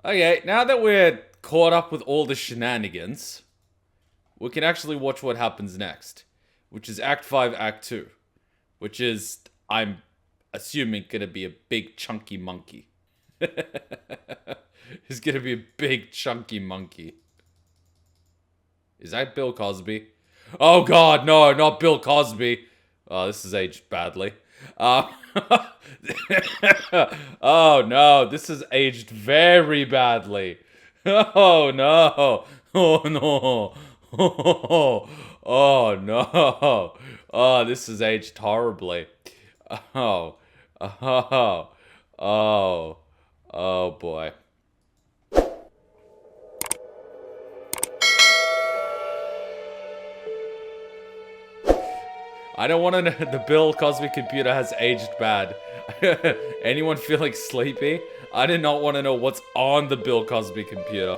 Okay, now that we're caught up with all the shenanigans, we can actually watch what happens next, which is Act 5, Act 2, which is, I'm assuming, gonna be a big chunky monkey. He's gonna be a big chunky monkey. Is that Bill Cosby? Oh god, no, not Bill Cosby. Oh, this has aged badly. Oh no, this has aged very badly. Oh no. Oh no. Oh no. Oh, this has aged horribly. Oh. Oh. Oh. Oh boy. I don't want to know the Bill Cosby computer has aged bad. Anyone feeling sleepy? I do not want to know what's on the Bill Cosby computer.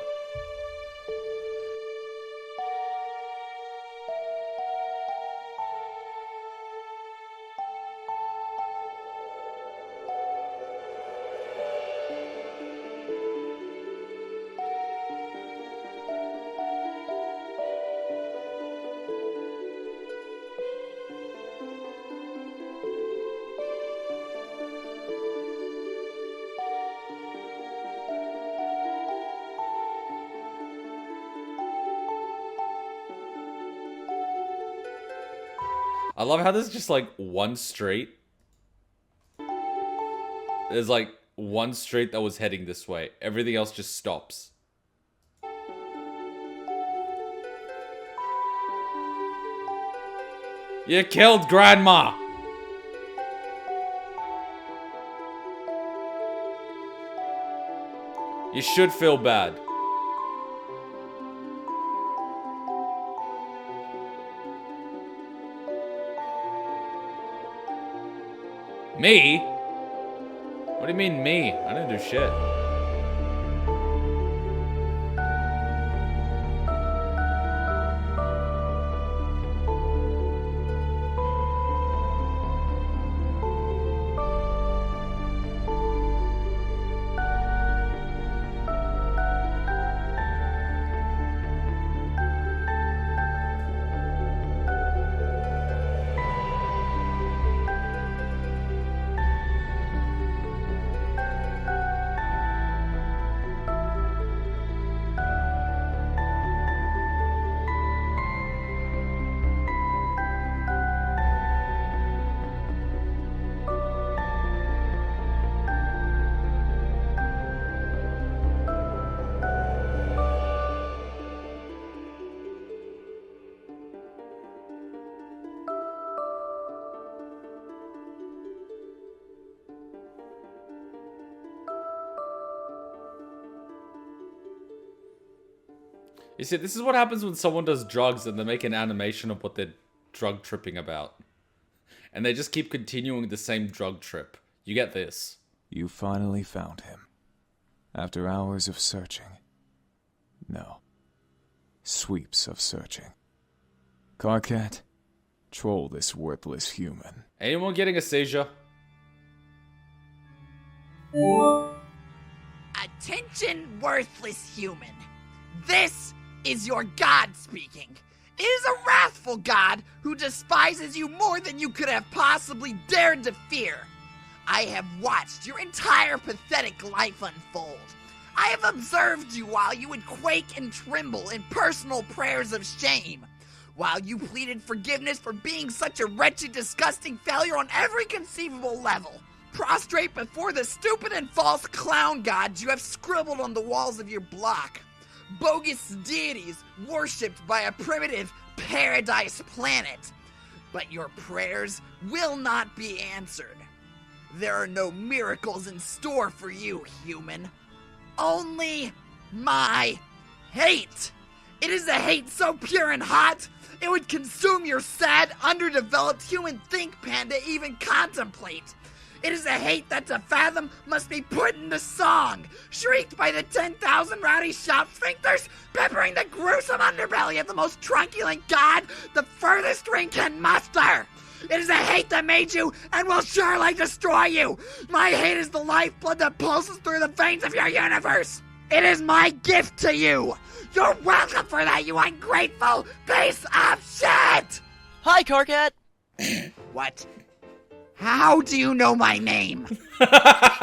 I love how there's just like one street. There's like one street that was heading this way. Everything else just stops. You killed Grandma! You should feel bad. Me? What do you mean me? I didn't do shit. You see, this is what happens when someone does drugs and they make an animation of what they're drug tripping about. And they just keep continuing the same drug trip. You get this. You finally found him. After hours of searching. No. Sweeps of searching. KARKAT, troll this worthless human. Anyone getting a seizure? Attention, worthless human. This is your God speaking. It is a wrathful God who despises you more than you could have possibly dared to fear. I have watched your entire pathetic life unfold. I have observed you while you would quake and tremble in personal prayers of shame, while you pleaded forgiveness for being such a wretched, disgusting failure on every conceivable level. Prostrate before the stupid and false clown gods you have scribbled on the walls of your block. Bogus deities worshipped by a primitive paradise planet. But your prayers will not be answered. There are no miracles in store for you, human. Only my hate. It is a hate so pure and hot, it would consume your sad, underdeveloped human think pan to even contemplate. It is a hate that to fathom must be put into song, shrieked by the 10,000 rowdy shout sphincters, peppering the gruesome underbelly of the most truculent god the furthest ring can muster. It is a hate that made you and will surely destroy you. My hate is the lifeblood that pulses through the veins of your universe. It is my gift to you! You're welcome for that, you ungrateful piece of shit! Hi, KARKAT! What? How do you know my name? I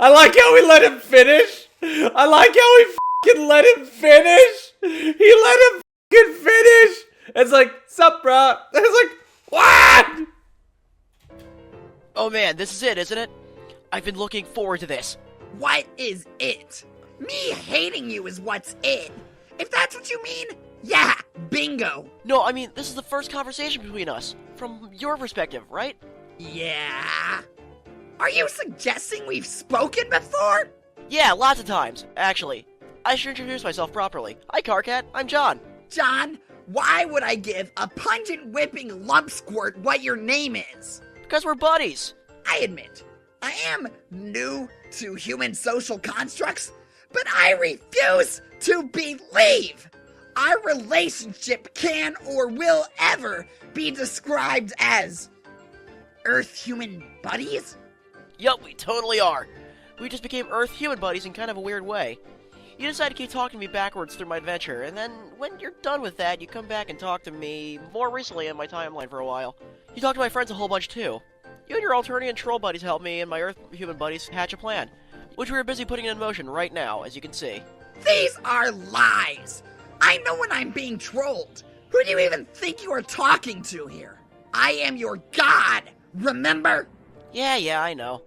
like how we let him finish. I like how we fucking let him finish. He let him fucking finish. It's like, sup, bro? It's like, what? Oh man, this is it, isn't it? I've been looking forward to this. What is it? Me hating you is what's it. If that's what you mean, yeah, bingo. No, I mean, this is the first conversation between us. From your perspective, right? Yeah? Are you suggesting we've spoken before? Yeah, lots of times, actually. I should introduce myself properly. Hi, KARKAT, I'm John. John, why would I give a pungent whipping lump squirt what your name is? Because we're buddies. I admit, I am new to human social constructs, but I refuse to believe our relationship can or will ever be described as Earth-human buddies? Yup, we totally are. We just became Earth-human buddies in kind of a weird way. You decide to keep talking to me backwards through my adventure, and then when you're done with that, you come back and talk to me more recently in my timeline for a while. You talk to my friends a whole bunch too. You and your Alternian troll buddies helped me and my Earth-human buddies hatch a plan, which we are busy putting in motion right now, as you can see. These are lies! I know when I'm being trolled. Who do you even think you are talking to here? I am your god, remember? Yeah, I know.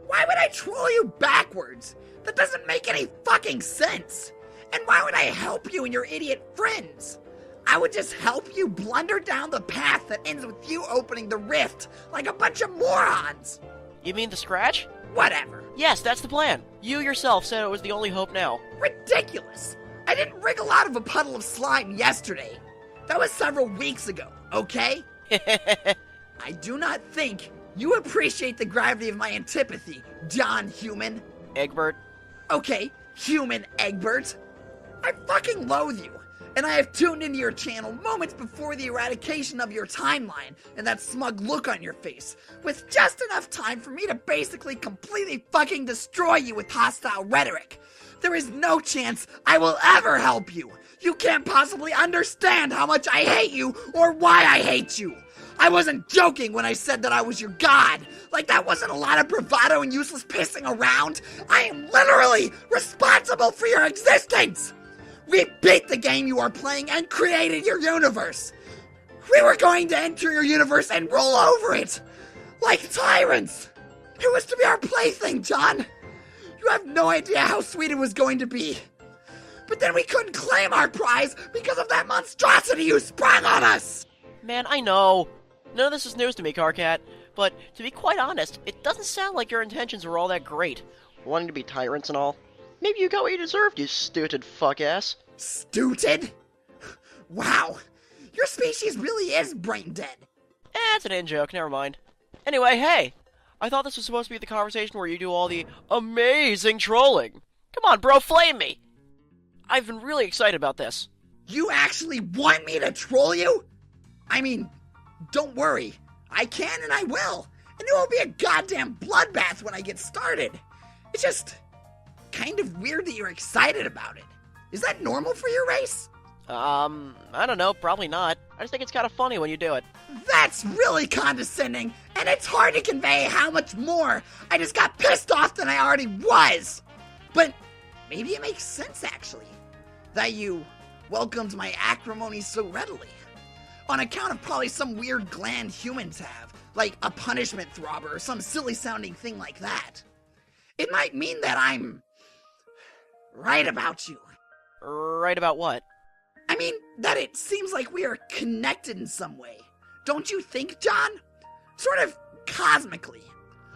Why would I troll you backwards? That doesn't make any fucking sense. And why would I help you and your idiot friends? I would just help you blunder down the path that ends with you opening the rift like a bunch of morons. You mean the scratch? Whatever. Yes, that's the plan. You yourself said it was the only hope now. Ridiculous. I didn't wriggle out of a puddle of slime yesterday. That was several weeks ago, okay? I do not think you appreciate the gravity of my antipathy, John Human. Egbert. Okay, Human Egbert. I fucking loathe you, and I have tuned into your channel moments before the eradication of your timeline and that smug look on your face, with just enough time for me to basically completely fucking destroy you with hostile rhetoric. There is no chance I will ever help you. You can't possibly understand how much I hate you or why I hate you. I wasn't joking when I said that I was your god. Like that wasn't a lot of bravado and useless pissing around. I am literally responsible for your existence. We beat the game you are playing and created your universe. We were going to enter your universe and roll over it. Like tyrants. It was to be our plaything, John. You have no idea how sweet it was going to be. But then we couldn't claim our prize because of that monstrosity you sprung on us. Man, I know. None of this is news to me, KARKAT, but to be quite honest, it doesn't sound like your intentions were all that great. Wanting to be tyrants and all. Maybe you got what you deserved, you stooted fuck-ass. Stooted? Wow, your species really is brain dead. It's an in-joke, never mind. Anyway, hey! I thought this was supposed to be the conversation where you do all the amazing trolling. Come on, bro, flame me! I've been really excited about this. You actually want me to troll you? I mean, don't worry. I can and I will. And it won't be a goddamn bloodbath when I get started. It's just kind of weird that you're excited about it. Is that normal for your race? I don't know, probably not. I just think it's kind of funny when you do it. That's really condescending, and it's hard to convey how much more I just got pissed off than I already was. But maybe it makes sense, actually, that you welcomed my acrimony so readily. On account of probably some weird gland humans have, like a punishment throbber or some silly-sounding thing like that. It might mean that I'm right about you. Right about what? I mean, that it seems like we are connected in some way. Don't you think, John? Sort of cosmically.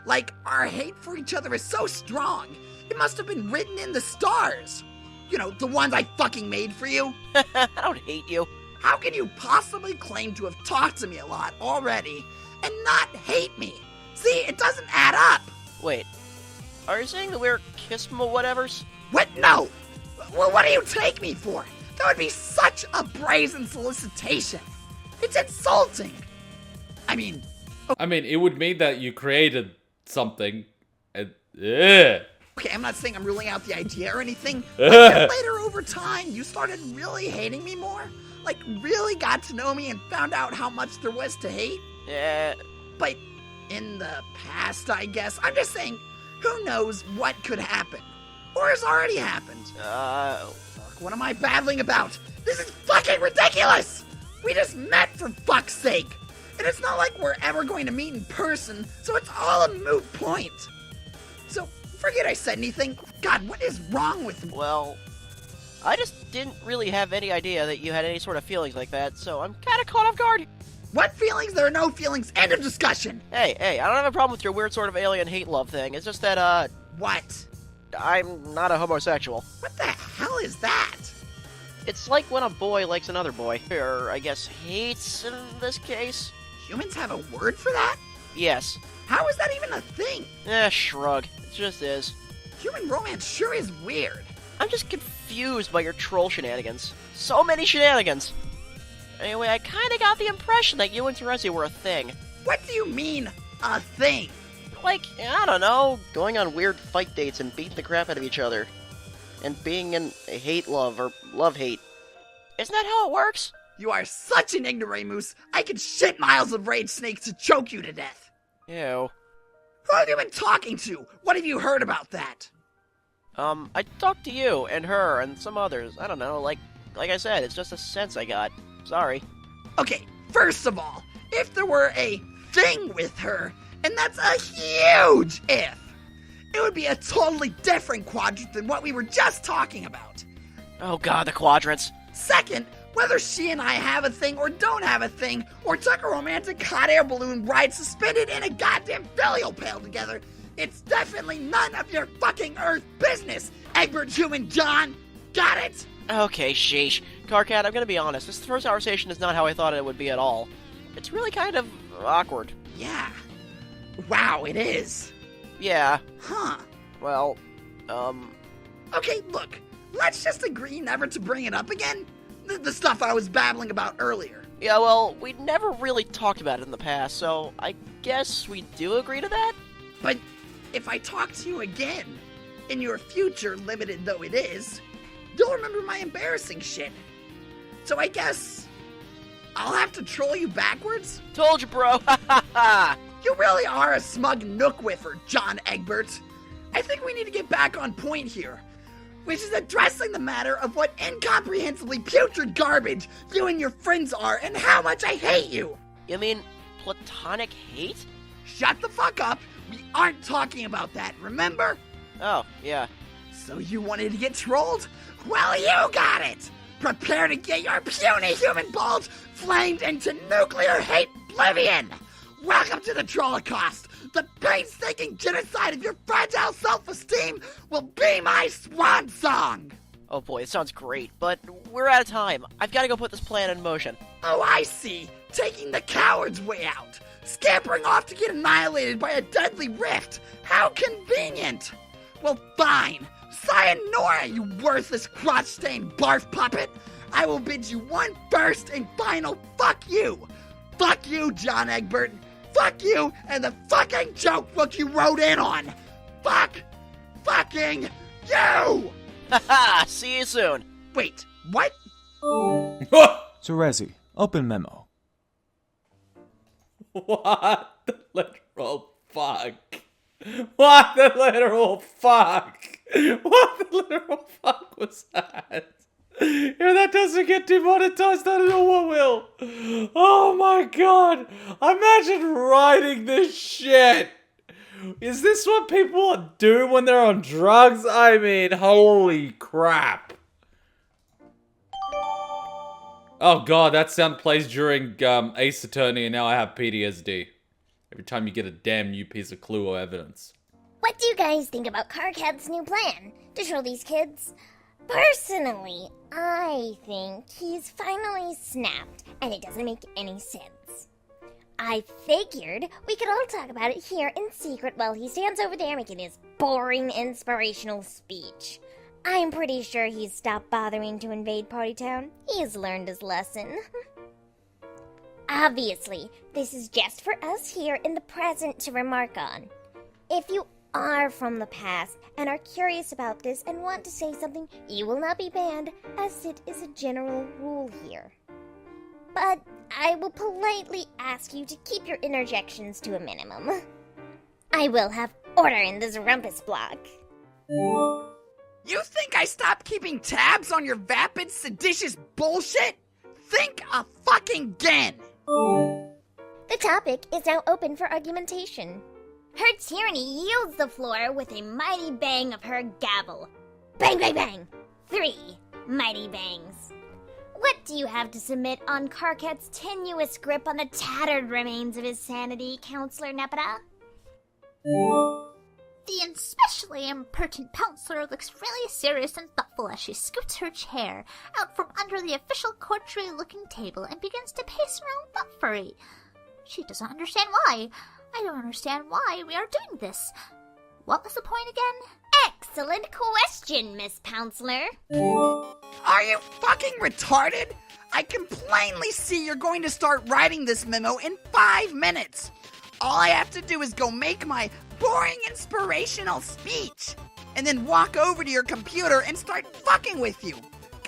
Like, our hate for each other is so strong, it must have been written in the stars. You know, the ones I fucking made for you. I don't hate you. How can you possibly claim to have talked to me a lot already and not hate me? See, it doesn't add up. Wait, are you saying that we're kiss-ma-whatevers? What? No! Well, what do you take me for? That would be such a brazen solicitation. It's insulting. I mean, it would mean that you created something Yeah. Okay, I'm not saying I'm ruling out the idea or anything, but then later over time, you started really hating me more? Like, really got to know me and found out how much there was to hate? Yeah. But in the past, I guess. I'm just saying, who knows what could happen? Or has already happened? Fuck, what am I babbling about? This is fucking ridiculous! We just met, for fuck's sake! And it's not like we're ever going to meet in person, so it's all a moot point. So, forget I said anything. God, what is wrong with me? Well, I just didn't really have any idea that you had any sort of feelings like that, so I'm kind of caught off guard. What feelings? There are no feelings. End of discussion. Hey, I don't have a problem with your weird sort of alien hate-love thing. It's just that, What? I'm not a homosexual. What the hell is that? It's like when a boy likes another boy. Or, I guess, hates in this case. Humans have a word for that? Yes. How is that even a thing? Shrug. It just is. Human romance sure is weird. I'm just confused by your troll shenanigans. So many shenanigans! Anyway, I kinda got the impression that you and Teresi were a thing. What do you mean, a thing? Like, I don't know, going on weird fight dates and beating the crap out of each other. And being in hate-love, or love-hate. Isn't that how it works? You are such an ignoramus, I could shit miles of rage snakes to choke you to death. Ew. Who have you been talking to? What have you heard about that? I talked to you, and her, and some others. I don't know, like I said, it's just a sense I got. Sorry. Okay, first of all, if there were a thing with her, and that's a huge if, it would be a totally different quadrant than what we were just talking about. Oh god, the quadrants. Second, whether she and I have a thing or don't have a thing, or took a romantic hot air balloon ride suspended in a goddamn filial pail together, it's definitely none of your fucking Earth business, Egbert Human John! Got it? Okay, sheesh. KARKAT, I'm gonna be honest, this first conversation is not how I thought it would be at all. It's really kind of awkward. Yeah. Wow, it is. Yeah. Huh. Well, Okay, look, let's just agree never to bring it up again. The stuff I was babbling about earlier. yeah, well, we never really talked about it in the past, so I guess we do agree to that? But if I talk to you again, in your future, limited though it is, you'll remember my embarrassing shit. So I guess I'll have to troll you backwards? Told you, bro! Ha ha ha! You really are a smug nook whiffer, John Egbert. I think we need to get back on point here, which is addressing the matter of what incomprehensibly putrid garbage you and your friends are and how much I hate you. You mean platonic hate? Shut the fuck up. We aren't talking about that, remember? Oh, yeah. So you wanted to get trolled? Well, you got it! Prepare to get your puny human balls flamed into nuclear hate oblivion! Welcome to the Trollocast! The painstaking genocide of your fragile self-esteem will be my swan song! Oh boy, it sounds great, but we're out of time. I've got to go put this plan in motion. Oh, I see. Taking the coward's way out. Scampering off to get annihilated by a deadly rift. How convenient! Well, fine. Sayonara, you worthless crotch-stained barf puppet! I will bid you one first and final fuck you! Fuck you, John Egbert! Fuck you and the fucking joke book you wrote in on! Fuck! Fucking you! Haha, see you soon. Wait, what? Teresi, open memo. What the literal fuck? What the literal fuck? What the literal fuck was that? If that doesn't get demonetized, I don't know what will. Oh my god. Imagine writing this shit. Is this what people do when they're on drugs? I mean, holy crap. Oh god, that sound plays during Ace Attorney, and now I have PTSD. Every time you get a damn new piece of clue or evidence. What do you guys think about KARKAT's new plan to troll these kids? Personally, I think he's finally snapped, and it doesn't make any sense. I figured we could all talk about it here in secret while he stands over there making his boring inspirational speech. I'm pretty sure he's stopped bothering to invade Party Town. He has learned his lesson. Obviously, this is just for us here in the present to remark on. If you are from the past and are curious about this and want to say something, you will not be banned, as it is a general rule here. But I will politely ask you to keep your interjections to a minimum. I will have order in this rumpus block. You think I stopped keeping tabs on your vapid, seditious bullshit? Think a fucking again! The topic is now open for argumentation. Her tyranny yields the floor with a mighty bang of her gavel. Bang, bang, bang! 3 mighty bangs. What do you have to submit on KARKAT's tenuous grip on the tattered remains of his sanity, Counselor Nepeta? The especially impertinent counselor looks really serious and thoughtful as she scoots her chair out from under the official courtier-looking table and begins to pace around thoughtfully. She doesn't understand why. I don't understand why we are doing this. What was the point again? Excellent question, Miss Counselor. Are you fucking retarded? I can plainly see you're going to start writing this memo in 5 minutes. All I have to do is go make my boring inspirational speech, and then walk over to your computer and start fucking with you.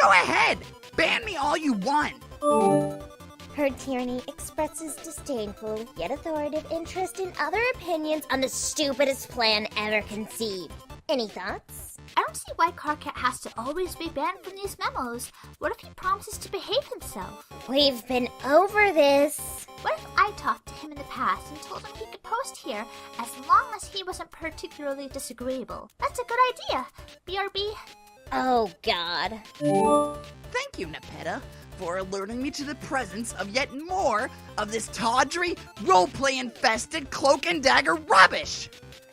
Go ahead, ban me all you want. Her tyranny expresses disdainful yet authoritative interest in other opinions on the stupidest plan ever conceived. Any thoughts? I don't see why KARKAT has to always be banned from these memos. What if he promises to behave himself? We've been over this. What if I talked to him in the past and told him he could post here as long as he wasn't particularly disagreeable? That's a good idea. BRB. Oh, God. Thank you, Nepeta, for alerting me to the presence of yet more of this tawdry, roleplay-infested cloak and dagger rubbish.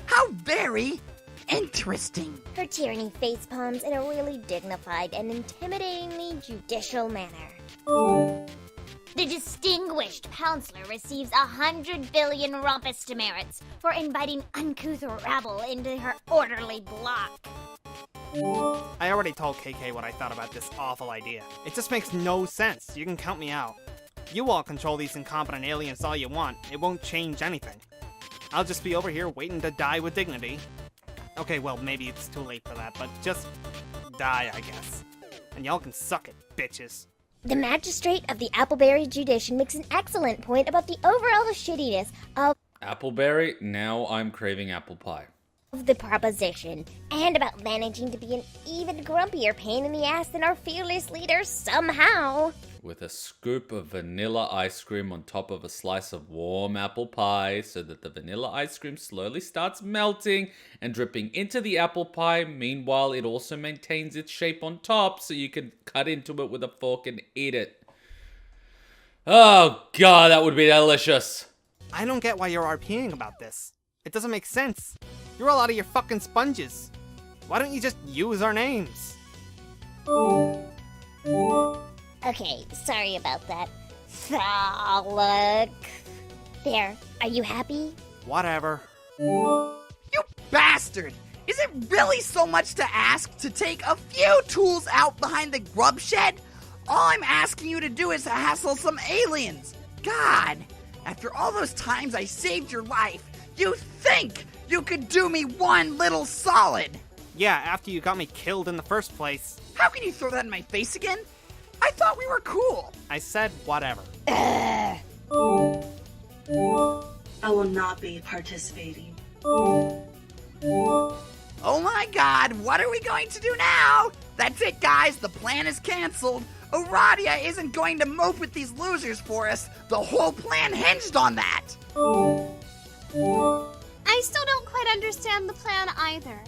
How very interesting. Her tyranny facepalms in a really dignified and intimidatingly judicial manner. The distinguished counselor receives 100 billion rumpus demerits for inviting uncouth rabble into her orderly block. I already told KK what I thought about this awful idea. It just makes no sense. You can count me out. You all control these incompetent aliens all you want. It won't change anything. I'll just be over here waiting to die with dignity. Okay, well, maybe it's too late for that, but just die, I guess. And y'all can suck it, bitches. The magistrate of the Appleberry Judition makes an excellent point about the overall shittiness of Appleberry? Now I'm craving apple pie. the proposition, and about managing to be an even grumpier pain in the ass than our fearless leader somehow. With a scoop of vanilla ice cream on top of a slice of warm apple pie so that the vanilla ice cream slowly starts melting and dripping into the apple pie. Meanwhile, it also maintains its shape on top so you can cut into it with a fork and eat it. Oh God, that would be delicious. I don't get why you're RPing about this. It doesn't make sense. You're all out of your fucking sponges. Why don't you just use our names? Okay, sorry about that. Frolic. There, are you happy? Whatever. You bastard! Is it really so much to ask to take a few tools out behind the grub shed? All I'm asking you to do is hassle some aliens. God, after all those times I saved your life, you think you could do me one little solid? Yeah, after you got me killed in the first place. How can you throw that in my face again? I thought we were cool. I said whatever. I will not be participating. Oh my God, what are we going to do now? That's it, guys. The plan is canceled. Aradia isn't going to mope with these losers for us. The whole plan hinged on that. I still don't quite understand the plan either.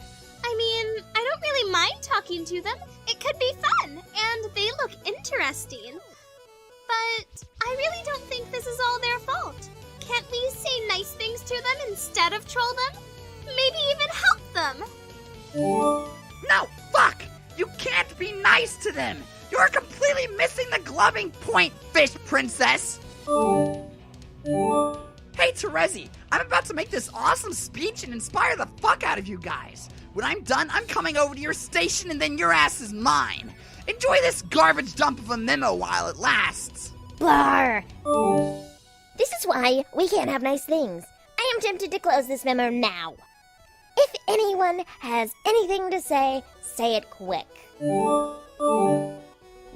I mean, I don't really mind talking to them. It could be fun, and they look interesting. But I really don't think this is all their fault. Can't we say nice things to them instead of troll them? Maybe even help them? No, fuck! You can't be nice to them! You're completely missing the gloving point, fish princess! Hey, Terezi, I'm about to make this awesome speech and inspire the fuck out of you guys. When I'm done, I'm coming over to your station and then your ass is mine. Enjoy this garbage dump of a memo while it lasts. Blar! This is why we can't have nice things. I am tempted to close this memo now. If anyone has anything to say it quick.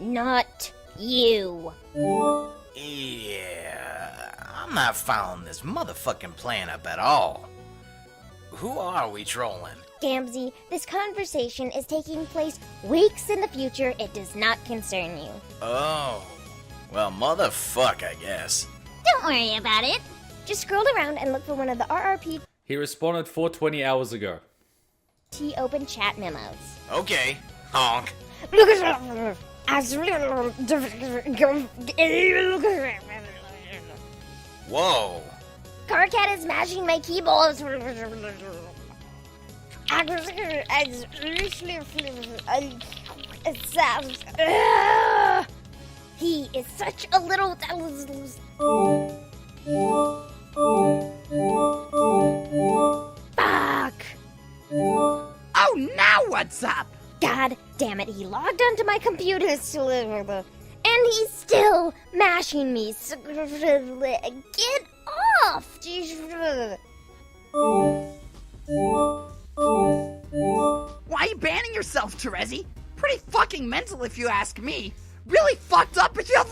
Not you. Yeah, I'm not following this motherfucking plan up at all. Who are we trolling? Gamzee, this conversation is taking place weeks in the future. It does not concern you. Oh, well, motherfuck, I guess. Don't worry about it. Just scroll around and look for one of the RRP He responded 420 hours ago. open chat memos. Okay, honk. Whoa. KARKAT is mashing my keyboard. He is such a little... Fuck! Oh, now what's up? God damn it, he logged onto my computer, and he's still mashing me. Get off! Why are you banning yourself, Terezi? Pretty fucking mental if you ask me. Really fucked up with your...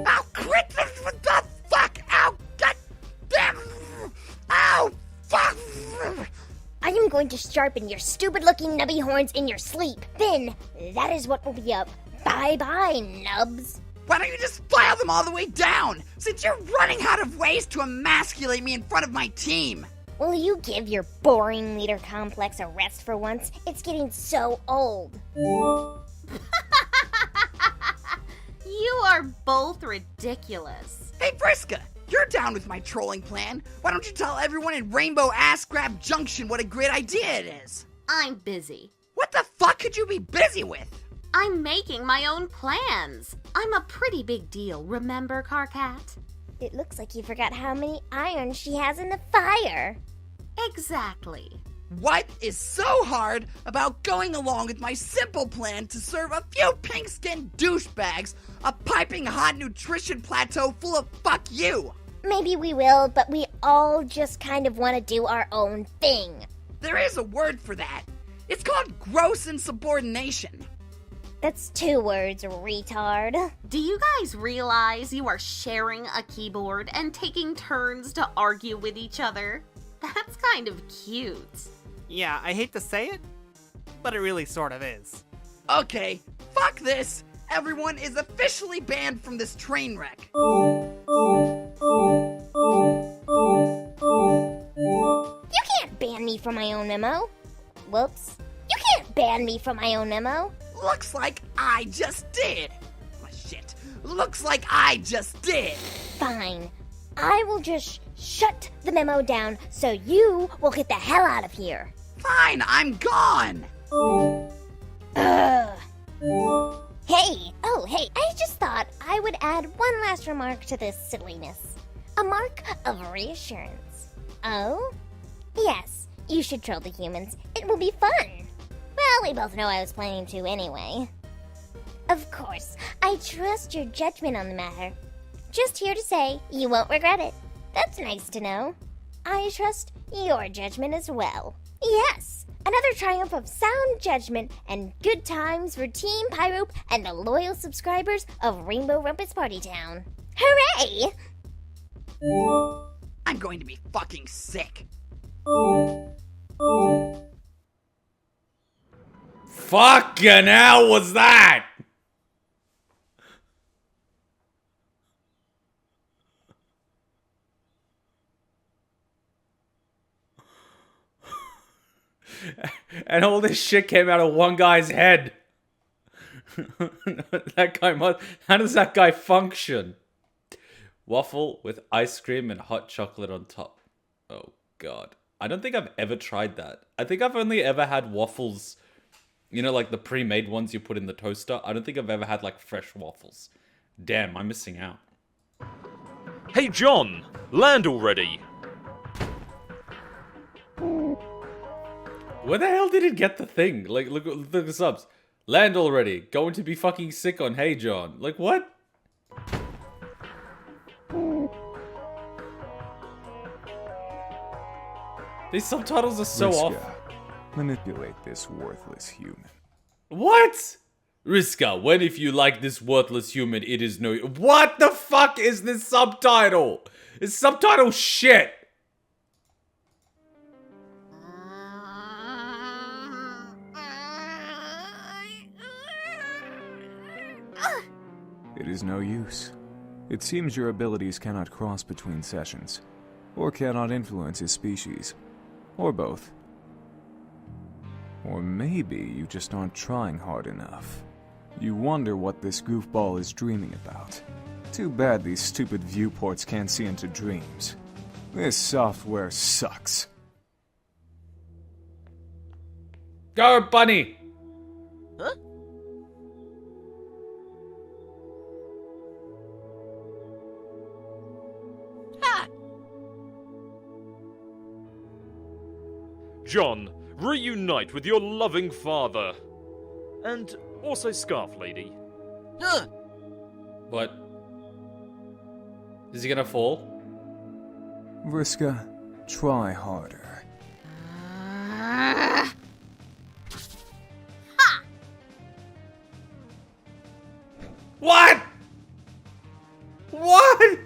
Ow, quit this! What the fuck? Ow, god damn! Ow, fuck! I am going to sharpen your stupid-looking nubby horns in your sleep. Then, that is what will be up. Bye-bye, nubs. Why don't you just file them all the way down? Since you're running out of ways to emasculate me in front of my team. Will you give your boring leader complex a rest for once? It's getting so old. You are both ridiculous. Hey, Vriska, you're down with my trolling plan. Why don't you tell everyone in Rainbow Ass Grab Junction what a great idea it is? I'm busy. What the fuck could you be busy with? I'm making my own plans. I'm a pretty big deal, remember, KARKAT? It looks like you forgot how many irons she has in the fire. Exactly. What is so hard about going along with my simple plan to serve a few pink-skinned douchebags a piping hot nutrition plateau full of fuck you? Maybe we will, but we all just kind of want to do our own thing. There is a word for that. It's called gross insubordination. That's 2 words, retard. Do you guys realize you are sharing a keyboard and taking turns to argue with each other? That's kind of cute. Yeah, I hate to say it, but it really sort of is. Okay, fuck this. Everyone is officially banned from this train wreck. You can't ban me from my own memo. Whoops. You can't ban me from my own memo. Looks like I just did. Oh, shit. Looks like I just did. Fine. I will just shut the memo down so you will get the hell out of here. Fine, I'm gone. Ugh. Hey, I just thought I would add one last remark to this silliness. A mark of reassurance. Oh? Yes, you should troll the humans. It will be fun. Well, we both know I was planning to anyway. Of course, I trust your judgment on the matter. Just here to say, you won't regret it. That's nice to know. I trust your judgment as well. Yes, another triumph of sound judgment and good times for Team Pyrope and the loyal subscribers of Rainbow Rumpus Party Town. Hooray! I'm going to be fucking sick. Fucking hell was that? And all this shit came out of one guy's head. That guy must... How does that guy function? Waffle with ice cream and hot chocolate on top. Oh, God. I don't think I've ever tried that. I think I've only ever had waffles, you know, like the pre-made ones you put in the toaster. I don't think I've ever had, like, fresh waffles. Damn, I'm missing out. Hey, John! Land already! Where the hell did it get the thing? Like, look at the subs. Land already. Going to be fucking sick on Hey John. Like, what? These subtitles are so off. Manipulate this worthless human. What? Riska, when if you like this worthless human, it is no... What the fuck is this subtitle? This subtitle shit. It is no use. It seems your abilities cannot cross between sessions, or cannot influence his species, or both. Or maybe you just aren't trying hard enough. You wonder what this goofball is dreaming about. Too bad these stupid viewports can't see into dreams. This software sucks. Go, bunny! Huh? Ha! John, reunite with your loving father. And also Scarf Lady. Huh. What? Is he gonna fall? Vriska, try harder. What? What?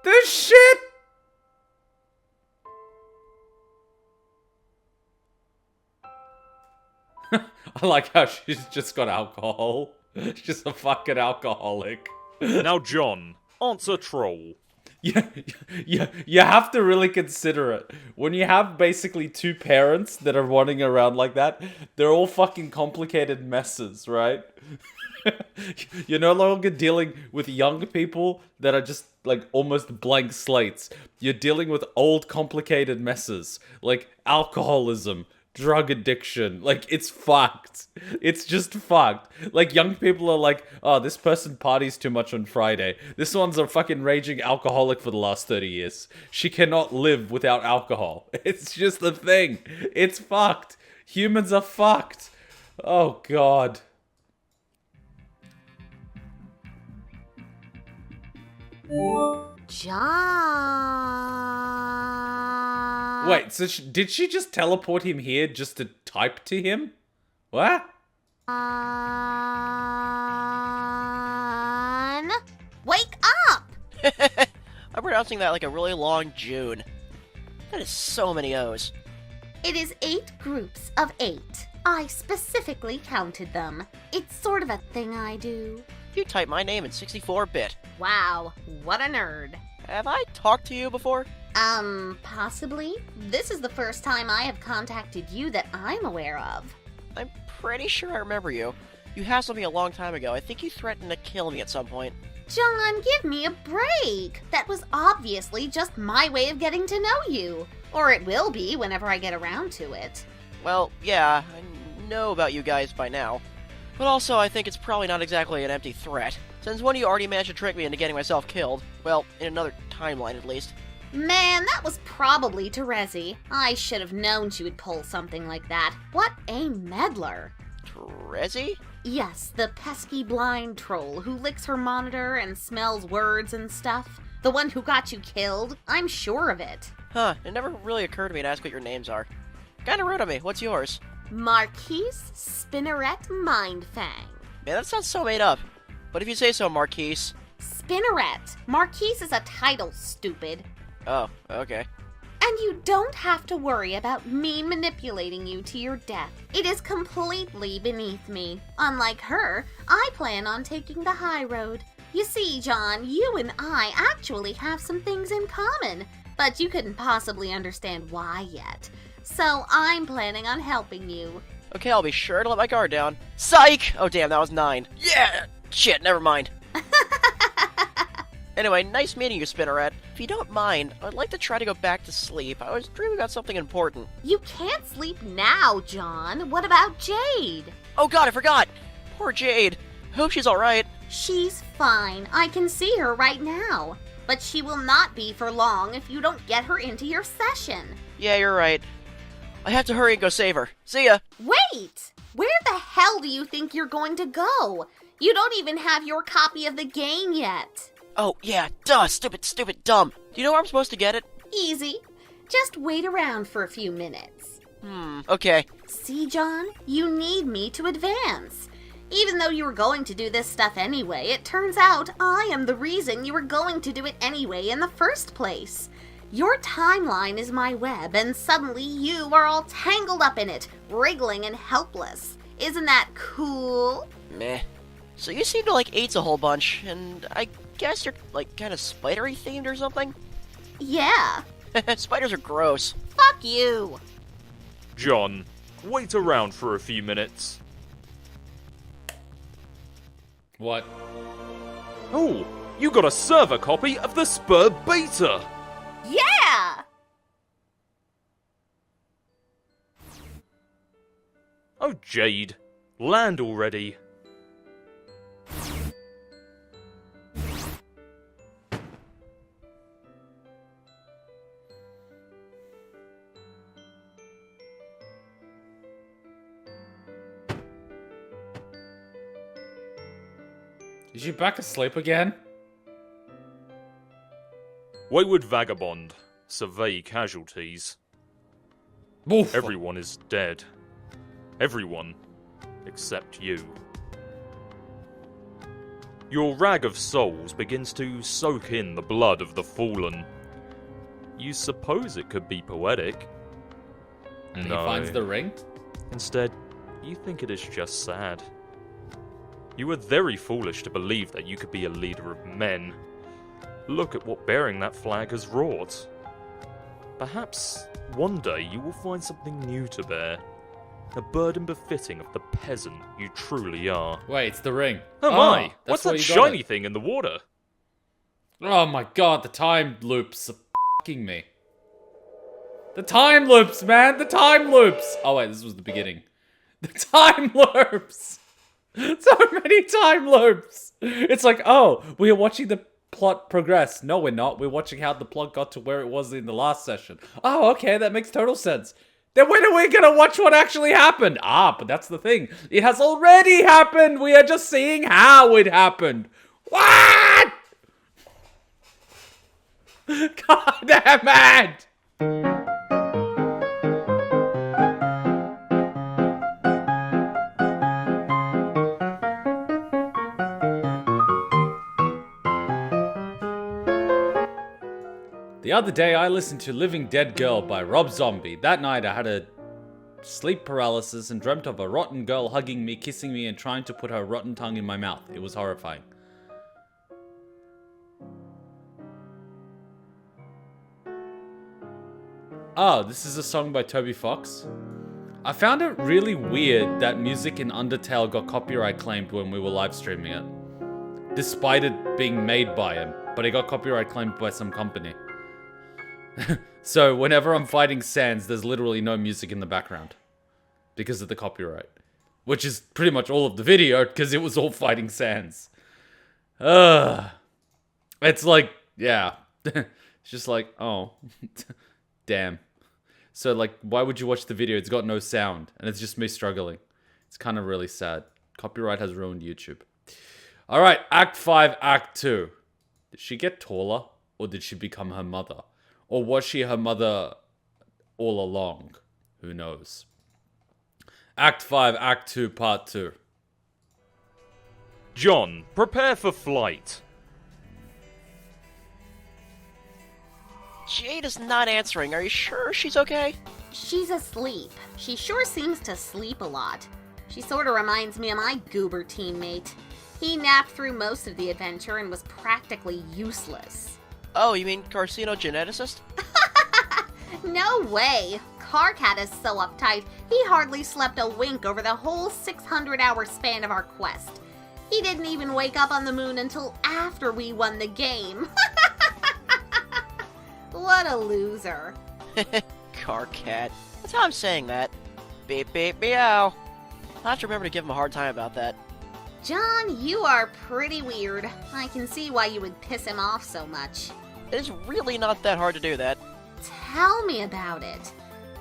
This shit? I like how she's just got alcohol. She's just a fucking alcoholic. Now, John, answer troll. You have to really consider it. When you have basically two parents that are running around like that, they're all fucking complicated messes, right? You're no longer dealing with young people that are just like almost blank slates. You're dealing with old complicated messes like alcoholism, drug addiction. Like, it's fucked. It's just fucked. Like, young people are like, oh, this person parties too much on Friday. This one's a fucking raging alcoholic for the last 30 years. She cannot live without alcohol. It's just the thing. It's fucked. Humans are fucked. Oh, God. John. Wait, so did she just teleport him here just to type to him? What? Wake up! I'm pronouncing that like a really long June. That is so many O's. It is 8 groups of 8. I specifically counted them. It's sort of a thing I do. You type my name in 64-bit. Wow, what a nerd. Have I talked to you before? Possibly. This is the first time I have contacted you that I'm aware of. I'm pretty sure I remember you. You hassled me a long time ago. I think you threatened to kill me at some point. John, give me a break. That was obviously just my way of getting to know you. Or it will be whenever I get around to it. Well, yeah, I know about you guys by now. But also, I think it's probably not exactly an empty threat, since one of you already managed to trick me into getting myself killed. Well, in another timeline at least. Man, that was probably Terezi. I should have known she would pull something like that. What a meddler. Terezi? Yes, the pesky blind troll who licks her monitor and smells words and stuff. The one who got you killed. I'm sure of it. Huh, it never really occurred to me to ask what your names are. Kinda rude of me. What's yours? Marquise Spinneret Mindfang. Man, that sounds so made up. But if you say so, Marquise. Spinneret. Marquise is a title, stupid. Oh, okay. And you don't have to worry about me manipulating you to your death. It is completely beneath me. Unlike her, I plan on taking the high road. You see, John, you and I actually have some things in common, but you couldn't possibly understand why yet. So I'm planning on helping you. Okay, I'll be sure to let my guard down. Psych! Oh damn, that was 9. Yeah! Shit, never mind. Anyway, nice meeting you, Spinneret. If you don't mind, I'd like to try to go back to sleep. I was dreaming about something important. You can't sleep now, John. What about Jade? Oh god, I forgot! Poor Jade. Hope she's alright. She's fine. I can see her right now. But she will not be for long if you don't get her into your session. Yeah, you're right. I have to hurry and go save her. See ya! Wait! Where the hell do you think you're going to go? You don't even have your copy of the game yet. Oh, yeah, duh, stupid, dumb. Do you know where I'm supposed to get it? Easy. Just wait around for a few minutes. Okay. See, John? You need me to advance. Even though you were going to do this stuff anyway, it turns out I am the reason you were going to do it anyway in the first place. Your timeline is my web, and suddenly you are all tangled up in it, wriggling and helpless. Isn't that cool? Meh. So you seem to like AIDS a whole bunch, and I guess you're, like, kind of spidery themed or something? Yeah. Spiders are gross. Fuck you. John, wait around for a few minutes. What? Oh, you got a server copy of the Spur Beta! Yeah! Oh, Jade, land already. Is she back asleep again? Wayward Vagabond, survey casualties. Oof. Everyone is dead. Everyone, except you. Your rag of souls begins to soak in the blood of the fallen. You suppose it could be poetic. And No. he finds the ring? Instead, you think it is just sad. You were very foolish to believe that you could be a leader of men. Look at what bearing that flag has wrought. Perhaps one day you will find something new to bear. A burden befitting of the peasant you truly are. Wait, it's the ring. Oh my! that's What's why that you got shiny it. thing in the water? Oh my god, the time loops are f***ing me. The time loops, man! The time loops! Oh wait, this was the beginning. The time loops! So many time loops! It's like, oh, we are watching the plot progress. No, we're not. We're watching how the plot got to where it was in the last session. Oh, okay, that makes total sense. Then when are we gonna watch what actually happened? Ah, but that's the thing. It has already happened! We are just seeing how it happened. What?! God damn it! The other day, I listened to Living Dead Girl by Rob Zombie. That night, I had a sleep paralysis and dreamt of a rotten girl hugging me, kissing me, and trying to put her rotten tongue in my mouth. It was horrifying. Oh, this is a song by Toby Fox. I found it really weird that music in Undertale got copyright claimed when we were live streaming it. Despite it being made by him, but it got copyright claimed by some company. So whenever I'm fighting Sans, there's literally no music in the background. Because of the copyright. Which is pretty much all of the video, because it was all fighting Sans. It's like, yeah. It's just like, oh. Damn. So like, why would you watch the video? It's got no sound. And it's just me struggling. It's kind of really sad. Copyright has ruined YouTube. Alright, Act 5, Act 2. Did she get taller? Or did she become her mother? Or was she her mother all along? Who knows? Act 5, Act 2, Part 2. John, prepare for flight. Jade is not answering. Are you sure she's okay? She's asleep. She sure seems to sleep a lot. She sort of reminds me of my goober teammate. He napped through most of the adventure and was practically useless. Oh, you mean carcinogeneticist? No way! KARKAT is so uptight, he hardly slept a wink over the whole 600-hour span of our quest. He didn't even wake up on the moon until after we won the game. What a loser. KARKAT. That's how I'm saying that. Beep beep meow. I'll have to remember to give him a hard time about that. John, you are pretty weird. I can see why you would piss him off so much. It's really not that hard to do that. Tell me about it.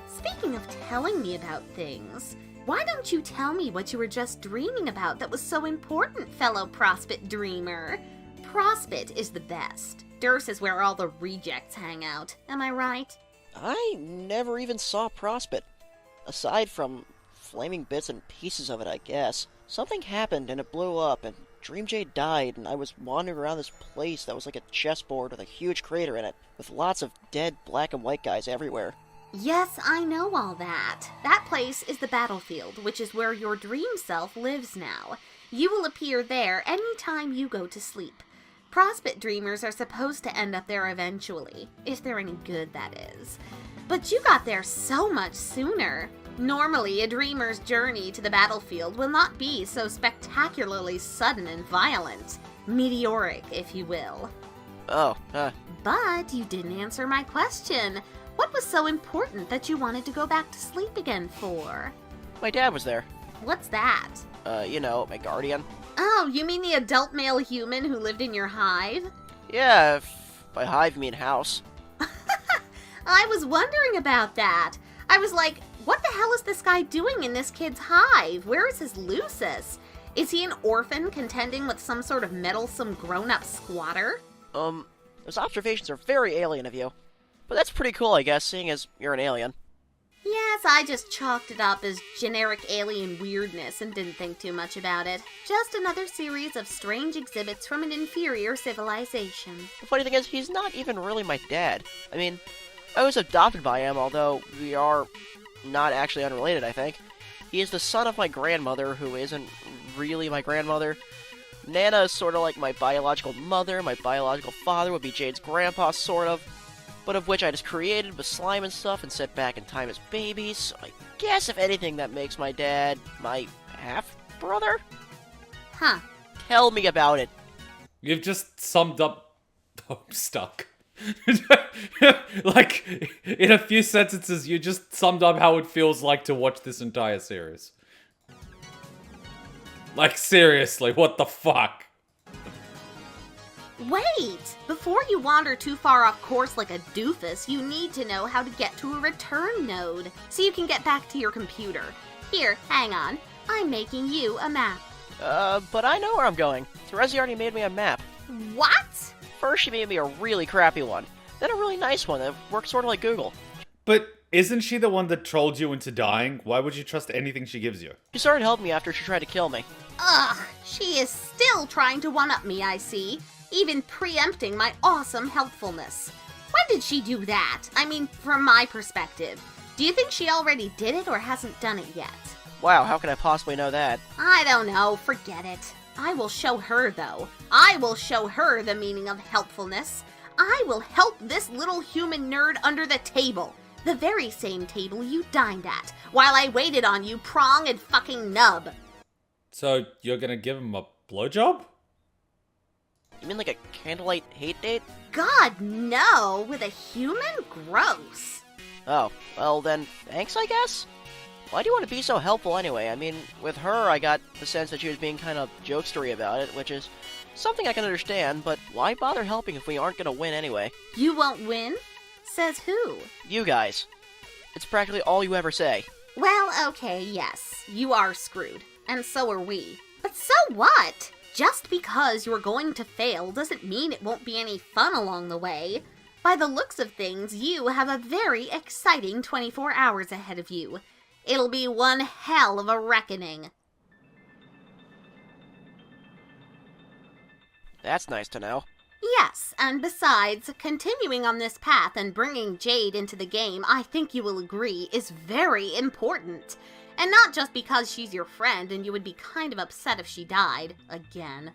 Speaking of telling me about things, why don't you tell me what you were just dreaming about that was so important, fellow Prospit dreamer? Prospit is the best. Durst is where all the rejects hang out. Am I right? I never even saw Prospit. Aside from flaming bits and pieces of it, I guess. Something happened and it blew up, and Dream Jade died, and I was wandering around this place that was like a chessboard with a huge crater in it, with lots of dead black and white guys everywhere. Yes, I know all that. That place is the battlefield, which is where your dream self lives now. You will appear there any time you go to sleep. Prospit dreamers are supposed to end up there eventually, if they're any good, that is. But you got there so much sooner. Normally, a dreamer's journey to the battlefield will not be so spectacularly sudden and violent. Meteoric, if you will. But you didn't answer my question. What was so important that you wanted to go back to sleep again for? My dad was there. What's that? My guardian. Oh, you mean the adult male human who lived in your hive? Yeah, if by hive you mean house. I was wondering about that. I was like, what the hell is this guy doing in this kid's hive? Where is his Lucis? Is he an orphan contending with some sort of meddlesome grown-up squatter? Those observations are very alien of you. But that's pretty cool, I guess, seeing as you're an alien. Yes, I just chalked it up as generic alien weirdness and didn't think too much about it. Just another series of strange exhibits from an inferior civilization. The funny thing is, he's not even really my dad. I mean, I was adopted by him, although we are not actually unrelated, I think. He is the son of my grandmother, who isn't really my grandmother. Nana is sort of like my biological mother. My biological father would be Jade's grandpa, sort of. But of which I just created with slime and stuff and set back in time as babies. So I guess, if anything, that makes my dad my half-brother? Huh. Tell me about it. You've just summed up Homestuck. Like, in a few sentences, you just summed up how it feels like to watch this entire series. Like, seriously, what the fuck? Wait! Before you wander too far off course like a doofus, you need to know how to get to a return node, so you can get back to your computer. Here, hang on. I'm making you a map. But I know where I'm going. Terezi already made me a map. What? First she made me a really crappy one, then a really nice one that works sort of like Google. But isn't she the one that trolled you into dying? Why would you trust anything she gives you? She started helping me after she tried to kill me. Ugh, she is still trying to one-up me, I see. Even preempting my awesome helpfulness. When did she do that? I mean, from my perspective. Do you think she already did it or hasn't done it yet? Wow, how could I possibly know that? I don't know, forget it. I will show her, though. I will show her the meaning of helpfulness. I will help this little human nerd under the table. The very same table you dined at, while I waited on you, Prong and fucking Nub. So, you're gonna give him a blowjob? You mean like a candlelight hate date? God, no! With a human? Gross. Oh, well then, thanks I guess? Why do you want to be so helpful anyway? I mean, with her I got the sense that she was being kind of jokestery about it, which is something I can understand, but why bother helping if we aren't gonna win anyway? You won't win? Says who? You guys. It's practically all you ever say. Well, okay, yes. You are screwed. And so are we. But so what? Just because you're going to fail doesn't mean it won't be any fun along the way. By the looks of things, you have a very exciting 24 hours ahead of you. It'll be one hell of a reckoning. That's nice to know. Yes, and besides, continuing on this path and bringing Jade into the game, I think you will agree, is very important. And not just because she's your friend and you would be kind of upset if she died, again.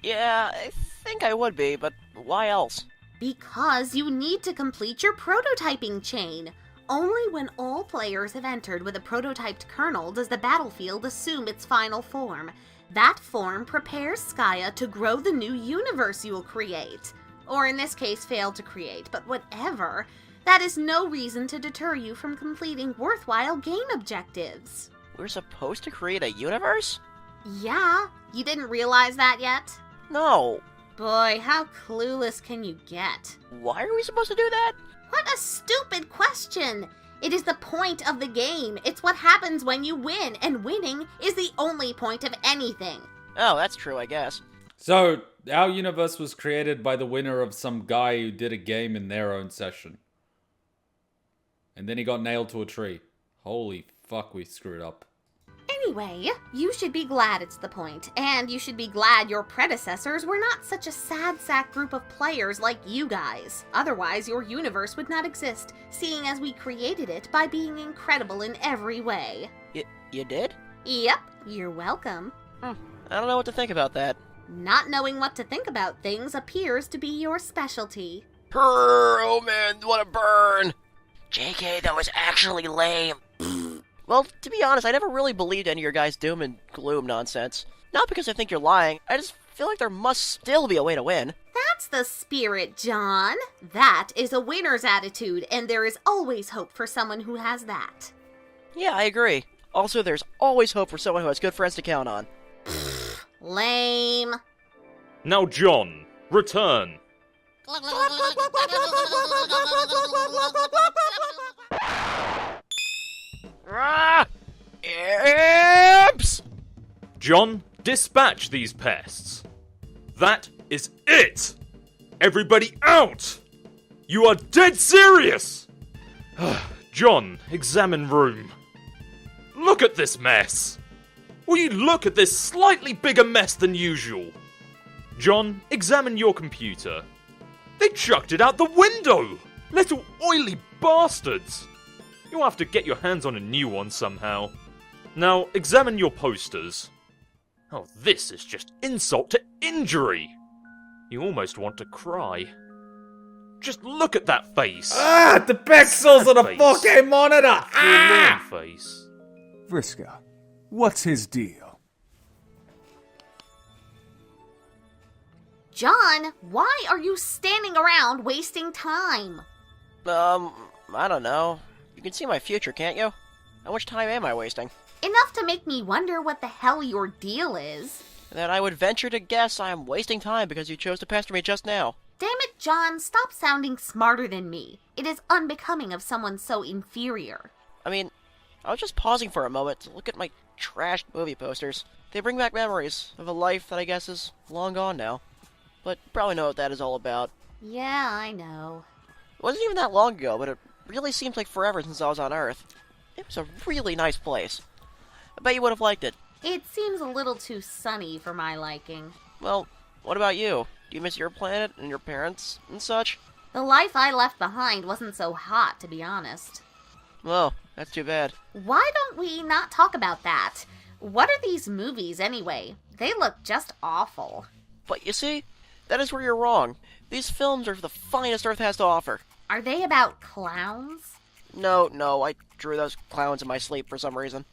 Yeah, I think I would be, but why else? Because you need to complete your prototyping chain. Only when all players have entered with a prototyped kernel does the battlefield assume its final form. That form prepares Skya to grow the new universe you'll create. Or in this case, fail to create, but whatever. That is no reason to deter you from completing worthwhile game objectives. We're supposed to create a universe? Yeah, you didn't realize that yet? No. Boy, how clueless can you get? Why are we supposed to do that? What a stupid question! It is the point of the game. It's what happens when you win, and winning is the only point of anything. Oh, that's true, I guess. So, our universe was created by the winner of some guy who did a game in their own session. And then he got nailed to a tree. Holy fuck, we screwed up. Anyway, you should be glad it's the point, and you should be glad your predecessors were not such a sad sack group of players like you guys. Otherwise, your universe would not exist, seeing as we created it by being incredible in every way. You did? Yep, you're welcome. I don't know what to think about that. Not knowing what to think about things appears to be your specialty. Brrr, oh man, what a burn! JK, that was actually lame. Well, to be honest, I never really believed any of your guys' doom and gloom nonsense. Not because I think you're lying, I just feel like there must still be a way to win. That's the spirit, John. That is a winner's attitude, and there is always hope for someone who has that. Yeah, I agree. Also, there's always hope for someone who has good friends to count on. Lame. Now, John, return. Ah! Imps! John, dispatch these pests. That is it! Everybody out! You are dead serious! John, examine room. Look at this mess! Will you look at this slightly bigger mess than usual? John, examine your computer. They chucked it out the window! Little oily bastards! You'll have to get your hands on a new one somehow. Now, examine your posters. Oh, this is just insult to injury! You almost want to cry. Just look at that face! Ah! The pixels on a 4K monitor! Ah! Face. Vriska, what's his deal? John, why are you standing around wasting time? I don't know. You can see my future, can't you? How much time am I wasting? Enough to make me wonder what the hell your deal is. Then I would venture to guess I am wasting time because you chose to pester me just now. Damn it, John, stop sounding smarter than me. It is unbecoming of someone so inferior. I mean, I was just pausing for a moment to look at my trashed movie posters. They bring back memories of a life that I guess is long gone now. But you probably know what that is all about. Yeah, I know. It wasn't even that long ago, but it really seems like forever since I was on Earth. It was a really nice place. I bet you would have liked it. It seems a little too sunny for my liking. Well, what about you? Do you miss your planet and your parents and such? The life I left behind wasn't so hot, to be honest. Well, that's too bad. Why don't we not talk about that? What are these movies, anyway? They look just awful. But you see, that is where you're wrong. These films are the finest Earth has to offer. Are they about clowns? No, I drew those clowns in my sleep for some reason.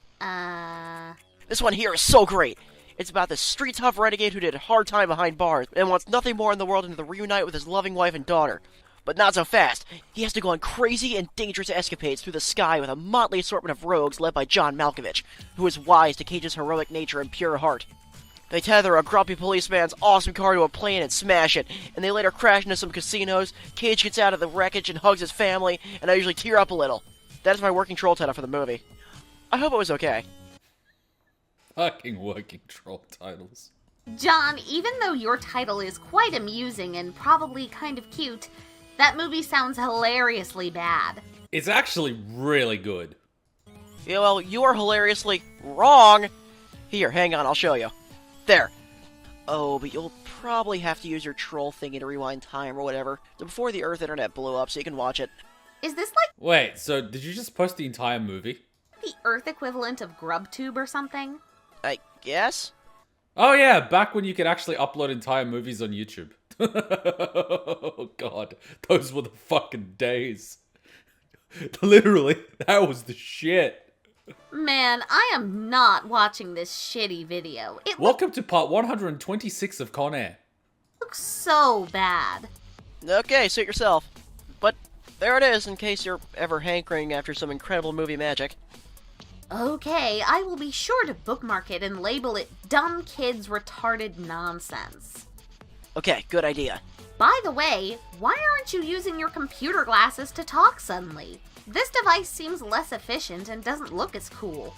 This one here is so great! It's about this street-tough renegade who did a hard time behind bars and wants nothing more in the world than to reunite with his loving wife and daughter. But not so fast. He has to go on crazy and dangerous escapades through the sky with a motley assortment of rogues led by John Malkovich, who is wise to Cage's heroic nature and pure heart. They tether a grumpy policeman's awesome car to a plane and smash it, and they later crash into some casinos. Cage gets out of the wreckage and hugs his family, and I usually tear up a little. That is my working troll title for the movie. I hope it was okay. Fucking working troll titles. John, even though your title is quite amusing and probably kind of cute, that movie sounds hilariously bad. It's actually really good. Yeah, well, you are hilariously wrong. Here, hang on, I'll show you. There. Oh, but you'll probably have to use your troll thingy to rewind time or whatever before the Earth internet blew up so you can watch it. Is this like Wait, so did you just post the entire movie? the Earth equivalent of GrubTube or something? I guess? Oh yeah, back when you could actually upload entire movies on YouTube. Oh god, those were the fucking days. Literally, that was the shit. Man, I am not watching this shitty video. It Welcome to part 126 of Con Air. looks so bad. Okay, suit yourself. But there it is, in case you're ever hankering after some incredible movie magic. Okay, I will be sure to bookmark it and label it Dumb Kids Retarded Nonsense. Okay, good idea. By the way, why aren't you using your computer glasses to talk suddenly? This device seems less efficient and doesn't look as cool.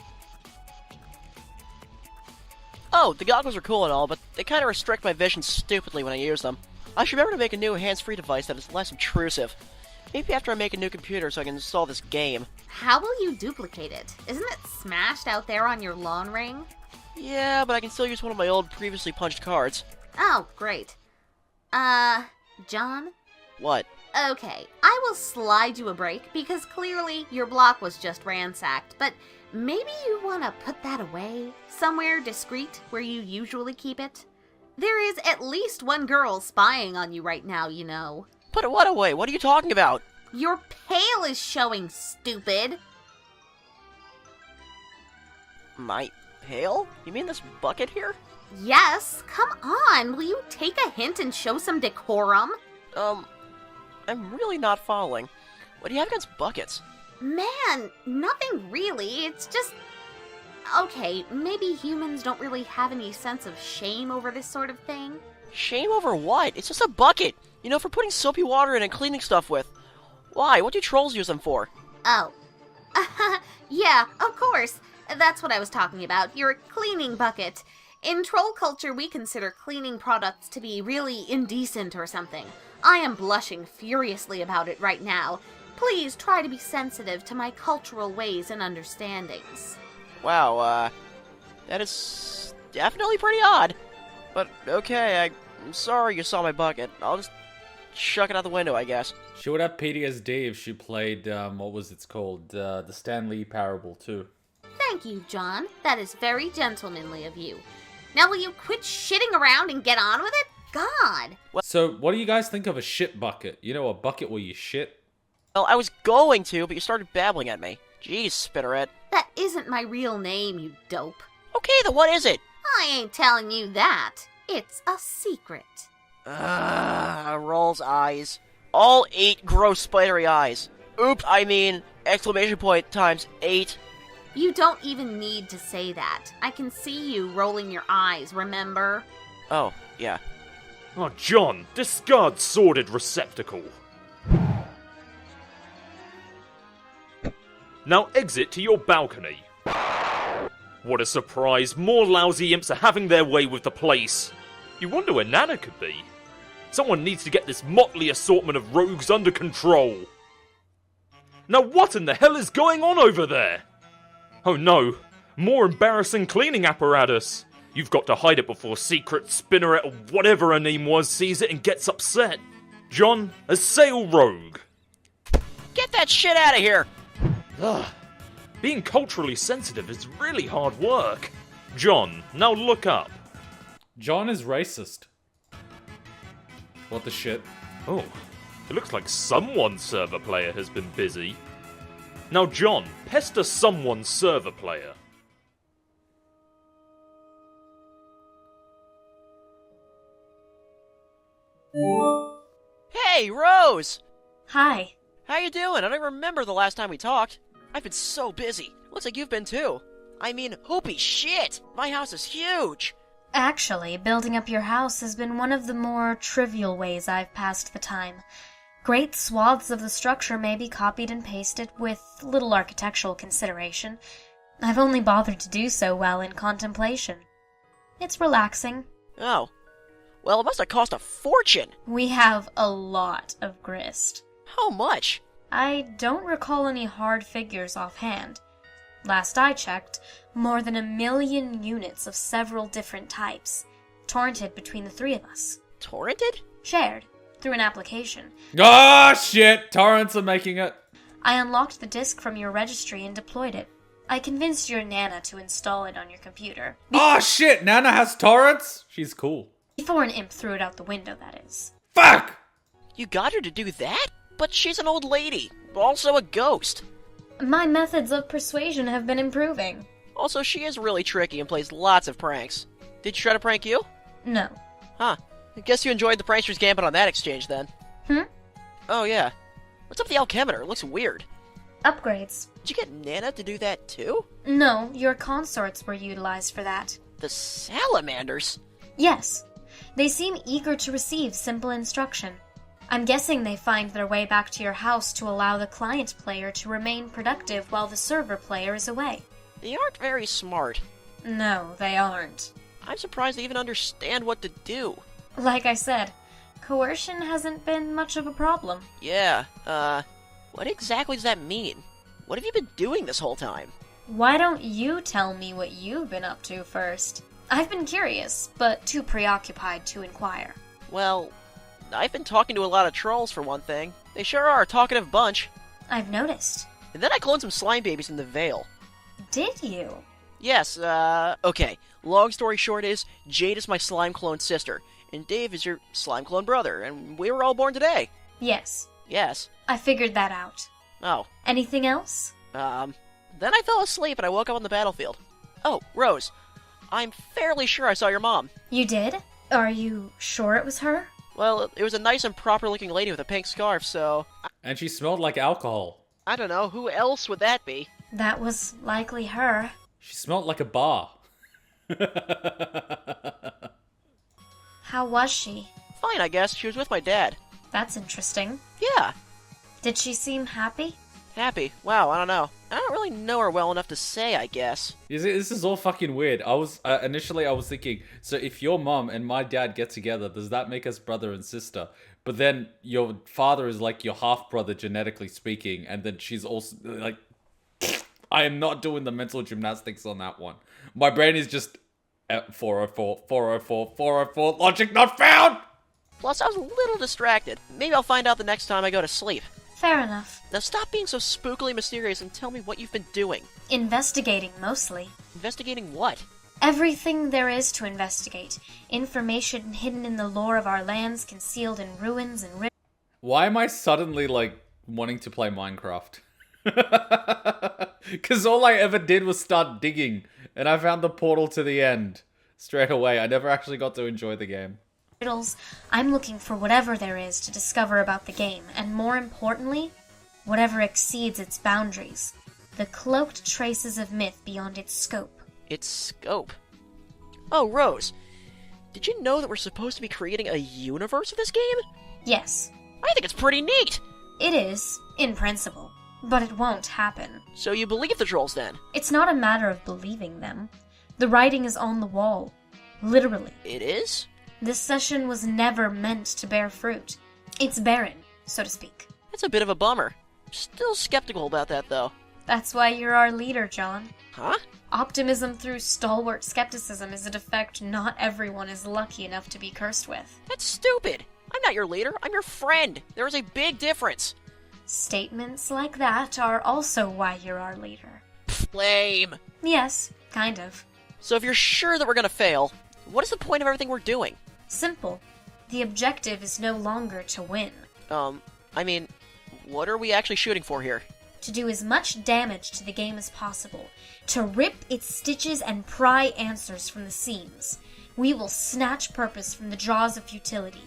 Oh, the goggles are cool and all, but they kind of restrict my vision stupidly when I use them. I should remember to make a new hands-free device that is less intrusive. Maybe after I make a new computer so I can install this game. How will you duplicate it? Isn't it smashed out there on your lawn ring? Yeah, but I can still use one of my old previously punched cards. Oh, great. John? What? Okay, I will slide you a break because clearly your block was just ransacked, but maybe you want to put that away somewhere discreet where you usually keep it? There is at least one girl spying on you right now, you know. Put what away? What are you talking about? Your pail is showing, stupid. My pail? You mean this bucket here? Yes, come on, will you take a hint and show some decorum? I'm really not following. What do you have against buckets? Man, nothing really, it's just... Okay, maybe humans don't really have any sense of shame over this sort of thing. Shame over what? It's just a bucket! You know, for putting soapy water in and cleaning stuff with. Why? What do trolls use them for? Oh. Yeah, of course. That's what I was talking about. Your cleaning bucket. In troll culture, we consider cleaning products to be really indecent or something. I am blushing furiously about it right now. Please try to be sensitive to my cultural ways and understandings. Wow, that is definitely pretty odd. But, okay, I'm sorry you saw my bucket. I'll just chuck it out the window, I guess. She would have PTSD if she played, what was it called? The Stanley Parable, too. Thank you, John. That is very gentlemanly of you. Now will you quit shitting around and get on with it? God! So, what do you guys think of a shit bucket? You know, a bucket where you shit? Well, I was going to, but you started babbling at me. Jeez, Spinneret. That isn't my real name, you dope. Okay, then what is it? I ain't telling you that. It's a secret. Rolls eyes. All 8 gross spidery eyes. Oops, I mean, exclamation point times 8. You don't even need to say that. I can see you rolling your eyes, remember? Oh, yeah. Oh, John, discard sordid receptacle. Now exit to your balcony. What a surprise, more lousy imps are having their way with the place. You wonder where Nana could be. Someone needs to get this motley assortment of rogues under control. Now what in the hell is going on over there? Oh no, more embarrassing cleaning apparatus. You've got to hide it before Secret Spinneret or whatever her name was sees it and gets upset. John, assail rogue. Get that shit out of here! Ugh. Being culturally sensitive is really hard work. John, now look up. John is racist. What the shit? Oh, it looks like someone's server player has been busy. Now John, pester someone's server player. Hey, Rose! Hi. How you doing? I don't remember the last time we talked. I've been so busy. Looks like you've been too. I mean, hoopy shit! My house is huge! Actually, building up your house has been one of the more trivial ways I've passed the time. Great swaths of the structure may be copied and pasted with little architectural consideration. I've only bothered to do so while in contemplation. It's relaxing. Oh. Well, it must have cost a fortune! We have a lot of grist. How much? I don't recall any hard figures offhand. Last I checked, more than 1 million units of several different types, torrented between the 3 of us. Torrented? Shared, through an application. Ah, shit! Torrents are making it. I unlocked the disk from your registry and deployed it. I convinced your Nana to install it on your computer. Oh shit, Nana has torrents? She's cool. Before an imp threw it out the window, that is. Fuck! You got her to do that? But she's an old lady. Also a ghost. My methods of persuasion have been improving. Also, she is really tricky and plays lots of pranks. Did she try to prank you? No. Huh. I guess you enjoyed the prankster's gambit on that exchange, then. Hmm? Oh, yeah. What's up with the alchemeter? It looks weird. Upgrades. Did you get Nana to do that too? No, your consorts were utilized for that. The salamanders? Yes. They seem eager to receive simple instruction. I'm guessing they find their way back to your house to allow the client player to remain productive while the server player is away. They aren't very smart. No, they aren't. I'm surprised they even understand what to do. Like I said, coercion hasn't been much of a problem. Yeah, what exactly does that mean? What have you been doing this whole time? Why don't you tell me what you've been up to first? I've been curious, but too preoccupied to inquire. Well, I've been talking to a lot of trolls for one thing. They sure are a talkative bunch. I've noticed. And then I cloned some slime babies in the Vale. Did you? Yes, okay. Long story short is, Jade is my slime clone sister, and Dave is your slime clone brother, and we were all born today. Yes. Yes. I figured that out. Oh. Anything else? Then I fell asleep and I woke up on the battlefield. Oh, Rose. I'm fairly sure I saw your mom. You did? Are you sure it was her? Well, it was a nice and proper-looking lady with a pink scarf, so... And she smelled like alcohol. I don't know, who else would that be? That was likely her. She smelled like a bar. How was she? Fine, I guess. She was with my dad. That's interesting. Yeah. Did she seem happy? Happy? Wow, I don't know. I don't really know her well enough to say, I guess. You see, this is all fucking weird. I was initially thinking, so if your mom and my dad get together, does that make us brother and sister? But then your father is like your half brother genetically speaking, and then she's also like, I am not doing the mental gymnastics on that one. My brain is just 404, 404, 404. Logic not found. Plus, I was a little distracted. Maybe I'll find out the next time I go to sleep. Fair enough. Now stop being so spookily mysterious and tell me what you've been doing. Investigating, mostly. Investigating what? Everything there is to investigate. Information hidden in the lore of our lands, concealed in ruins and rivers. Why am I suddenly, like, wanting to play Minecraft? Because all I ever did was start digging, and I found the portal to the end straight away. I never actually got to enjoy the game. I'm looking for whatever there is to discover about the game, and more importantly, whatever exceeds its boundaries. The cloaked traces of myth beyond its scope. Its scope? Oh, Rose. Did you know that we're supposed to be creating a universe of this game? Yes. I think it's pretty neat! It is, in principle. But it won't happen. So you believe the trolls, then? It's not a matter of believing them. The writing is on the wall. Literally. It is? This session was never meant to bear fruit. It's barren, so to speak. That's a bit of a bummer. Still skeptical about that, though. That's why you're our leader, John. Huh? Optimism through stalwart skepticism is a defect not everyone is lucky enough to be cursed with. That's stupid! I'm not your leader, I'm your friend! There is a big difference! Statements like that are also why you're our leader. Lame! Yes, kind of. So if you're sure that we're gonna fail, what is the point of everything we're doing? Simple. The objective is no longer to win. I mean, what are we actually shooting for here? To do as much damage to the game as possible. To rip its stitches and pry answers from the seams. We will snatch purpose from the jaws of futility.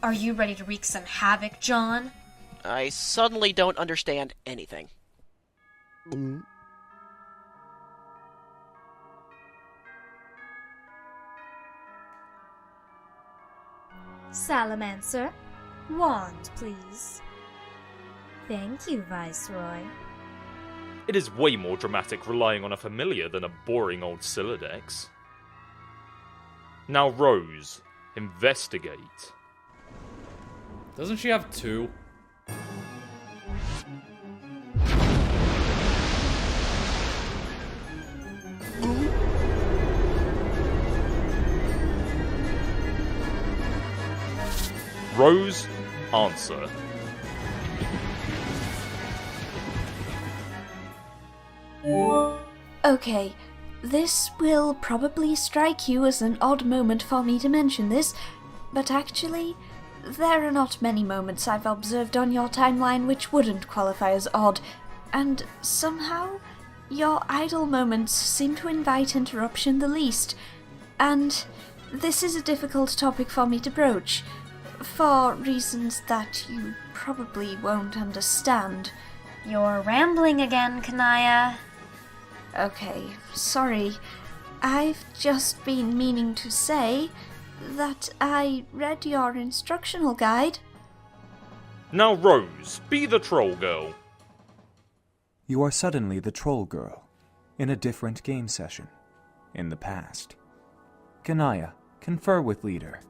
Are you ready to wreak some havoc, John? I suddenly don't understand anything. Salamancer, wand, please. Thank you, Viceroy. It is way more dramatic relying on a familiar than a boring old Sylladex. Now, Rose, investigate. Doesn't she have two? Rose, answer. Okay, this will probably strike you as an odd moment for me to mention this, but actually, there are not many moments I've observed on your timeline which wouldn't qualify as odd, and somehow, your idle moments seem to invite interruption the least, and this is a difficult topic for me to broach, for reasons that you probably won't understand. You're rambling again, Kanaya. Okay, sorry. I've just been meaning to say that I read your instructional guide. Now, Rose, be the troll girl. You are suddenly the troll girl, in a different game session, in the past. Kanaya, confer with leader.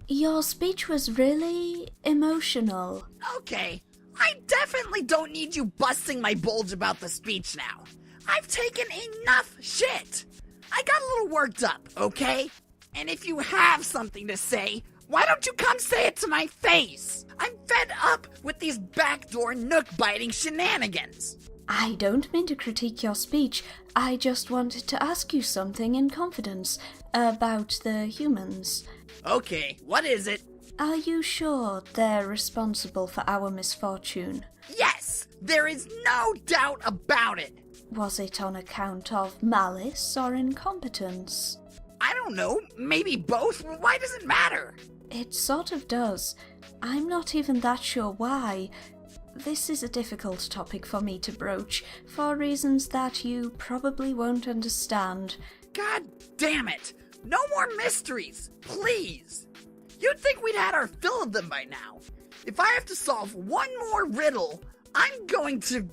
Your speech was really emotional. Okay, I definitely don't need you busting my bulge about the speech now. I've taken enough shit. I got a little worked up, okay? And if you have something to say, why don't you come say it to my face? I'm fed up with these backdoor nook-biting shenanigans. I don't mean to critique your speech. I just wanted to ask you something in confidence about the humans. Okay, what is it? Are you sure they're responsible for our misfortune? Yes, there is no doubt about it. Was it on account of malice or incompetence? I don't know, maybe both. Why does it matter? It sort of does. I'm not even that sure why. This is a difficult topic for me to broach, for reasons that you probably won't understand. God damn it! No more mysteries, please! You'd think we'd had our fill of them by now. If I have to solve one more riddle, I'm going to...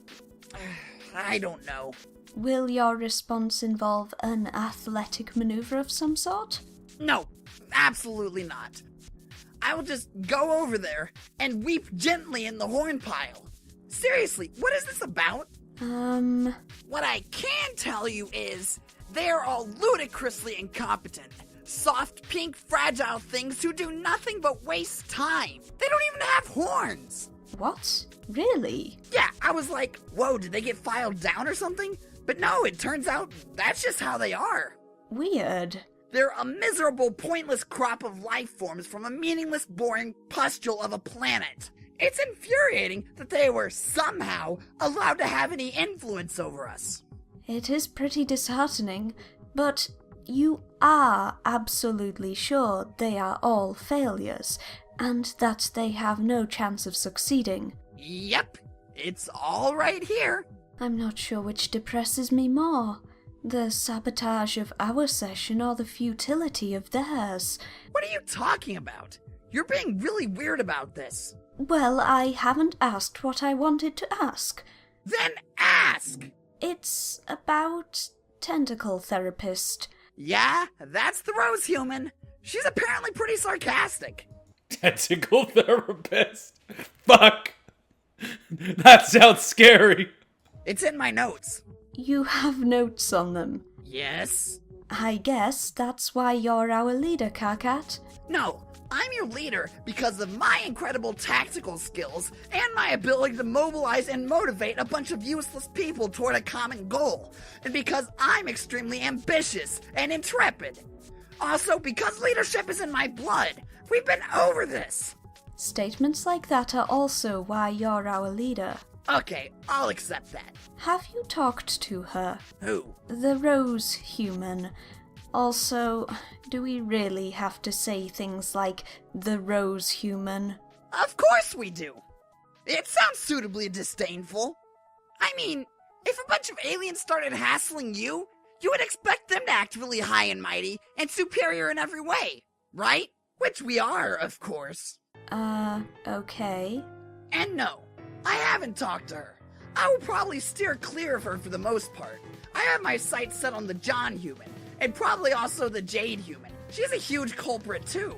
I don't know. Will your response involve an athletic maneuver of some sort? No, absolutely not. I will just go over there and weep gently in the horn pile. Seriously, what is this about? What I can tell you is, they're all ludicrously incompetent. Soft, pink, fragile things who do nothing but waste time. They don't even have horns. What? Really? Yeah, I was like, whoa, did they get filed down or something? But no, it turns out that's just how they are. Weird. They're a miserable, pointless crop of life forms from a meaningless, boring pustule of a planet. It's infuriating that they were somehow allowed to have any influence over us. It is pretty disheartening, but you are absolutely sure they are all failures, and that they have no chance of succeeding. Yep, it's all right here. I'm not sure which depresses me more. The sabotage of our session or the futility of theirs. What are you talking about? You're being really weird about this. Well, I haven't asked what I wanted to ask. Then ask! It's about Tentacle Therapist. Yeah, that's the Rose human. She's apparently pretty sarcastic. Tentacle Therapist? Fuck! That sounds scary. It's in my notes. You have notes on them? Yes. I guess that's why you're our leader, KARKAT. No, I'm your leader because of my incredible tactical skills and my ability to mobilize and motivate a bunch of useless people toward a common goal, and because I'm extremely ambitious and intrepid. Also, because leadership is in my blood. We've been over this. Statements like that are also why you're our leader. Okay, I'll accept that. Have you talked to her? Who? The Rose human. Also, do we really have to say things like the Rose human? Of course we do. It sounds suitably disdainful. I mean, if a bunch of aliens started hassling you, you would expect them to act really high and mighty and superior in every way, right? Which we are, of course. Okay. And no, I haven't talked to her. I will probably steer clear of her for the most part. I have my sights set on the John human, and probably also the Jade human. She's a huge culprit too.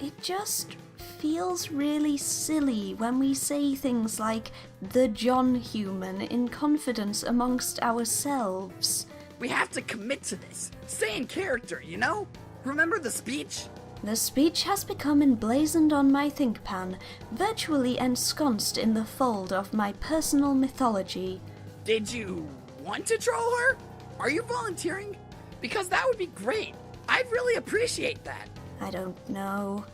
It just feels really silly when we say things like the John human in confidence amongst ourselves. We have to commit to this. Stay in character, you know? Remember the speech? The speech has become emblazoned on my ThinkPan, virtually ensconced in the fold of my personal mythology. Did you want to troll her? Are you volunteering? Because that would be great. I'd really appreciate that. I don't know.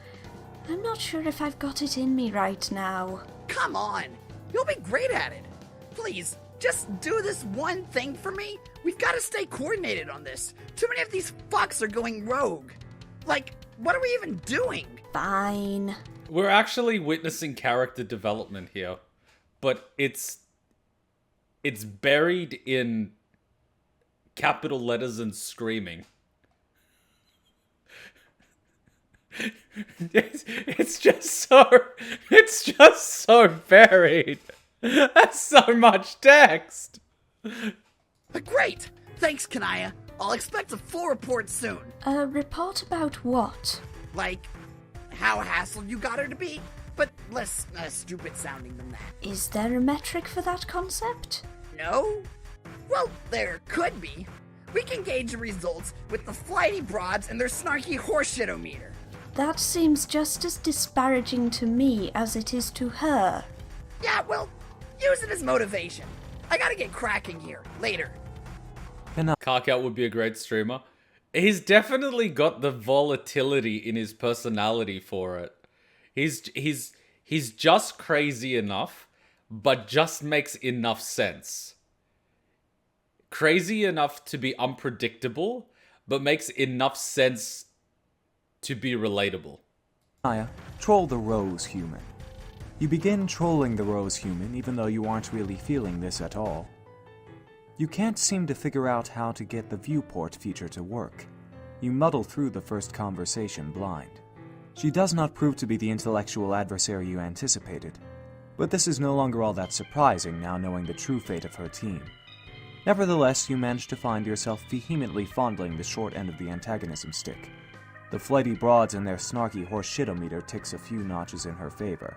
I'm not sure if I've got it in me right now. Come on. You'll be great at it. Please, just do this one thing for me. We've got to stay coordinated on this. Too many of these fucks are going rogue. Like, what are we even doing? Fine. We're actually witnessing character development here, but it's buried in capital letters and screaming. It's just so buried. That's so much text. Great! Thanks, Kanaya. I'll expect a full report soon. A report about what? Like, how hassled you got her to be, but less stupid sounding than that. Is there a metric for that concept? No? Well, there could be. We can gauge the results with the flighty broads and their snarky horseshit-o-meter. That seems just as disparaging to me as it is to her. Yeah, well, use it as motivation. I gotta get cracking here. Later. KARKAT would be a great streamer. He's definitely got the volatility in his personality for it. He's just crazy enough, but just makes enough sense. Crazy enough to be unpredictable, but makes enough sense to be relatable. Aya, troll the rose human. You begin trolling the rose human even though you aren't really feeling this at all. You can't seem to figure out how to get the viewport feature to work. You muddle through the first conversation blind. She does not prove to be the intellectual adversary you anticipated, but this is no longer all that surprising now knowing the true fate of her team. Nevertheless, you manage to find yourself vehemently fondling the short end of the antagonism stick. The flighty broads and their snarky horseshit-o-meter ticks a few notches in her favor.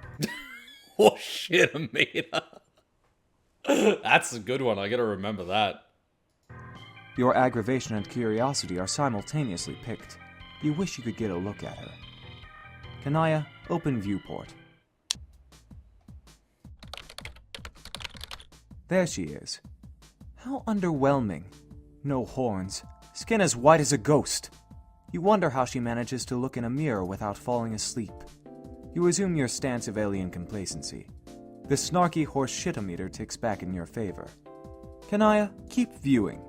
Horseshit-o-meter. That's a good one, I gotta remember that. Your aggravation and curiosity are simultaneously picked. You wish you could get a look at her. Kanaya, open viewport. There she is. How underwhelming. No horns, skin as white as a ghost. You wonder how she manages to look in a mirror without falling asleep. You resume your stance of alien complacency. The snarky horseshit-o-meter ticks back in your favor. Kanaya, keep viewing.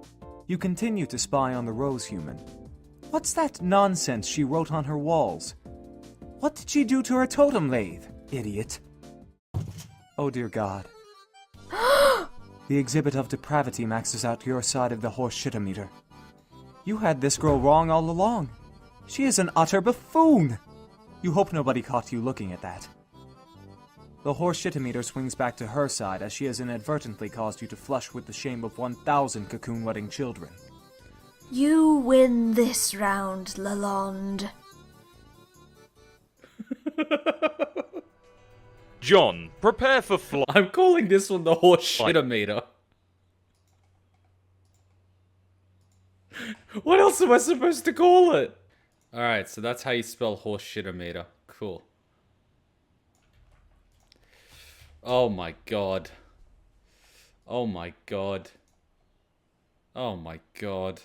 You continue to spy on the rose human. What's that nonsense she wrote on her walls? What did she do to her totem lathe, idiot? Oh dear God. The exhibit of depravity maxes out your side of the horseshit-o-meter. You had this girl wrong all along. She is an utter buffoon. You hope nobody caught you looking at that. The horseshit-o-meter swings back to her side as she has inadvertently caused you to flush with the shame of 1,000 cocoon-wedding children. You win this round, Lalonde. John, prepare for flight. I'm calling this one the horseshit-o-meter. What else am I supposed to call it? Alright, so that's how you spell horseshit-o-meter. Cool. Oh my god. Oh my god. Oh my god.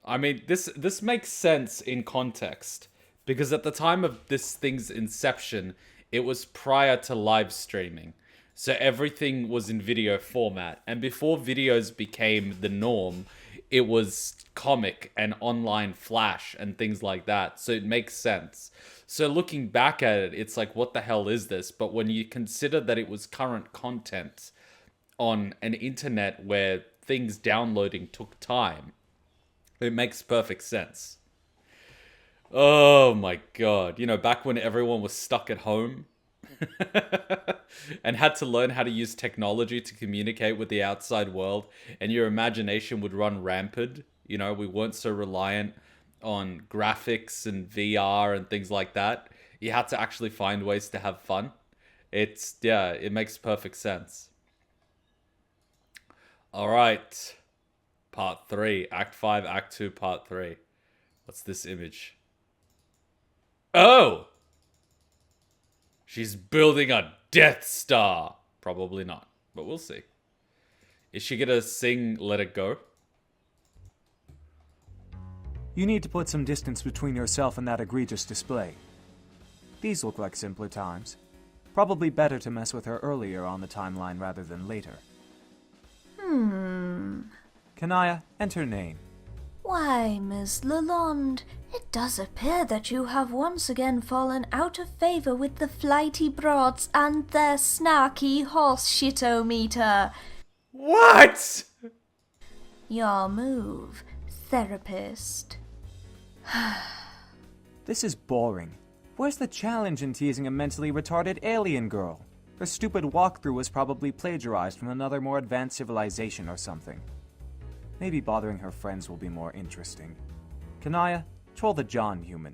I mean, this makes sense in context. Because at the time of this thing's inception, it was prior to live streaming. So everything was in video format. And before videos became the norm, it was comic and online flash and things like that. So it makes sense. So looking back at it, it's like, what the hell is this? But when you consider that it was current content on an internet where things downloading took time, it makes perfect sense. Oh my god. You know, back when everyone was stuck at home and had to learn how to use technology to communicate with the outside world, and your imagination would run rampant. You know, we weren't so reliant on graphics and VR and things like that. You had to actually find ways to have fun. It makes perfect sense. Alright. Part 3. Act 5, Act 2, Part 3. What's this image? Oh! She's building a Death Star. Probably not, but we'll see. Is she gonna sing Let It Go? You need to put some distance between yourself and that egregious display. These look like simpler times. Probably better to mess with her earlier on the timeline rather than later. Hmm. Kanaya, enter name. Why, Miss Lalonde, it does appear that you have once again fallen out of favor with the flighty broads and their snarky horse shitometer. What? Your move, therapist. This is boring. Where's the challenge in teasing a mentally retarded alien girl? Her stupid walkthrough was probably plagiarized from another more advanced civilization or something. Maybe bothering her friends will be more interesting. Kanaya, troll the John human.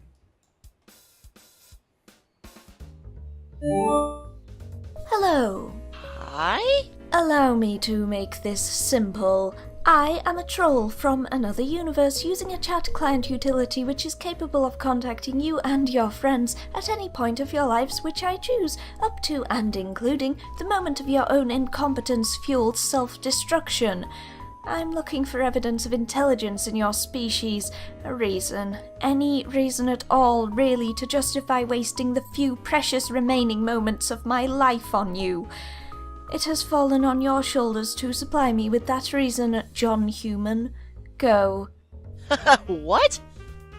Hello. Hi? Allow me to make this simple. I am a troll from another universe using a chat client utility which is capable of contacting you and your friends at any point of your lives which I choose, up to and including the moment of your own incompetence-fueled self-destruction. I'm looking for evidence of intelligence in your species, a reason, any reason at all, really, to justify wasting the few precious remaining moments of my life on you. It has fallen on your shoulders to supply me with that reason, John Human. Go. What?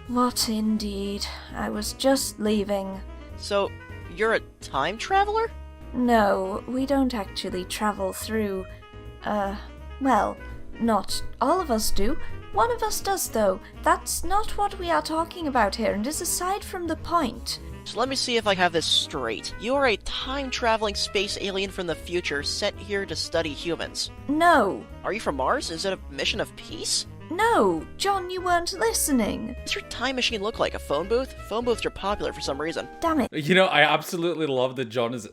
What indeed? I was just leaving. So, you're a time traveler? No, we don't actually travel through, well, not all of us do. One of us does, though. That's not what we are talking about here, and is aside from the point. So let me see if I have this straight. You are a time-traveling space alien from the future sent here to study humans. No. Are you from Mars? Is it a mission of peace? No, John, you weren't listening. What does your time machine look like? A phone booth? Phone booths are popular for some reason. Damn it. You know, I absolutely love that John is,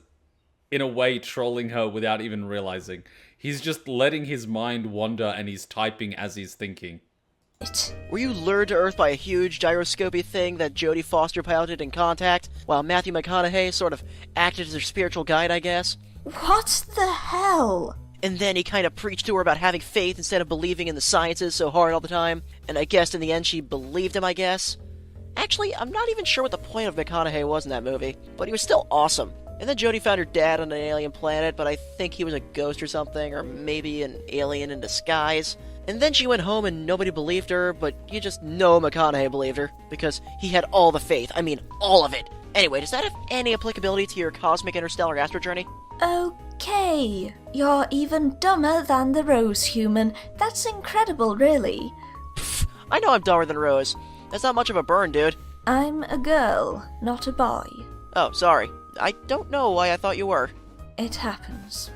in a way, trolling her without even realizing. He's just letting his mind wander and he's typing as he's thinking. Were you lured to Earth by a huge gyroscopy thing that Jodie Foster piloted in Contact, while Matthew McConaughey sort of acted as her spiritual guide, I guess? What the hell? And then he kind of preached to her about having faith instead of believing in the sciences so hard all the time, and I guess in the end she believed him, I guess? Actually, I'm not even sure what the point of McConaughey was in that movie, but he was still awesome. And then Jodie found her dad on an alien planet, but I think he was a ghost or something, or maybe an alien in disguise. And then she went home and nobody believed her, but you just know McConaughey believed her, because he had all the faith. I mean, all of it. Anyway, does that have any applicability to your cosmic interstellar astro journey? Okay. You're even dumber than the Rose Human. That's incredible, really. Pfft, I know I'm dumber than Rose. That's not much of a burn, dude. I'm a girl, not a boy. Oh, sorry. I don't know why I thought you were. It happens.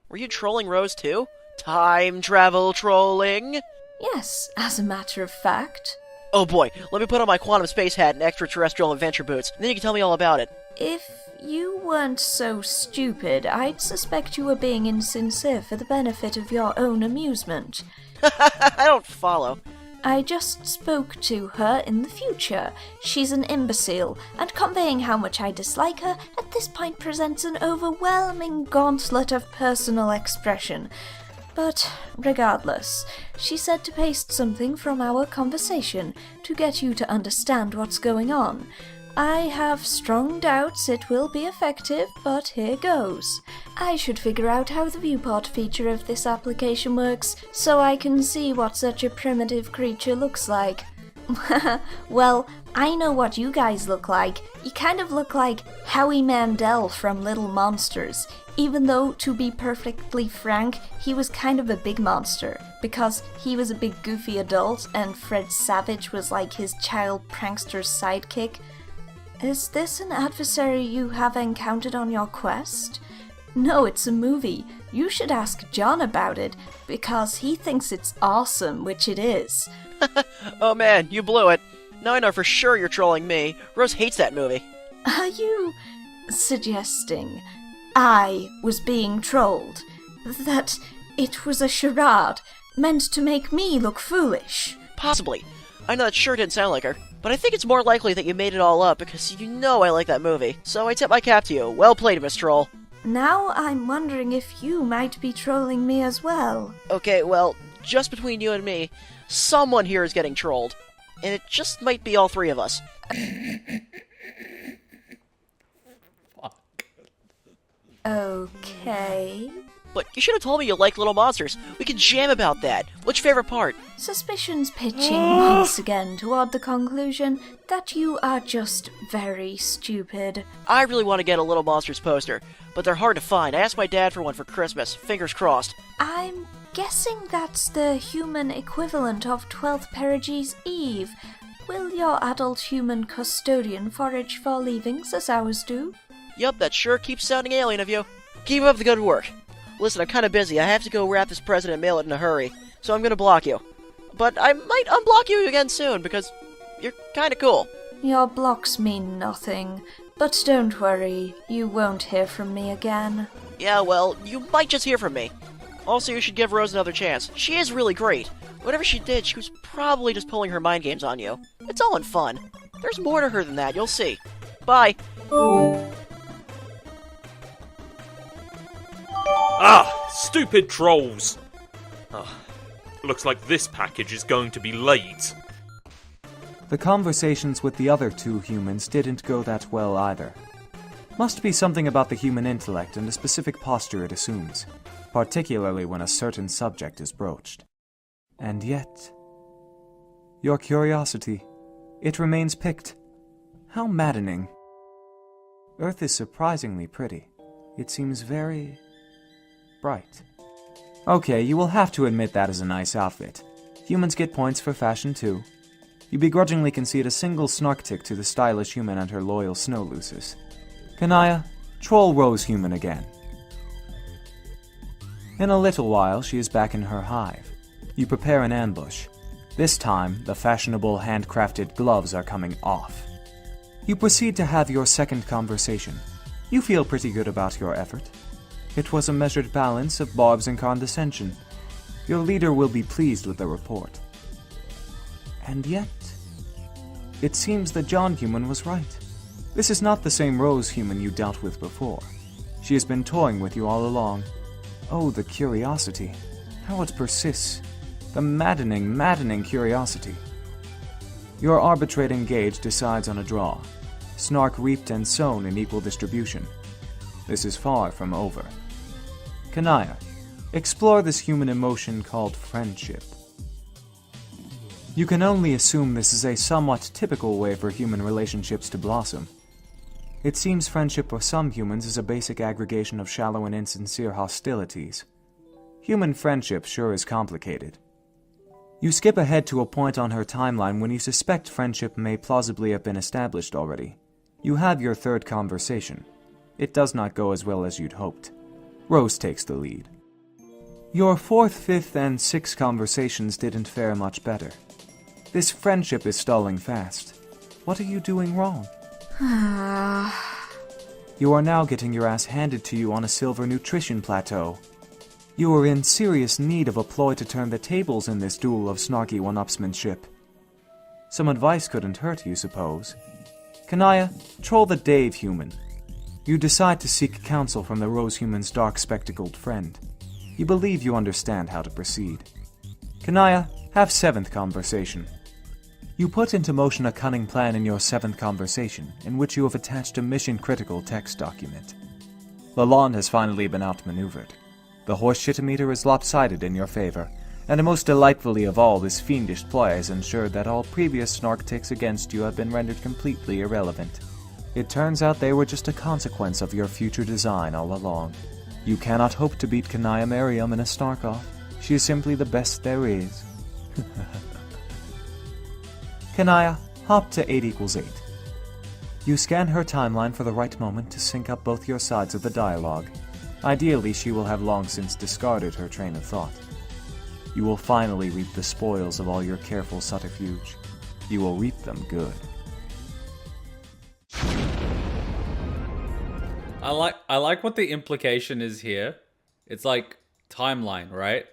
Were you trolling Rose too? Time travel trolling? Yes, as a matter of fact. Oh boy, let me put on my quantum space hat and extraterrestrial adventure boots, and then you can tell me all about it. If you weren't so stupid, I'd suspect you were being insincere for the benefit of your own amusement. I don't follow. I just spoke to her in the future. She's an imbecile, and conveying how much I dislike her at this point presents an overwhelming gauntlet of personal expression. But regardless, she said to paste something from our conversation to get you to understand what's going on. I have strong doubts it will be effective, but here goes. I should figure out how the viewport feature of this application works, so I can see what such a primitive creature looks like. Well, I know what you guys look like. You kind of look like Howie Mandel from Little Monsters, even though, to be perfectly frank, he was kind of a big monster, because he was a big goofy adult and Fred Savage was like his child prankster sidekick. Is this an adversary you have encountered on your quest? No, it's a movie. You should ask John about it, because he thinks it's awesome, which it is. Oh man, you blew it. Now I know for sure you're trolling me. Rose hates that movie. Are you suggesting I was being trolled? That it was a charade meant to make me look foolish? Possibly. I know that sure didn't sound like her. But I think it's more likely that you made it all up because you know I like that movie. So I tip my cap to you. Well played, Miss Troll. Now I'm wondering if you might be trolling me as well. Okay, well, just between you and me, someone here is getting trolled. And it just might be all three of us. Okay. But you should have told me you like little monsters. We could jam about that. What's your favorite part? Suspicions pitching once again toward the conclusion that you are just very stupid. I really want to get a Little Monsters poster, but they're hard to find. I asked my dad for one for Christmas. Fingers crossed. I'm guessing that's the human equivalent of 12th Perigee's Eve. Will your adult human custodian forage for leavings as ours do? Yup, that sure keeps sounding alien of you. Keep up the good work. Listen, I'm kind of busy. I have to go wrap this present and mail it in a hurry, so I'm gonna block you. But I might unblock you again soon, because you're kinda cool. Your blocks mean nothing, but don't worry, you won't hear from me again. Yeah, well, you might just hear from me. Also, you should give Rose another chance. She is really great. Whatever she did, she was probably just pulling her mind games on you. It's all in fun. There's more to her than that, you'll see. Bye. Ah! Stupid trolls! Looks like this package is going to be late. The conversations with the other two humans didn't go that well either. Must be something about the human intellect and the specific posture it assumes, particularly when a certain subject is broached. And yet... your curiosity, it remains piqued. How maddening. Earth is surprisingly pretty. It seems very... bright. Okay, you will have to admit that is a nice outfit. Humans get points for fashion too. You begrudgingly concede a single snark tick to the stylish human and her loyal snow looses. Kanaya, troll Rose human again. In a little while, she is back in her hive. You prepare an ambush. This time, the fashionable handcrafted gloves are coming off. You proceed to have your second conversation. You feel pretty good about your effort. It was a measured balance of barbs and condescension. Your leader will be pleased with the report. And yet, it seems the John human was right. This is not the same Rose human you dealt with before. She has been toying with you all along. Oh, the curiosity. How it persists. The maddening, maddening curiosity. Your arbitrating gauge decides on a draw. Snark reaped and sown in equal distribution. This is far from over. Kanaya, explore this human emotion called friendship. You can only assume this is a somewhat typical way for human relationships to blossom. It seems friendship for some humans is a basic aggregation of shallow and insincere hostilities. Human friendship sure is complicated. You skip ahead to a point on her timeline when you suspect friendship may plausibly have been established already. You have your third conversation. It does not go as well as you'd hoped. Rose takes the lead. Your fourth, fifth, and sixth conversations didn't fare much better. This friendship is stalling fast. What are you doing wrong? You are now getting your ass handed to you on a silver nutrition plateau. You are in serious need of a ploy to turn the tables in this duel of snarky one-upsmanship. Some advice couldn't hurt, you suppose. Kanaya, troll the Dave human. You decide to seek counsel from the Rose human's dark-spectacled friend. You believe you understand how to proceed. Kanaya, have seventh conversation. You put into motion a cunning plan in your seventh conversation, in which you have attached a mission-critical text document. Lalonde has finally been outmaneuvered. The horse-shitometer is lopsided in your favor, and most delightfully of all, this fiendish ploy has ensured that all previous snark ticks against you have been rendered completely irrelevant. It turns out they were just a consequence of your future design all along. You cannot hope to beat Kanaya Merriam in a snark-off. She is simply the best there is. Kanaya, hop to 8 = 8. You scan her timeline for the right moment to sync up both your sides of the dialogue. Ideally, she will have long since discarded her train of thought. You will finally reap the spoils of all your careful subterfuge. You will reap them good. I like what the implication is here. It's like timeline, right?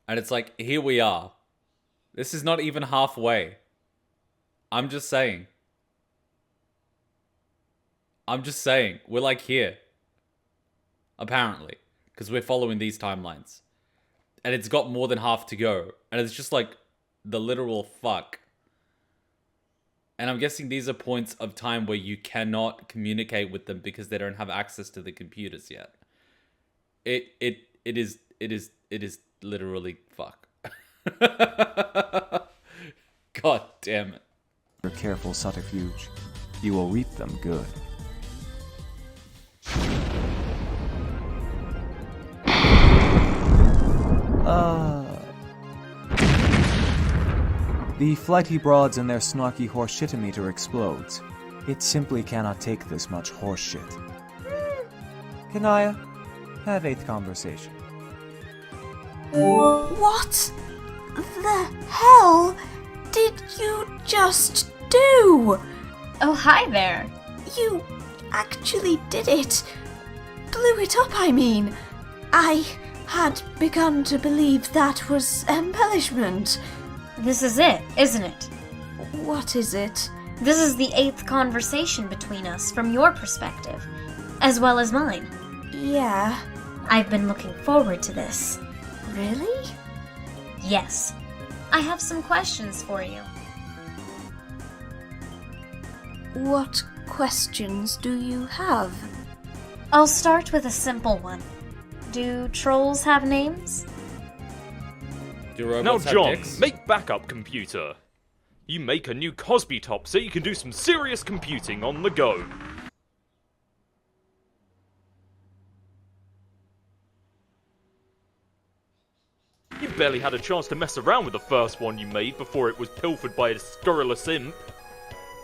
And it's like, here we are. This is not even halfway. I'm just saying. We're like here. Apparently. Because we're following these timelines. And it's got more than half to go. And it's just like the literal fuck. And I'm guessing these are points of time where you cannot communicate with them because they don't have access to the computers yet. It is literally fuck. God damn it. Your careful subterfuge, you will reap them good. The flighty broads and their snarky horseshitometer explodes. It simply cannot take this much horseshit. Kanaya, have 8th conversation. What the hell did you just do? Oh, hi there. You actually did it. Blew it up, I mean. I had begun to believe that was embellishment. This is it, isn't it? What is it? This is the 8th conversation between us from your perspective, as well as mine. Yeah. I've been looking forward to this. Really? Yes. I have some questions for you. What questions do you have? I'll start with a simple one. Do trolls have names? Do Now, robots have John, dicks? make backup computer. You make a new Cosby top so you can do some serious computing on the go. You barely had a chance to mess around with the first one you made before it was pilfered by a scurrilous imp.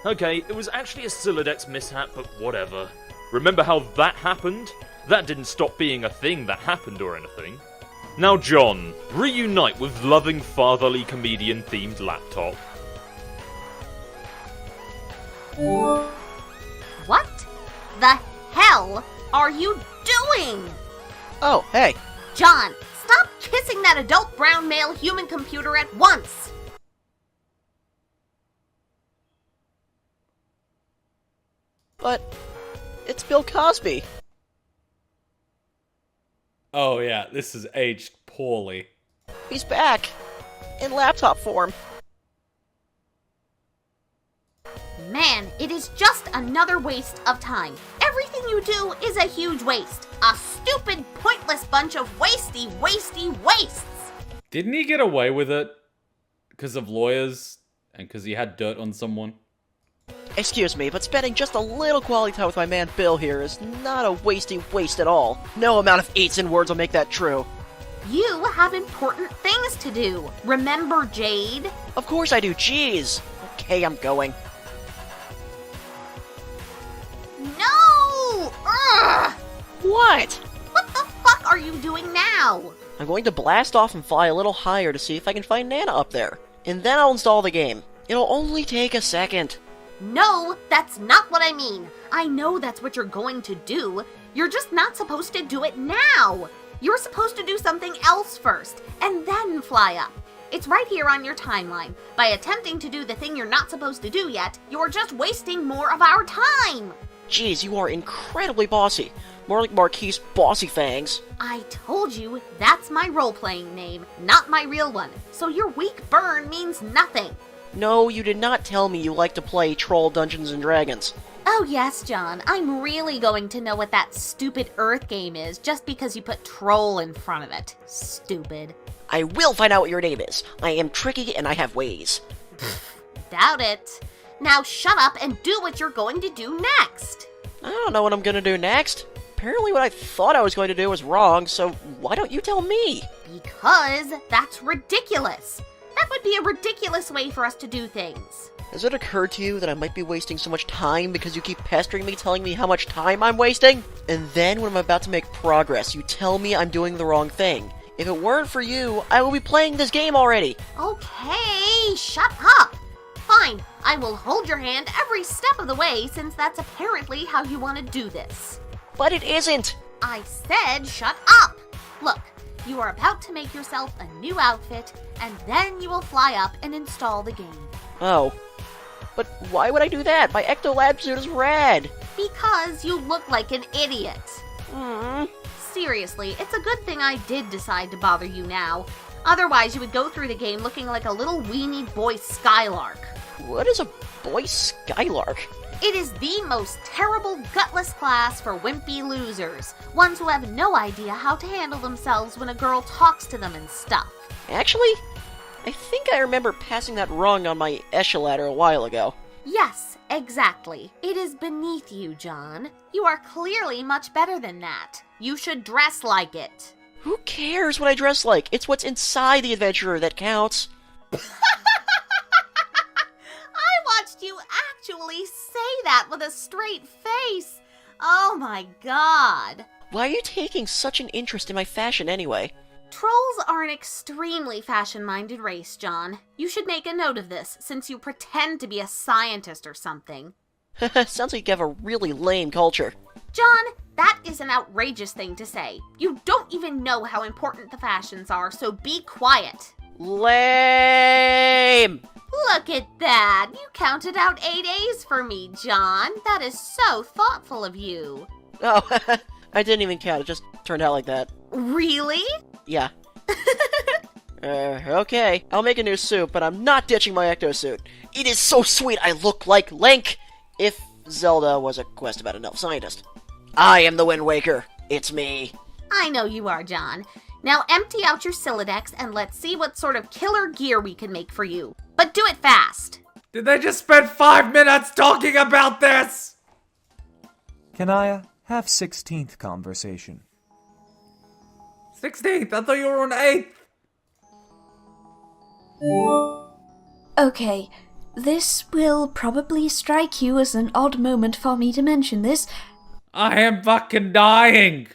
Okay, it was actually a Silodex mishap, but whatever. Remember how that happened? That didn't stop being a thing that happened or anything. Now, John, reunite with loving fatherly comedian-themed laptop. What the hell are you doing? Oh, hey. John, stop kissing that adult brown male human computer at once! But it's Bill Cosby. Oh yeah, this is aged poorly. He's back. In laptop form. Man, it is just another waste of time. Everything you do is a huge waste. A stupid, pointless bunch of wasty wastes. Didn't he get away with it? Because of lawyers? And because he had dirt on someone? Excuse me, but spending just a little quality time with my man Bill here is not a wasty waste at all. No amount of 8s and words will make that true. You have important things to do. Remember, Jade? Of course I do, jeez. Okay, I'm going. No! Ugh! What? What the fuck are you doing now? I'm going to blast off and fly a little higher to see if I can find Nana up there. And then I'll install the game. It'll only take a second. No, that's not what I mean. I know that's what you're going to do. You're just not supposed to do it now. You're supposed to do something else first, and then fly up. It's right here on your timeline. By attempting to do the thing you're not supposed to do yet, you're just wasting more of our time. Jeez, you are incredibly bossy. More like Marquise Bossy Fangs. I told you that's my role-playing name, not my real one. So your weak burn means nothing. No, you did not tell me you like to play Troll Dungeons & Dragons. Oh yes, John, I'm really going to know what that stupid Earth game is just because you put troll in front of it. Stupid. I will find out what your name is. I am tricky and I have ways. Doubt it. Now shut up and do what you're going to do next. I don't know what I'm going to do next. Apparently what I thought I was going to do was wrong, so why don't you tell me? Because that's ridiculous. That would be a ridiculous way for us to do things. Has it occurred to you that I might be wasting so much time because you keep pestering me telling me how much time I'm wasting? And then when I'm about to make progress, you tell me I'm doing the wrong thing. If it weren't for you, I will be playing this game already. Okay, shut up. Fine, I will hold your hand every step of the way since that's apparently how you want to do this. But it isn't. I said shut up. Look, you are about to make yourself a new outfit, and then you will fly up and install the game. Oh. But why would I do that? My Ectolab suit is rad. Because you look like an idiot. Seriously, it's a good thing I did decide to bother you now. Otherwise, you would go through the game looking like a little weenie boy Skylark. What is a boy Skylark? It is the most terrible, gutless class for wimpy losers. Ones who have no idea how to handle themselves when a girl talks to them and stuff. Actually, I think I remember passing that rung on my ladder a while ago. Yes, exactly. It is beneath you, John. You are clearly much better than that. You should dress like it. Who cares what I dress like? It's what's inside the adventurer that counts. I watched you actually say that with a straight face. Oh my god. Why are you taking such an interest in my fashion anyway? Trolls are an extremely fashion-minded race, John. You should make a note of this, since you pretend to be a scientist or something. Sounds like you have a really lame culture. John, that is an outrageous thing to say. You don't even know how important the fashions are, so be quiet. Lame! Look at that! You counted out 8 A's for me, John. That is so thoughtful of you. Oh, I didn't even count. It just turned out like that. Really? Yeah. Okay. I'll make a new suit, but I'm not ditching my ecto suit. It is so sweet I look like Link! If Zelda was a quest about an elf scientist. I am the Wind Waker. It's me. I know you are, John. Now empty out your Sylladex and let's see what sort of killer gear we can make for you. But do it fast! Did they just spend 5 minutes talking about this? Kanaya, have 16th conversation. 16th? I thought you were on 8th. Okay, this will probably strike you as an odd moment for me to mention this. I am fucking dying.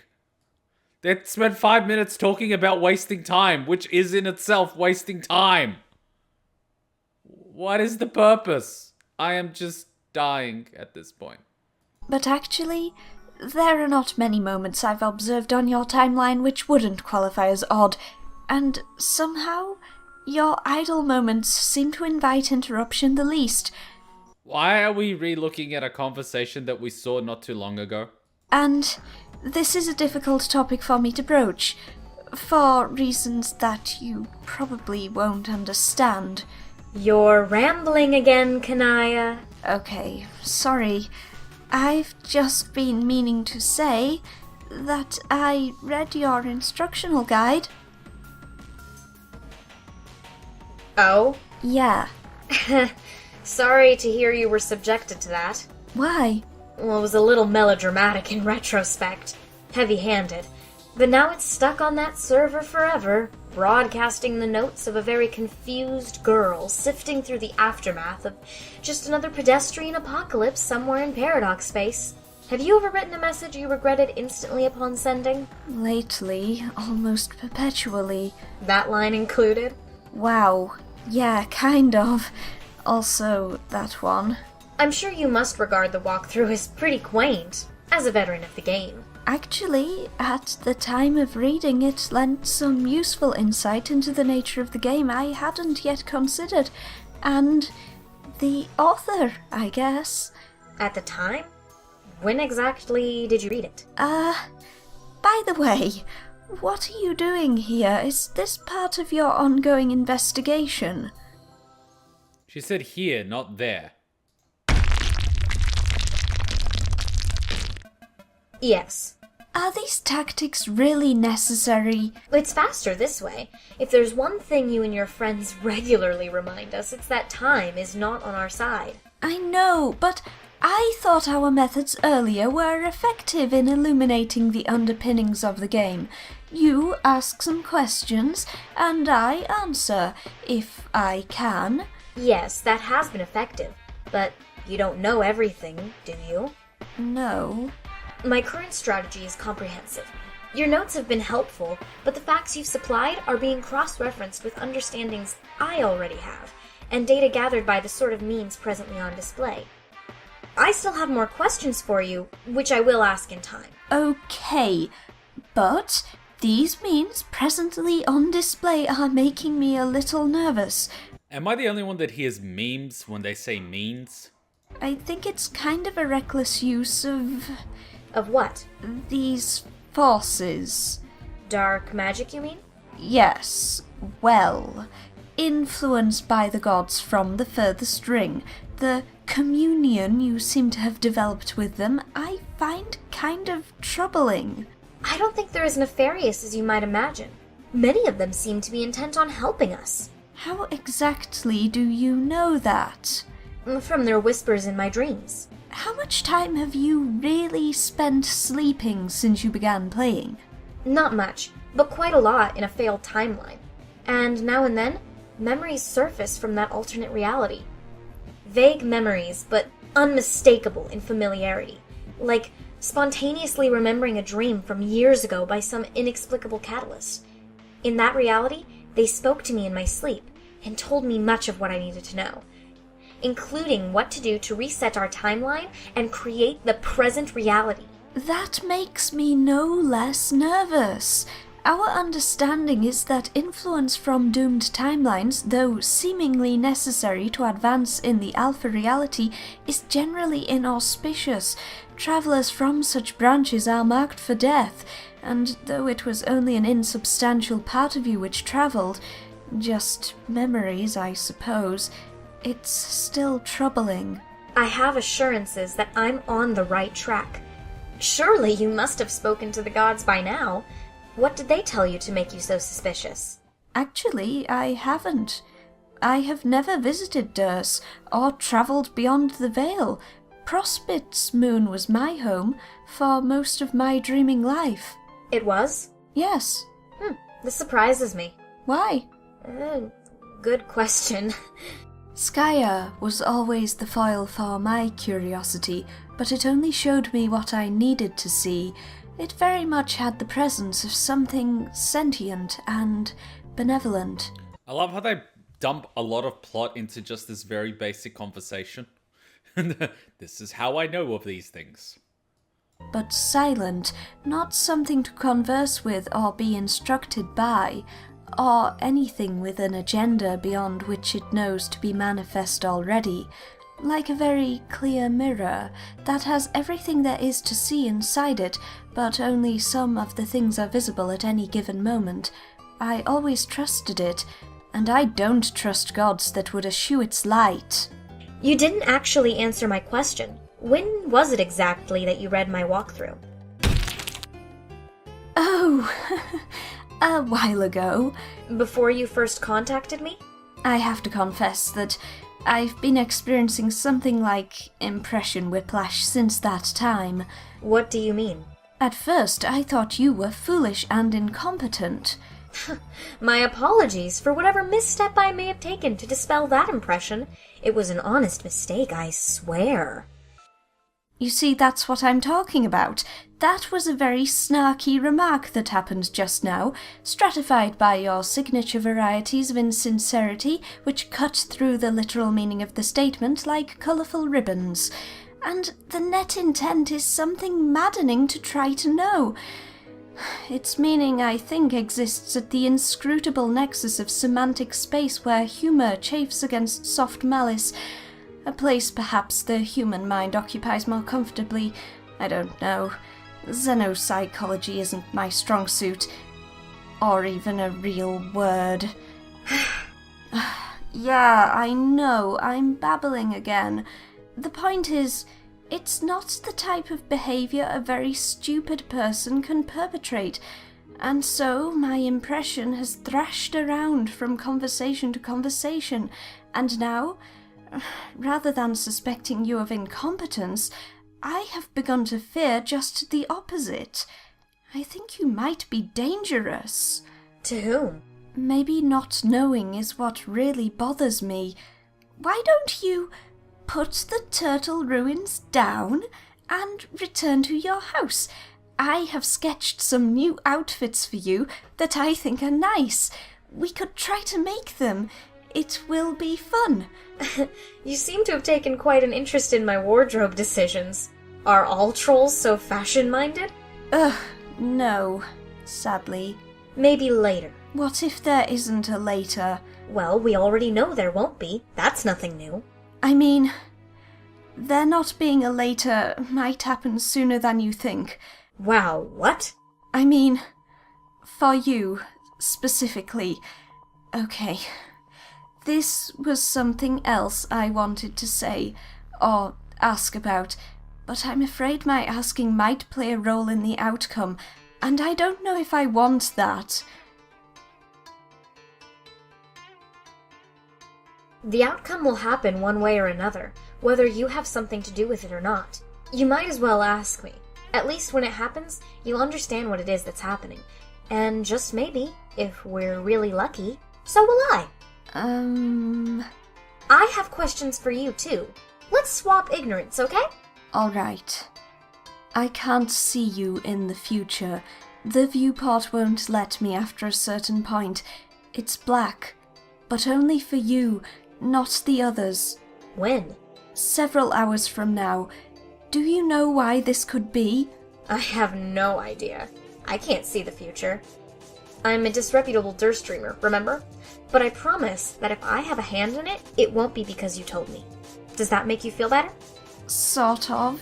They spent 5 minutes talking about wasting time, which is in itself wasting time. What is the purpose? I am just dying at this point. But actually, there are not many moments I've observed on your timeline which wouldn't qualify as odd, and somehow, your idle moments seem to invite interruption the least. Why are we re-looking at a conversation that we saw not too long ago? And this is a difficult topic for me to broach, for reasons that you probably won't understand. You're rambling again, Kanaya. Okay, sorry. I've just been meaning to say that I read your instructional guide. Oh? Yeah. Sorry to hear you were subjected to that. Why? Well, it was a little melodramatic in retrospect. Heavy-handed. But now it's stuck on that server forever, broadcasting the notes of a very confused girl sifting through the aftermath of just another pedestrian apocalypse somewhere in Paradox Space. Have you ever written a message you regretted instantly upon sending? Lately, almost perpetually. That line included? Wow. Yeah, kind of. Also, that one. I'm sure you must regard the walkthrough as pretty quaint, as a veteran of the game. Actually, at the time of reading it lent some useful insight into the nature of the game I hadn't yet considered. And the author, I guess. At the time? When exactly did you read it? By the way, what are you doing here? Is this part of your ongoing investigation? She said here, not there. Yes. Are these tactics really necessary? It's faster this way. If there's one thing you and your friends regularly remind us, it's that time is not on our side. I know, but I thought our methods earlier were effective in illuminating the underpinnings of the game. You ask some questions, and I answer, if I can. Yes, that has been effective, but you don't know everything, do you? No. My current strategy is comprehensive. Your notes have been helpful, but the facts you've supplied are being cross-referenced with understandings I already have, and data gathered by the sort of means presently on display. I still have more questions for you, which I will ask in time. Okay, but these means presently on display are making me a little nervous. Am I the only one that hears memes when they say means? I think it's kind of a reckless use of... Of what? These forces. Dark magic, you mean? Yes. Well, influenced by the gods from the furthest ring, the communion you seem to have developed with them, I find kind of troubling. I don't think they're as nefarious as you might imagine. Many of them seem to be intent on helping us. How exactly do you know that? From their whispers in my dreams. How much time have you really spent sleeping since you began playing? Not much, but quite a lot in a failed timeline. And now and then, memories surface from that alternate reality. Vague memories, but unmistakable in familiarity. Like spontaneously remembering a dream from years ago by some inexplicable catalyst. In that reality, they spoke to me in my sleep and told me much of what I needed to know, including what to do to reset our timeline and create the present reality. That makes me no less nervous. Our understanding is that influence from doomed timelines, though seemingly necessary to advance in the alpha reality, is generally inauspicious. Travelers from such branches are marked for death, and though it was only an insubstantial part of you which travelled, just memories, I suppose, it's still troubling. I have assurances that I'm on the right track. Surely you must have spoken to the gods by now. What did they tell you to make you so suspicious? Actually, I haven't. I have never visited Durs, or travelled beyond the Veil. Prospit's moon was my home for most of my dreaming life. It was? Yes. This surprises me. Why? Good question. Skya was always the foil for my curiosity, but it only showed me what I needed to see. It very much had the presence of something sentient and benevolent. I love how they dump a lot of plot into just this very basic conversation. This is how I know of these things. But silent, not something to converse with or be instructed by, or anything with an agenda beyond which it knows to be manifest already, like a very clear mirror that has everything there is to see inside it, but only some of the things are visible at any given moment. I always trusted it, and I don't trust gods that would eschew its light. You didn't actually answer my question. When was it exactly that you read my walkthrough? Oh, a while ago. Before you first contacted me? I have to confess that I've been experiencing something like impression whiplash since that time. What do you mean? At first, I thought you were foolish and incompetent. My apologies for whatever misstep I may have taken to dispel that impression. It was an honest mistake, I swear. You see, that's what I'm talking about. That was a very snarky remark that happened just now, stratified by your signature varieties of insincerity, which cut through the literal meaning of the statement like colourful ribbons. And the net intent is something maddening to try to know. Its meaning, I think, exists at the inscrutable nexus of semantic space where humour chafes against soft malice, a place perhaps the human mind occupies more comfortably. I don't know. Xenopsychology isn't my strong suit, or even a real word. Yeah, I know, I'm babbling again. The point is, it's not the type of behaviour a very stupid person can perpetrate, and so my impression has thrashed around from conversation to conversation, and now, rather than suspecting you of incompetence, I have begun to fear just the opposite. I think you might be dangerous. To whom? Maybe not knowing is what really bothers me. Why don't you put the turtle ruins down and return to your house? I have sketched some new outfits for you that I think are nice. We could try to make them. It will be fun. You seem to have taken quite an interest in my wardrobe decisions. Are all trolls so fashion-minded? No, sadly. Maybe later. What if there isn't a later? Well, we already know there won't be. That's nothing new. I mean, there not being a later might happen sooner than you think. Wow, what? I mean, for you, specifically. Okay. This was something else I wanted to say, or ask about, but I'm afraid my asking might play a role in the outcome, and I don't know if I want that. The outcome will happen one way or another, whether you have something to do with it or not. You might as well ask me. At least when it happens, you'll understand what it is that's happening. And just maybe, if we're really lucky, so will I. I have questions for you, too. Let's swap ignorance, okay? Alright. I can't see you in the future. The viewport won't let me after a certain point. It's black. But only for you, not the others. When? Several hours from now. Do you know why this could be? I have no idea. I can't see the future. I'm a disreputable Durst dreamer, remember? But I promise that if I have a hand in it, it won't be because you told me. Does that make you feel better? Sort of.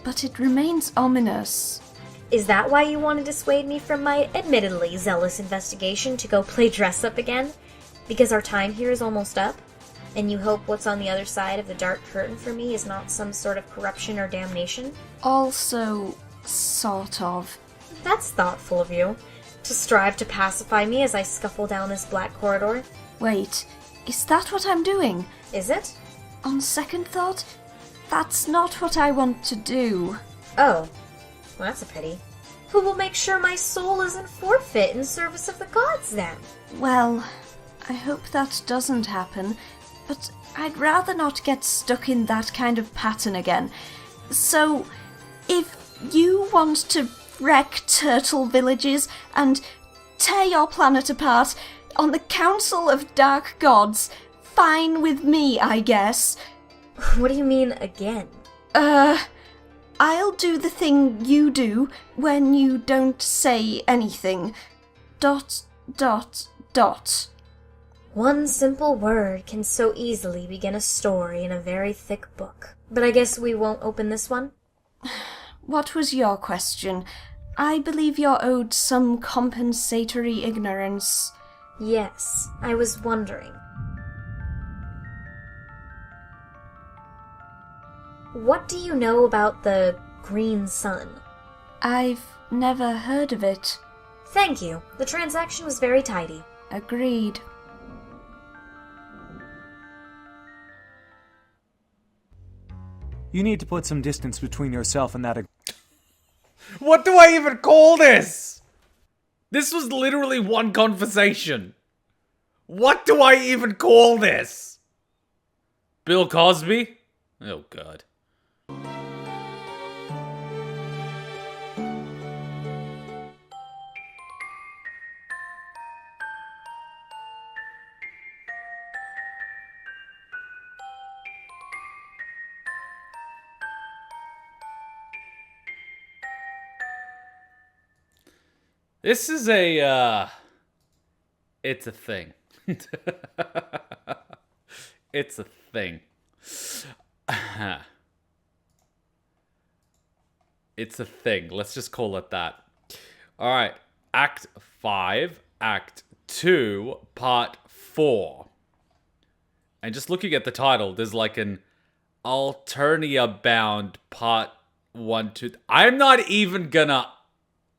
But it remains ominous. Is that why you want to dissuade me from my admittedly zealous investigation to go play dress-up again? Because our time here is almost up? And you hope what's on the other side of the dark curtain for me is not some sort of corruption or damnation? Also, sort of. That's thoughtful of you. To strive to pacify me as I scuffle down this black corridor. Wait, is that what I'm doing? Is it? On second thought, that's not what I want to do. Oh, well, that's a pity. Who will make sure my soul isn't forfeit in service of the gods, then? Well, I hope that doesn't happen, but I'd rather not get stuck in that kind of pattern again. So, if you want to wreck turtle villages and tear your planet apart on the Council of Dark Gods, fine with me, I guess. What do you mean, again? I'll do the thing you do when you don't say anything. ... One simple word can so easily begin a story in a very thick book. But I guess we won't open this one? What was your question? I believe you're owed some compensatory ignorance. Yes, I was wondering. What do you know about the Green Sun? I've never heard of it. Thank you. The transaction was very tidy. Agreed. You need to put some distance between yourself and that. What do I even call this? This was literally one conversation. What do I even call this? Bill Cosby? Oh, God. This is a, it's a thing. It's a thing. It's a thing. Let's just call it that. Alright. Act 5, Act 2, Part 4. And just looking at the title, there's like an Alternia bound Part 1, 2. I'm not even gonna...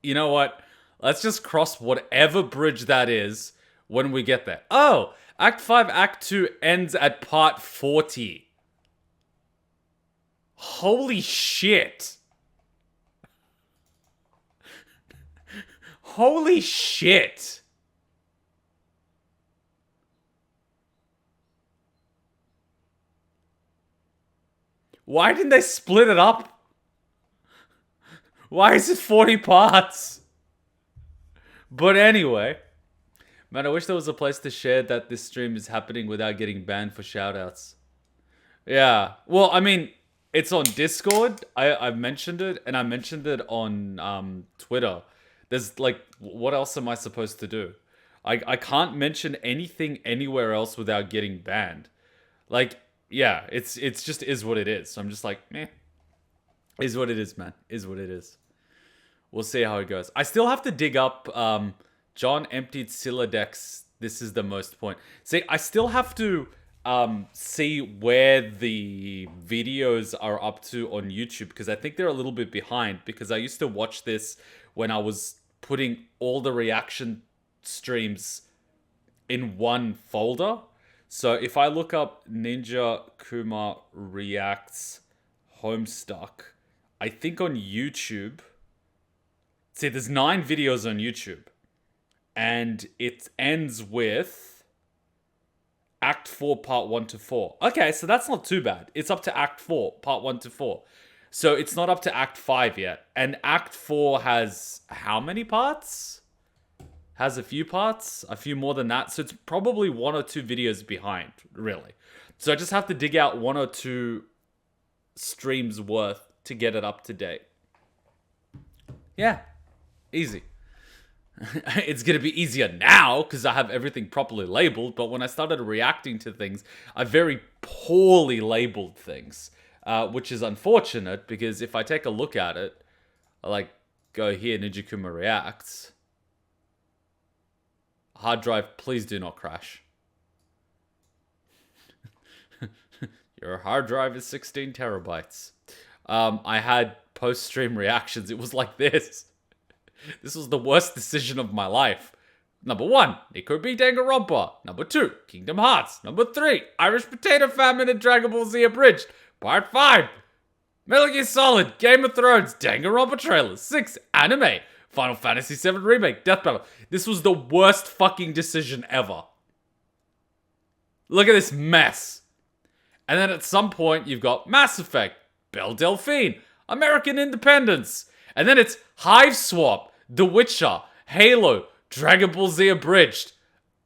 You know what? Let's just cross whatever bridge that is when we get there. Oh! Act 5, Act 2 ends at Part 40. Holy shit! Holy shit! Why didn't they split it up? Why is it 40 parts? But anyway, man, I wish there was a place to share that this stream is happening without getting banned for shoutouts. Yeah, well, I mean, it's on Discord. I've mentioned it, and I mentioned it on Twitter. There's like, what else am I supposed to do? I can't mention anything anywhere else without getting banned. Like, yeah, it's just is what it is. So I'm just like, meh. Is what it is, man. Is what it is. We'll see how it goes. I still have to dig up John emptied Scylla decks. This is the most point. See, I still have to see where the videos are up to on YouTube, because I think they're a little bit behind, because I used to watch this when I was putting all the reaction streams in one folder. So if I look up Ninja Kuma Reacts Homestuck, I think on YouTube, see, there's 9 videos on YouTube, and it ends with Act 4, Part 1 to 4. Okay, so that's not too bad. It's up to Act 4, Part 1 to 4. So it's not up to Act 5 yet. And Act 4 has how many parts? Has a few parts, a few more than that. So it's probably 1 or 2 videos behind, really. So I just have to dig out 1 or 2 streams worth to get it up to date. Yeah, easy. It's going to be easier now because I have everything properly labeled. But when I started reacting to things, I very poorly labeled things, which is unfortunate because if I take a look at it, I like go here, Ninja Kuma Reacts. Hard drive, please do not crash. Your hard drive is 16 terabytes. I had post-stream reactions. It was like this. This was the worst decision of my life. Number 1, Nico B. Danganronpa. Number 2, Kingdom Hearts. Number 3, Irish Potato Famine and Dragon Ball Z Abridged. Part 5, Metal Gear Solid, Game of Thrones, Danganronpa trailers. 6, anime, Final Fantasy VII Remake, Death Battle. This was the worst fucking decision ever. Look at this mess. And then at some point, you've got Mass Effect, Belle Delphine, American Independence. And then it's Hiveswap, The Witcher, Halo, Dragon Ball Z Abridged.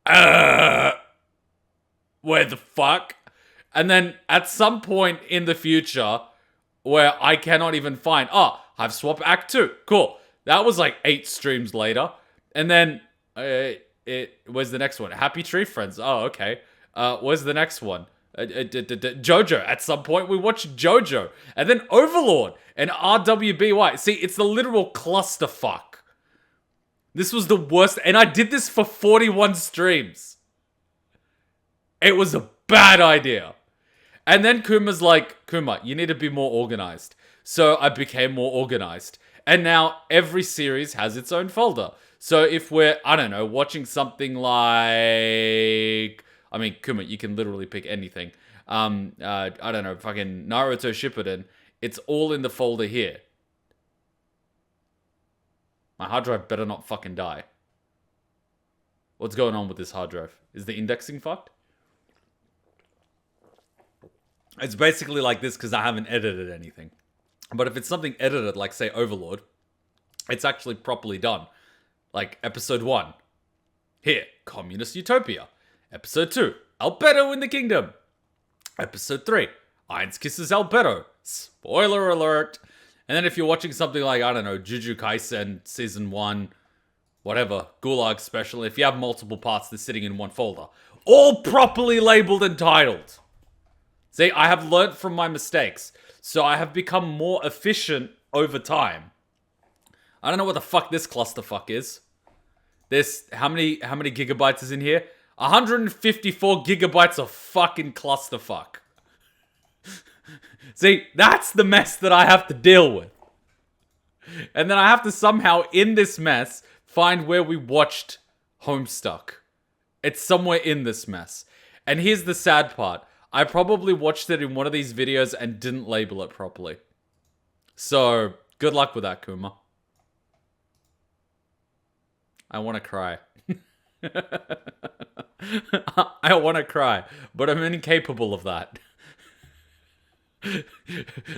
Where the fuck? And then at some point in the future, where I cannot even find, Hiveswap Act 2, cool. That was like 8 streams later. And then, where's the next one? Happy Tree Friends. Oh, okay. Where's the next one? Jojo. At some point, we watched Jojo. And then Overlord and RWBY. See, it's the literal clusterfuck. This was the worst. And I did this for 41 streams. It was a bad idea. And then Kuma's like, Kuma, you need to be more organized. So I became more organized. And now every series has its own folder. So if we're, I don't know, watching something like... I mean, Kuma, you can literally pick anything. I don't know, fucking Naruto Shippuden. It's all in the folder here. My hard drive better not fucking die. What's going on with this hard drive? Is the indexing fucked? It's basically like this because I haven't edited anything. But if it's something edited, like, say, Overlord, it's actually properly done. Like, episode 1. Here, Communist Utopia. Episode 2, Albedo in the Kingdom. Episode 3, Ainz kisses Albedo. Spoiler alert. And then if you're watching something like, I don't know, Jujutsu Kaisen Season 1, whatever, Gulag Special, if you have multiple parts, they're sitting in one folder. All properly labeled and titled. See, I have learnt from my mistakes. So I have become more efficient over time. I don't know what the fuck this clusterfuck is. This, how many gigabytes is in here? 154 gigabytes of fucking clusterfuck. See, that's the mess that I have to deal with. And then I have to somehow, in this mess, find where we watched Homestuck. It's somewhere in this mess. And here's the sad part. I probably watched it in one of these videos and didn't label it properly. So, good luck with that, Kuma. I want to cry. I want to cry, but I'm incapable of that.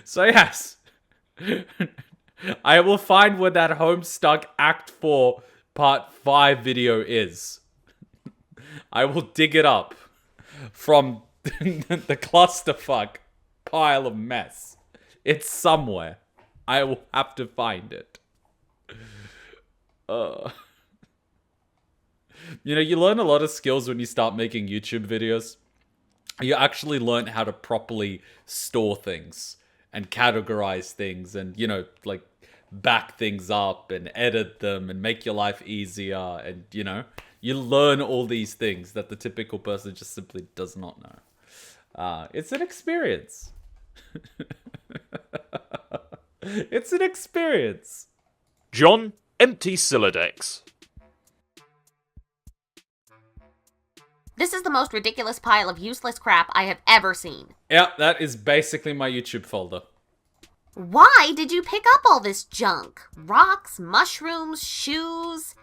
So yes, I will find where that Homestuck Act 4 Part 5 video is. I will dig it up from the clusterfuck pile of mess. It's somewhere. I will have to find it. You know, you learn a lot of skills when you start making YouTube videos. You actually learn how to properly store things and categorize things and, you know, like back things up and edit them and make your life easier. And, you know, you learn all these things that the typical person just simply does not know. It's an experience. It's an experience. John, empty Silodex. This is the most ridiculous pile of useless crap I have ever seen. Yeah, that is basically my YouTube folder. Why did you pick up all this junk? Rocks, mushrooms, shoes...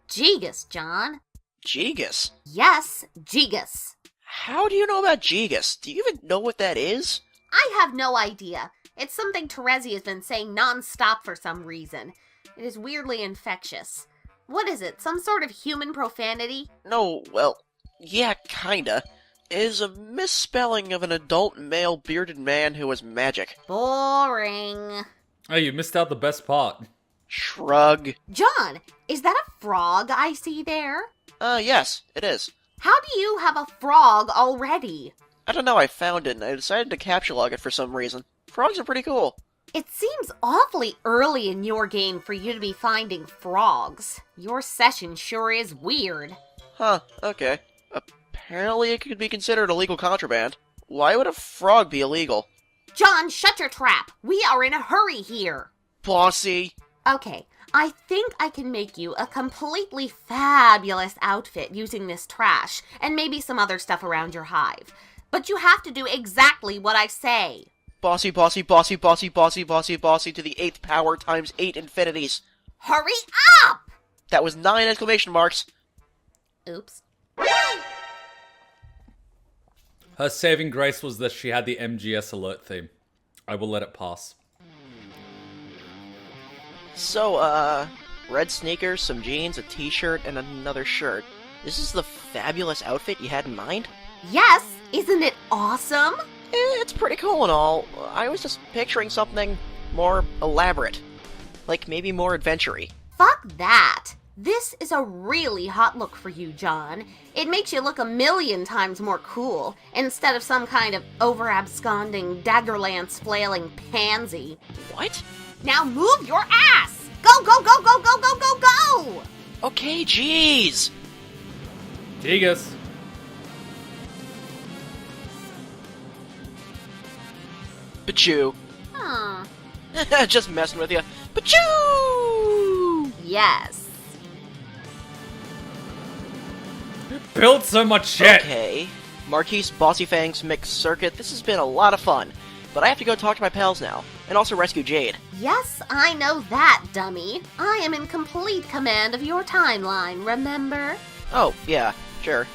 Jegus, John. Jegus? Yes, Jegus. How do you know about Jegus? Do you even know what that is? I have no idea. It's something Terezi has been saying non-stop for some reason. It is weirdly infectious. What is it, some sort of human profanity? No, well, yeah, kinda. It is a misspelling of an adult male bearded man who has magic. Boring. Oh, you missed out the best part. Shrug. John, is that a frog I see there? Yes, it is. How do you have a frog already? I don't know, I found it and I decided to capture log it for some reason. Frogs are pretty cool. It seems awfully early in your game for you to be finding frogs. Your session sure is weird. Huh, okay. Apparently it could be considered illegal contraband. Why would a frog be illegal? John, shut your trap! We are in a hurry here! Bossy! Okay, I think I can make you a completely fabulous outfit using this trash, and maybe some other stuff around your hive. But you have to do exactly what I say. Bossy, bossy, bossy, bossy, bossy, bossy, bossy to the 8th power times 8 infinities. Hurry up! That was 9 exclamation marks. Oops. Her saving grace was that she had the MGS alert theme. I will let it pass. So, red sneakers, some jeans, a t-shirt, and another shirt. This is the fabulous outfit you had in mind? Yes! Isn't it awesome? It's pretty cool and all. I was just picturing something more elaborate. Like, maybe more adventure-y. Fuck that! This is a really hot look for you, John. It makes you look 1,000,000 times more cool, instead of some kind of over-absconding, daggerlance flailing pansy. What? Now move your ass! Go, go, go, go, go, go, go, go! Okay, jeez! Jegus. Pachoo. Huh. Just messing with you. Pachoo! Yes. Build so much shit! Okay. Marquise, Bossy Fangs, Mixed Circuit, this has been a lot of fun. But I have to go talk to my pals now, and also rescue Jade. Yes, I know that, dummy. I am in complete command of your timeline, remember? Oh, yeah, sure.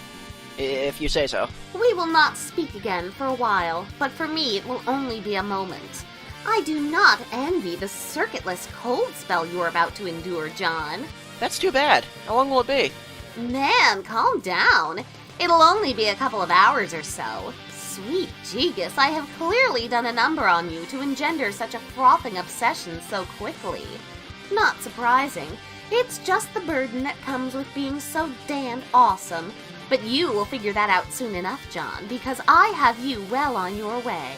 If you say so. We will not speak again for a while, but for me it will only be a moment. I do not envy the circuitless cold spell you're about to endure, John. That's too bad. How long will it be? Man, calm down. It'll only be a couple of hours or so. Sweet Jegus, I have clearly done a number on you to engender such a frothing obsession so quickly. Not surprising. It's just the burden that comes with being so damned awesome. But you will figure that out soon enough, John, because I have you well on your way.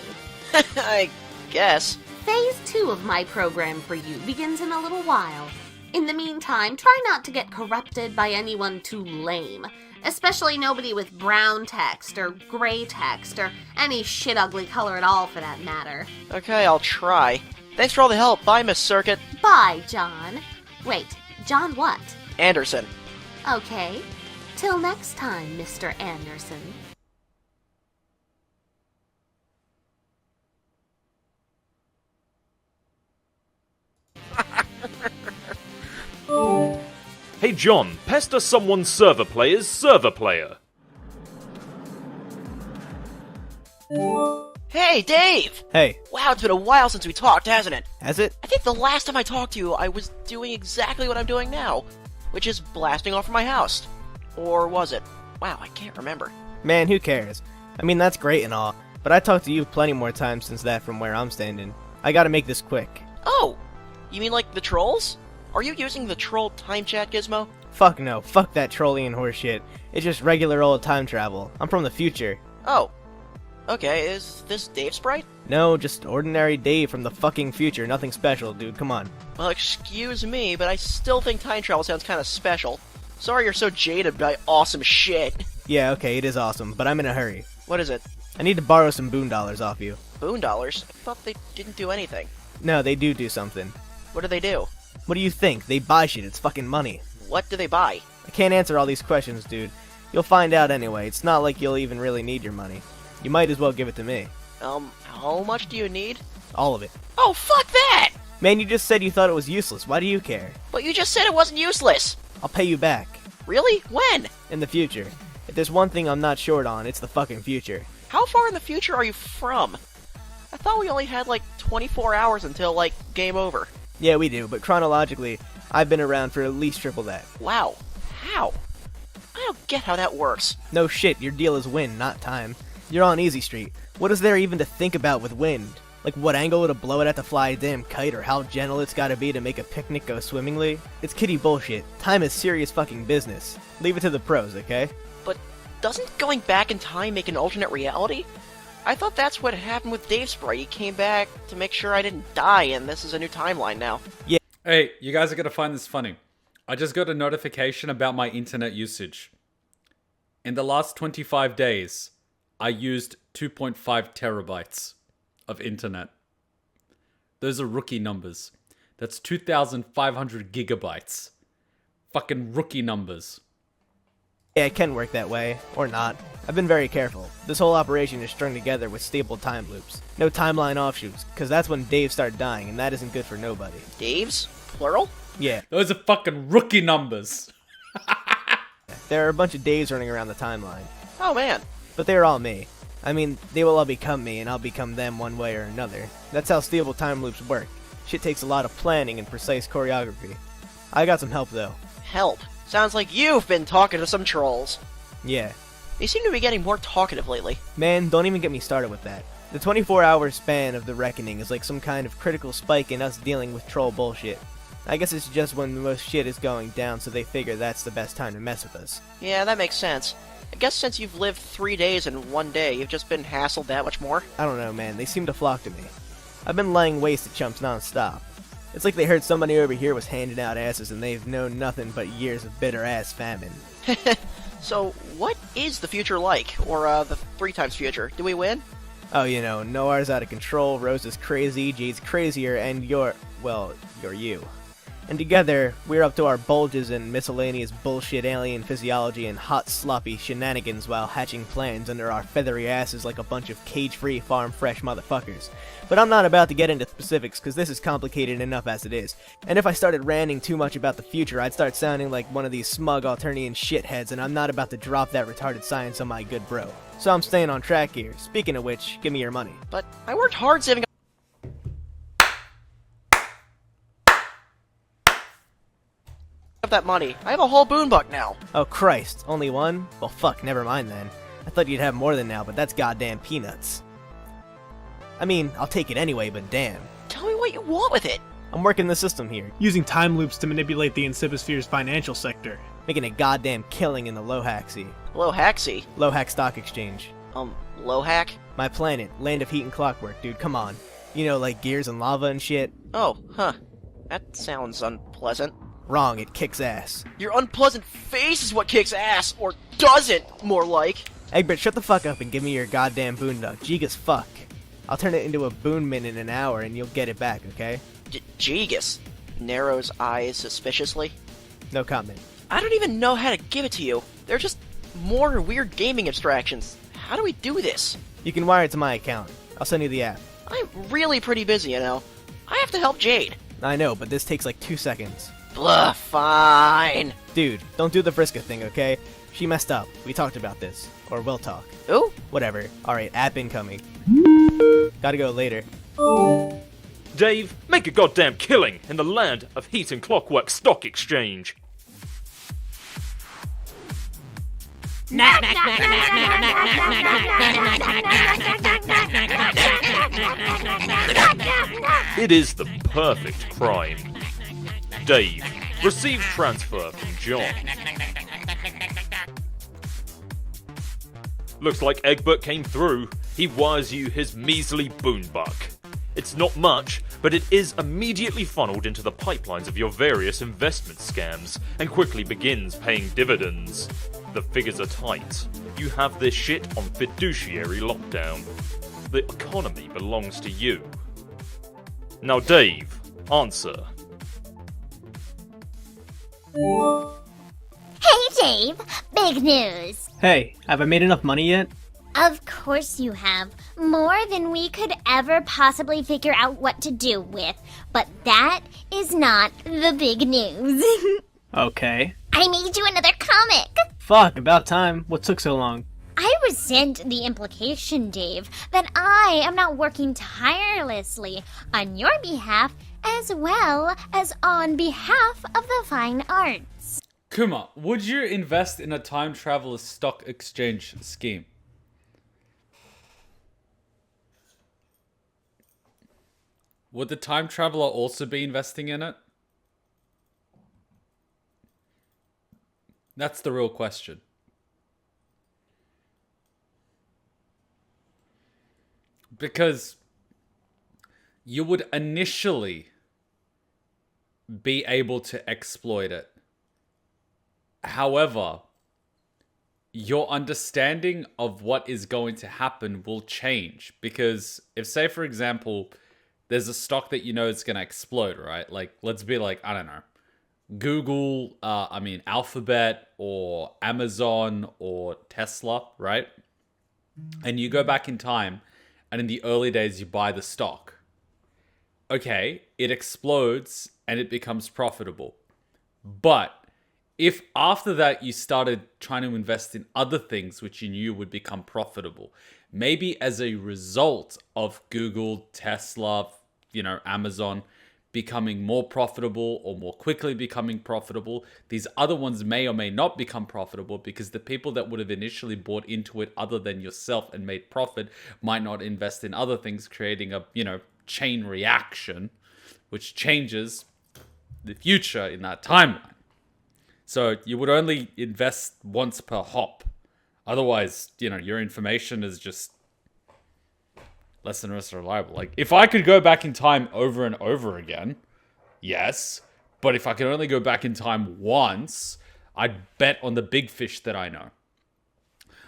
I guess. Phase 2 of my program for you begins in a little while. In the meantime, try not to get corrupted by anyone too lame. Especially nobody with brown text, or gray text, or any shit ugly color at all for that matter. Okay, I'll try. Thanks for all the help. Bye, Miss Circuit. Bye, John. Wait, John what? Anderson. Okay. Till next time, Mr. Anderson. Hey John, pester someone's server player's server player. Hey, Dave! Hey. Wow, it's been a while since we talked, hasn't it? Has it? I think the last time I talked to you, I was doing exactly what I'm doing now, which is blasting off from my house. Or was it? Wow, I can't remember. Man, who cares? I mean, that's great and all, but I talked to you plenty more times since that from where I'm standing. I gotta make this quick. Oh! You mean like the trolls? Are you using the troll time chat gizmo? Fuck no, fuck that trolling horseshit. It's just regular old time travel. I'm from the future. Oh. Okay, is this Dave Sprite? No, just ordinary Dave from the fucking future. Nothing special, dude, come on. Well, excuse me, but I still think time travel sounds kinda special. Sorry you're so jaded by awesome shit. Yeah, okay, it is awesome, but I'm in a hurry. What is it? I need to borrow some boondollars off you. Boondollars? I thought they didn't do anything. No, they do something. What do they do? What do you think? They buy shit, it's fucking money. What do they buy? I can't answer all these questions, dude. You'll find out anyway. It's not like you'll even really need your money. You might as well give it to me. How much do you need? All of it. Oh, fuck that! Man, you just said you thought it was useless. Why do you care? But you just said it wasn't useless! I'll pay you back. Really? When? In the future. If there's one thing I'm not short on, it's the fucking future. How far in the future are you from? I thought we only had like 24 hours until like game over. Yeah, we do, but chronologically, I've been around for at least triple that. Wow. How? I don't get how that works. No shit, your deal is wind, not time. You're on Easy Street. What is there even to think about with wind? Like what angle to blow it at to fly a damn kite, or how gentle it's gotta be to make a picnic go swimmingly? It's kiddie bullshit. Time is serious fucking business. Leave it to the pros, okay? But doesn't going back in time make an alternate reality? I thought that's what happened with Dave Sprite. He came back to make sure I didn't die, and this is a new timeline now. Yeah. Hey, you guys are gonna find this funny. I just got a notification about my internet usage. In the last 25 days, I used 2.5 terabytes of internet. Those are rookie numbers. That's 2,500 gigabytes. Fucking rookie numbers. Yeah, it can work that way, or not. I've been very careful. This whole operation is strung together with stable time loops. No timeline offshoots, because that's when Dave started dying, and that isn't good for nobody. Dave's? Plural? Yeah. Those are fucking rookie numbers. There are a bunch of Daves running around the timeline. Oh man. But they're all me. I mean, they will all become me, and I'll become them one way or another. That's how stable time loops work. Shit takes a lot of planning and precise choreography. I got some help, though. Help? Sounds like you've been talking to some trolls. Yeah. They seem to be getting more talkative lately. Man, don't even get me started with that. The 24-hour span of the reckoning is like some kind of critical spike in us dealing with troll bullshit. I guess it's just when the most shit is going down, so they figure that's the best time to mess with us. Yeah, that makes sense. I guess since you've lived 3 days in one day, you've just been hassled that much more? I don't know, man. They seem to flock to me. I've been laying waste to chumps non-stop. It's like they heard somebody over here was handing out asses and they've known nothing but years of bitter-ass famine. So, what is the future like? Or, the 3 times future? Do we win? Oh, you know, Noir's out of control, Rose is crazy, Jade's crazier, and you're you. And together, we're up to our bulges in miscellaneous bullshit alien physiology and hot sloppy shenanigans while hatching plans under our feathery asses like a bunch of cage-free farm-fresh motherfuckers. But I'm not about to get into specifics because this is complicated enough as it is. And if I started ranting too much about the future, I'd start sounding like one of these smug Alternian shitheads, and I'm not about to drop that retarded science on my good bro. So I'm staying on track here. Speaking of which, give me your money. But I worked hard saving up that money. I have a whole boonbuck now. Oh Christ, only one? Well fuck, never mind then. I thought you'd have more than now, but that's goddamn peanuts. I mean, I'll take it anyway, but damn. Tell me what you want with it. I'm working the system here. Using time loops to manipulate the Inciposphere's financial sector. Making a goddamn killing in the Lohaxy. Lohaxy? Lohax Stock Exchange. Lohac? My planet, land of heat and clockwork, dude, come on. You know, like gears and lava and shit. Oh, huh. That sounds unpleasant. Wrong, it kicks ass. Your unpleasant face is what kicks ass, or doesn't, more like. Egbert, shut the fuck up and give me your goddamn boondock. Jegus fuck. I'll turn it into a boonmin in an hour and you'll get it back, okay? Jegus. Narrows eyes suspiciously. No comment. I don't even know how to give it to you. They're just more weird gaming abstractions. How do we do this? You can wire it to my account. I'll send you the app. I'm really pretty busy, you know. I have to help Jade. I know, but this takes like 2 seconds. Blah, fine. Dude, don't do the Vriska thing, okay? She messed up. We talked about this. Or we'll talk. Who? Whatever. Alright, app incoming. Gotta go later. Dave, make a goddamn killing in the land of heat and clockwork stock exchange. It is the perfect crime. Dave, receive transfer from John. Looks like Egbert came through. He wires you his measly boonbuck. It's not much, but it is immediately funneled into the pipelines of your various investment scams, and quickly begins paying dividends. The figures are tight. You have this shit on fiduciary lockdown. The economy belongs to you. Now, Dave, answer. Hey, Dave! Big news! Hey, have I made enough money yet? Of course you have. More than we could ever possibly figure out what to do with. But that is not the big news. Okay. I made you another comic! Fuck, about time. What took so long? I resent the implication, Dave, that I am not working tirelessly on your behalf as well as on behalf of the fine arts. Kuma, would you invest in a time traveler stock exchange scheme? Would the time traveler also be investing in it? That's the real question. Because you would initially be able to exploit it. However, your understanding of what is going to happen will change. Because if, say, for example, there's a stock that you know is going to explode, right? Like, let's be like, I don't know, Google, Alphabet or Amazon or Tesla, right? And you go back in time and in the early days you buy the stock. Okay, it explodes and it becomes profitable. But if after that you started trying to invest in other things which you knew would become profitable, maybe as a result of Google, Tesla, Amazon becoming more profitable or more quickly becoming profitable, these other ones may or may not become profitable because the people that would have initially bought into it other than yourself and made profit might not invest in other things, creating a, chain reaction, which changes the future in that timeline. So you would only invest once per hop. Otherwise, your information is just less and less reliable. Like, if I could go back in time over and over again, yes. But if I could only go back in time once, I'd bet on the big fish that I know.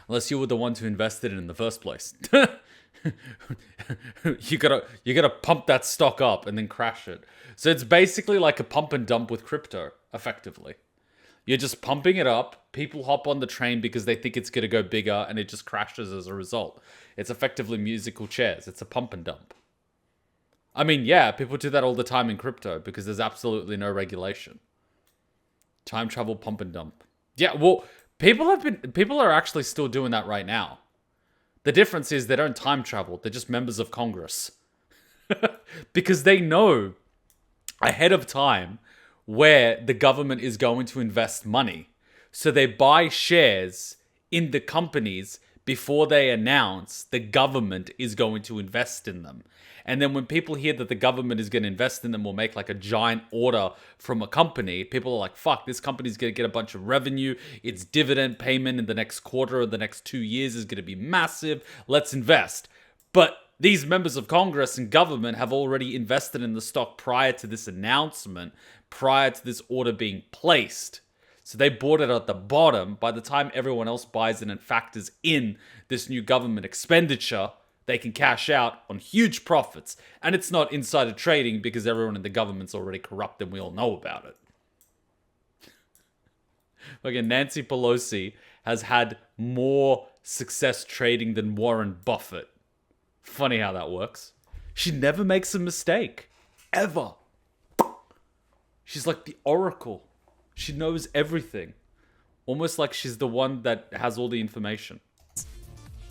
Unless you were the one who invested in the first place. You gotta pump that stock up and then crash it. So it's basically like a pump and dump with crypto, effectively. You're just pumping it up, people hop on the train because they think it's gonna go bigger, and it just crashes as a result. It's effectively musical chairs. It's a pump and dump. I mean, yeah, people do that all the time in crypto because there's absolutely no regulation. Time travel pump and dump. Yeah, well, people are actually still doing that right now. The difference is they don't time travel. They're just members of Congress. Because they know ahead of time where the government is going to invest money. So they buy shares in the companies before they announce the government is going to invest in them. And then when people hear that the government is going to invest in them or make like a giant order from a company, people are like, fuck, this company's going to get a bunch of revenue. Its dividend payment in the next quarter or the next 2 years is going to be massive. Let's invest. But these members of Congress and government have already invested in the stock prior to this announcement, prior to this order being placed. So they bought it at the bottom. By the time everyone else buys it and factors in this new government expenditure, they can cash out on huge profits. And it's not insider trading because everyone in the government's already corrupt and we all know about it. Again, Nancy Pelosi has had more success trading than Warren Buffett. Funny how that works. She never makes a mistake. Ever. She's like the oracle. She knows everything. Almost like she's the one that has all the information.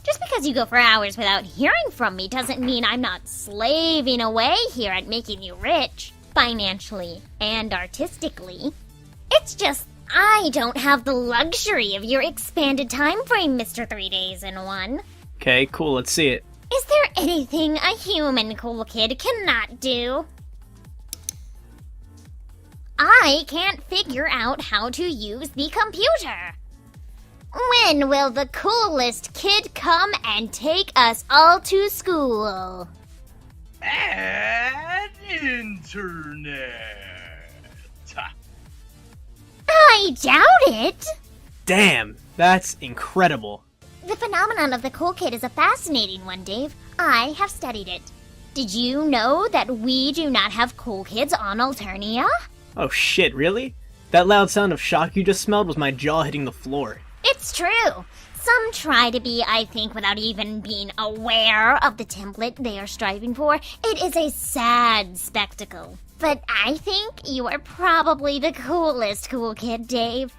Just because you go for hours without hearing from me doesn't mean I'm not slaving away here at making you rich, financially and artistically. It's just I don't have the luxury of your expanded time frame, Mr. 3 Days in One. Okay, cool, let's see it. Is there anything a human cool kid cannot do? I can't figure out how to use the computer. When will the coolest kid come and take us all to school? At internet. I doubt it. Damn, That's incredible. The phenomenon of the cool kid is a fascinating one, Dave. I have studied it. Did you know that we do not have cool kids on Alternia? Oh shit, really? That loud sound of shock you just smelled was my jaw hitting the floor. It's true. Some try to be, I think, without even being aware of the template they are striving for. It is a sad spectacle. But I think you are probably the coolest cool kid, Dave.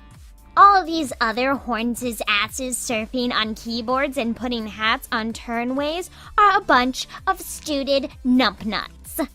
All of these other horns' asses surfing on keyboards and putting hats on turnways are a bunch of stupid numpnuts.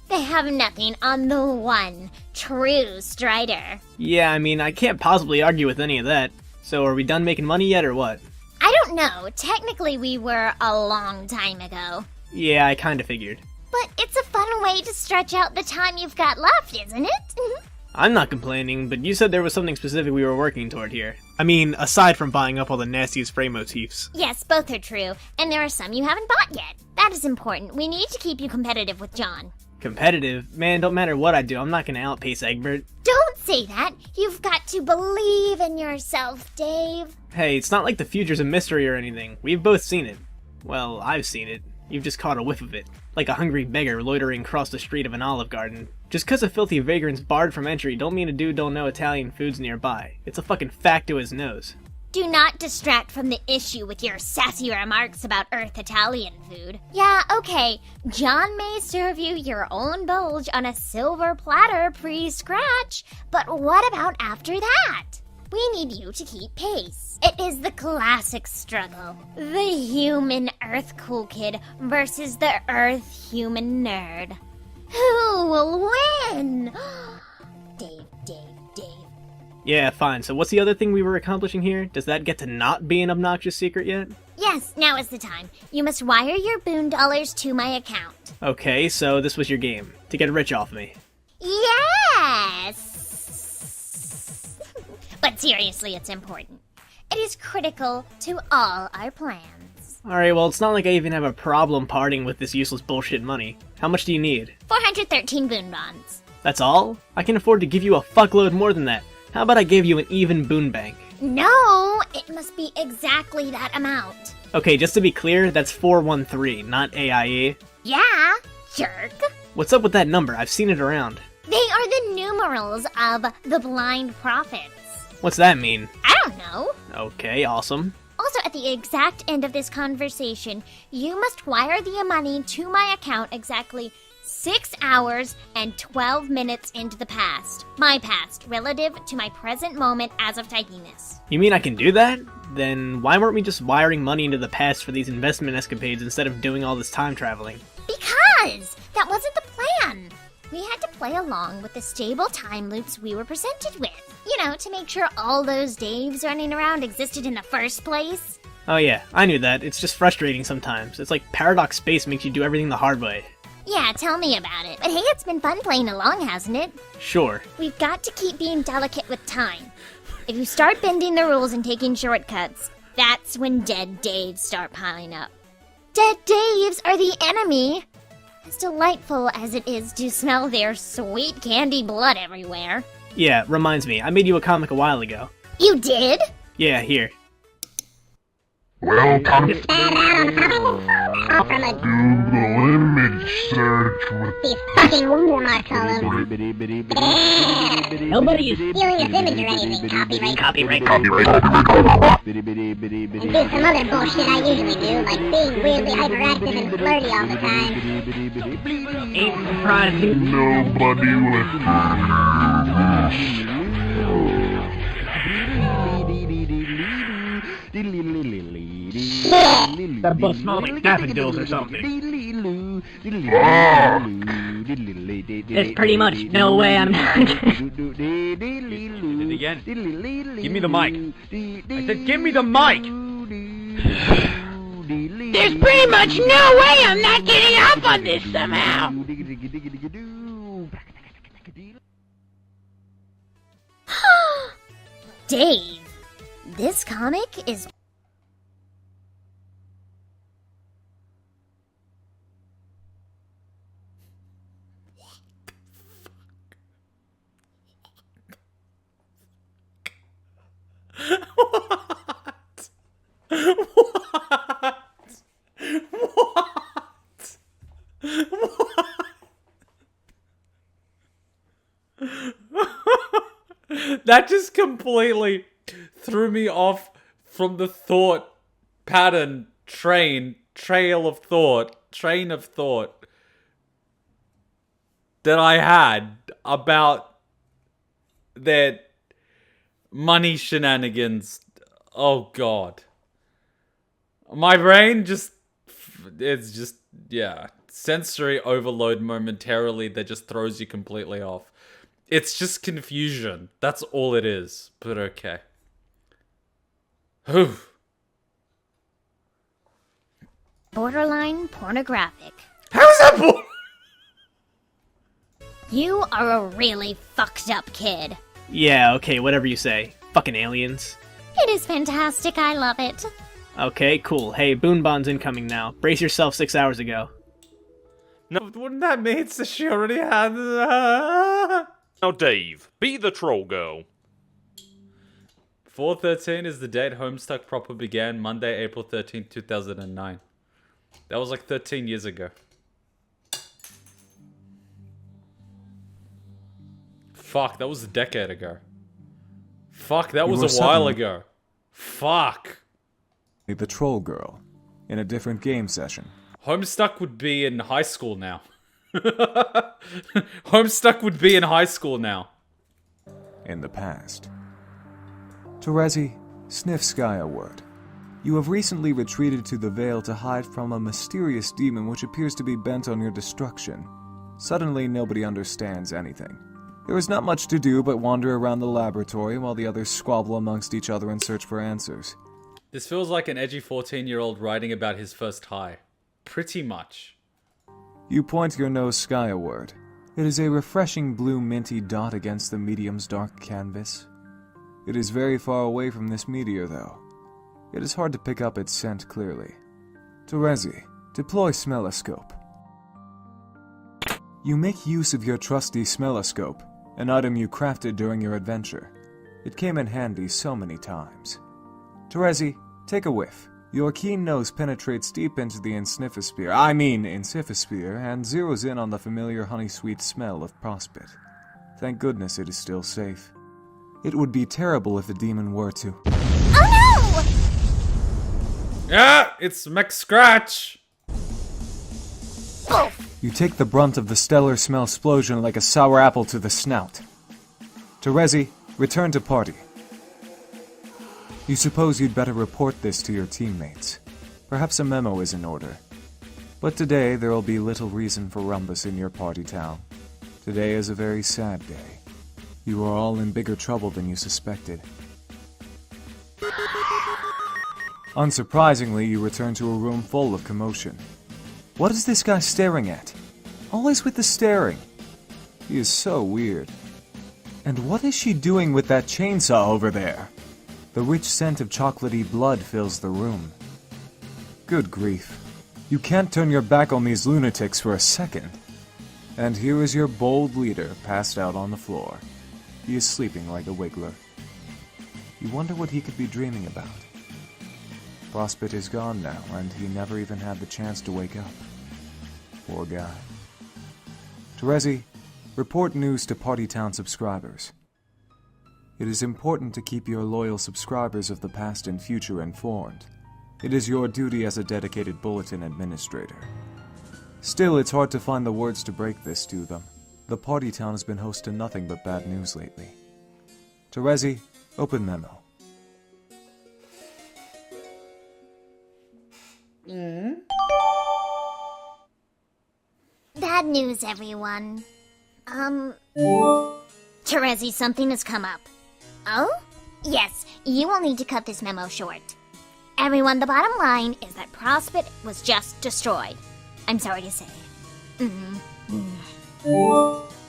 They have nothing on the one true Strider. Yeah, I mean, I can't possibly argue with any of that. So are we done making money yet or what? I don't know. Technically, we were a long time ago. Yeah, I kinda figured. But it's a fun way to stretch out the time you've got left, isn't it? I'm not complaining, but you said there was something specific we were working toward here. I mean, aside from buying up all the nastiest frame motifs. Yes, both are true, and there are some you haven't bought yet. That is important. We need to keep you competitive with John. Competitive? Man, don't matter what I do, I'm not gonna outpace Egbert. Don't say that! You've got to believe in yourself, Dave. Hey, it's not like the future's a mystery or anything. We've both seen it. Well, I've seen it. You've just caught a whiff of it. Like a hungry beggar loitering across the street of an Olive Garden. Just 'cause a filthy vagrant's barred from entry don't mean a dude don't know Italian food's nearby. It's a fucking fact to his nose. Do not distract from the issue with your sassy remarks about Earth Italian food. Yeah, okay, John may serve you your own bulge on a silver platter pre-scratch, but what about after that? We need you to keep pace. It is the classic struggle. The human Earth cool kid versus the Earth human nerd. Who will win? Dave. Yeah, fine. So what's the other thing we were accomplishing here? Does that get to not be an obnoxious secret yet? Yes, now is the time. You must wire your boon dollars to my account. Okay, so this was your game. To get rich off me. Yes! But seriously, it's important. It is critical to all our plans. Alright, well, it's not like I even have a problem parting with this useless bullshit money. How much do you need? 413 boon bonds. That's all? I can afford to give you a fuckload more than that. How about I give you an even boon bank? No, it must be exactly that amount. Okay, just to be clear, that's 413, not AIE. Yeah, jerk. What's up with that number? I've seen it around. They are the numerals of the blind prophets. What's that mean? I don't know. Okay, awesome. Also, at the exact end of this conversation, you must wire the money to my account exactly 6 hours and 12 minutes into the past. My past, relative to my present moment as of typing this. You mean I can do that? Then why weren't we just wiring money into the past for these investment escapades instead of doing all this time traveling? Because that wasn't the plan. We had to play along with the stable time loops we were presented with. You know, to make sure all those Daves running around existed in the first place. Oh yeah, I knew that. It's just frustrating sometimes. It's like Paradox Space makes you do everything the hard way. Yeah, tell me about it. But hey, it's been fun playing along, hasn't it? Sure. We've got to keep being delicate with time. If you start bending the rules and taking shortcuts, that's when dead Daves start piling up. Dead Daves are the enemy! As delightful as it is to smell their sweet candy blood everywhere. Yeah, reminds me, I made you a comic a while ago. You did? Yeah, here. Welcome to Google image search with these fucking watermark columns. Nobody is stealing his image or anything. Copyright. copyright. And do some other bullshit I usually do, like being weirdly hyperactive and flirty all the time. Ain't surprising. Nobody That both smell like daffodils or something. There's pretty much no way I'm not. Again. Give me the mic. I said give me the mic! There's pretty much no way I'm not getting up on this somehow. Dave, this comic is... That just completely threw me off from the thought pattern train of thought that I had about their money shenanigans. Oh god. My brain sensory overload momentarily that just throws you completely off. It's just confusion. That's all it is. But okay. Whew. Borderline pornographic. How's that You are a really fucked up kid. Yeah, okay, whatever you say. Fucking aliens. It is fantastic, I love it. Okay, cool. Hey, Boon Bond's incoming now. Brace yourself 6 hours ago. No, wouldn't that mean that she already had... Now, Dave, be the troll girl. 4/13 is the date Homestuck proper began, Monday, April 13, 2009. That was like 13 years ago. Fuck, that was a decade ago. Fuck, that was a while ago. Fuck. The troll girl, in a different game session. Homestuck would be in high school now. Homestuck would be in high school now. In the past. Terezi, sniff Skyward. You have recently retreated to the Vale to hide from a mysterious demon which appears to be bent on your destruction. Suddenly, nobody understands anything. There is not much to do but wander around the laboratory while the others squabble amongst each other and search for answers. This feels like an edgy 14-year-old writing about his first high. Pretty much. You point your nose skyward. It is a refreshing blue minty dot against the medium's dark canvas. It is very far away from this meteor, though. It is hard to pick up its scent clearly. Terezi, deploy smelloscope. You make use of your trusty smelloscope, an item you crafted during your adventure. It came in handy so many times. Terezi, take a whiff. Your keen nose penetrates deep into the inciphosphere, and zeroes in on the familiar honey-sweet smell of Prospit. Thank goodness it is still safe. It would be terrible if the demon were to... Oh no! Yeah, it's McScratch! You take the brunt of the stellar smell explosion like a sour apple to the snout. Terezi, return to party. You suppose you'd better report this to your teammates. Perhaps a memo is in order. But today there will be little reason for rumpus in your party town. Today is a very sad day. You are all in bigger trouble than you suspected. Unsurprisingly, you return to a room full of commotion. What is this guy staring at? Always with the staring. He is so weird. And what is she doing with that chainsaw over there? The rich scent of chocolatey blood fills the room. Good grief. You can't turn your back on these lunatics for a second. And here is your bold leader passed out on the floor. He is sleeping like a wiggler. You wonder what he could be dreaming about. Prospit is gone now, and he never even had the chance to wake up. Poor guy. Terezi, report news to Party Town subscribers. It is important to keep your loyal subscribers of the past and future informed. It is your duty as a dedicated bulletin administrator. Still, it's hard to find the words to break this to them. The Party Town has been host to nothing but bad news lately. Terezi, open memo. Bad news, everyone. Terezi, something has come up. Oh? Yes, you will need to cut this memo short. Everyone, the bottom line is that Prospit was just destroyed. I'm sorry to say.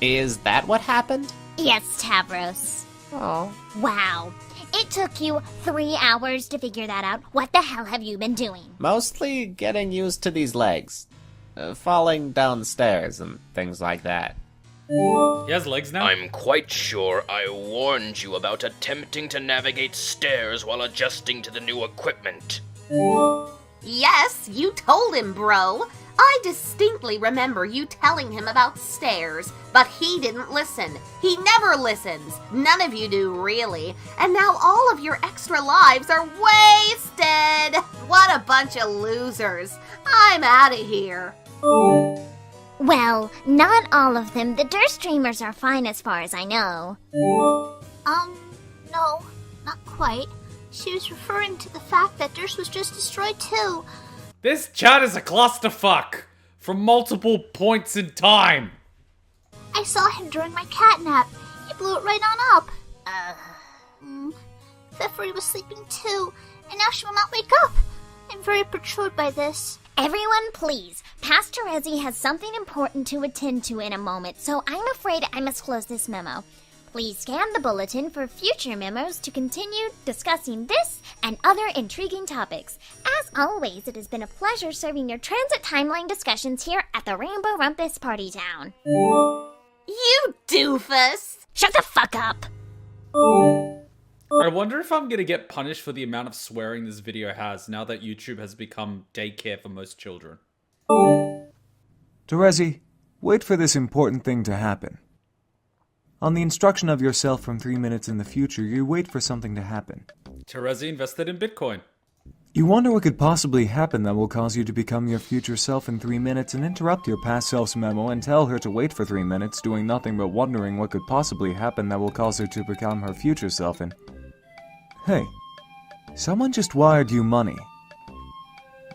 Is that what happened? Yes, Tavros. Oh. Wow. It took you 3 hours to figure that out. What the hell have you been doing? Mostly getting used to these legs. Falling downstairs and things like that. He has legs now? I'm quite sure I warned you about attempting to navigate stairs while adjusting to the new equipment. Yes, you told him, bro. I distinctly remember you telling him about stairs, but he didn't listen. He never listens. None of you do, really. And now all of your extra lives are wasted. What a bunch of losers. I'm out of here. Well, not all of them. The Durst Dreamers are fine as far as I know. No, not quite. She was referring to the fact that Durst was just destroyed too. This chat is a clusterfuck from multiple points in time. I saw him during my catnap. He blew it right on up. Theferi was sleeping too, and now she will not wake up. I'm very perturbed by this. Everyone, please. Pastor Ezzy has something important to attend to in a moment, so I'm afraid I must close this memo. Please scan the bulletin for future memos to continue discussing this and other intriguing topics. As always, it has been a pleasure serving your transit timeline discussions here at the Rainbow Rumpus Party Town. You doofus! Shut the fuck up! I wonder if I'm gonna get punished for the amount of swearing this video has now that YouTube has become daycare for most children. Terezi, wait for this important thing to happen. On the instruction of yourself from 3 minutes in the future, you wait for something to happen. Terezi invested in Bitcoin. You wonder what could possibly happen that will cause you to become your future self in 3 minutes and interrupt your past self's memo and tell her to wait for 3 minutes, doing nothing but wondering what could possibly happen that will cause her to become her future self and... Hey, someone just wired you money.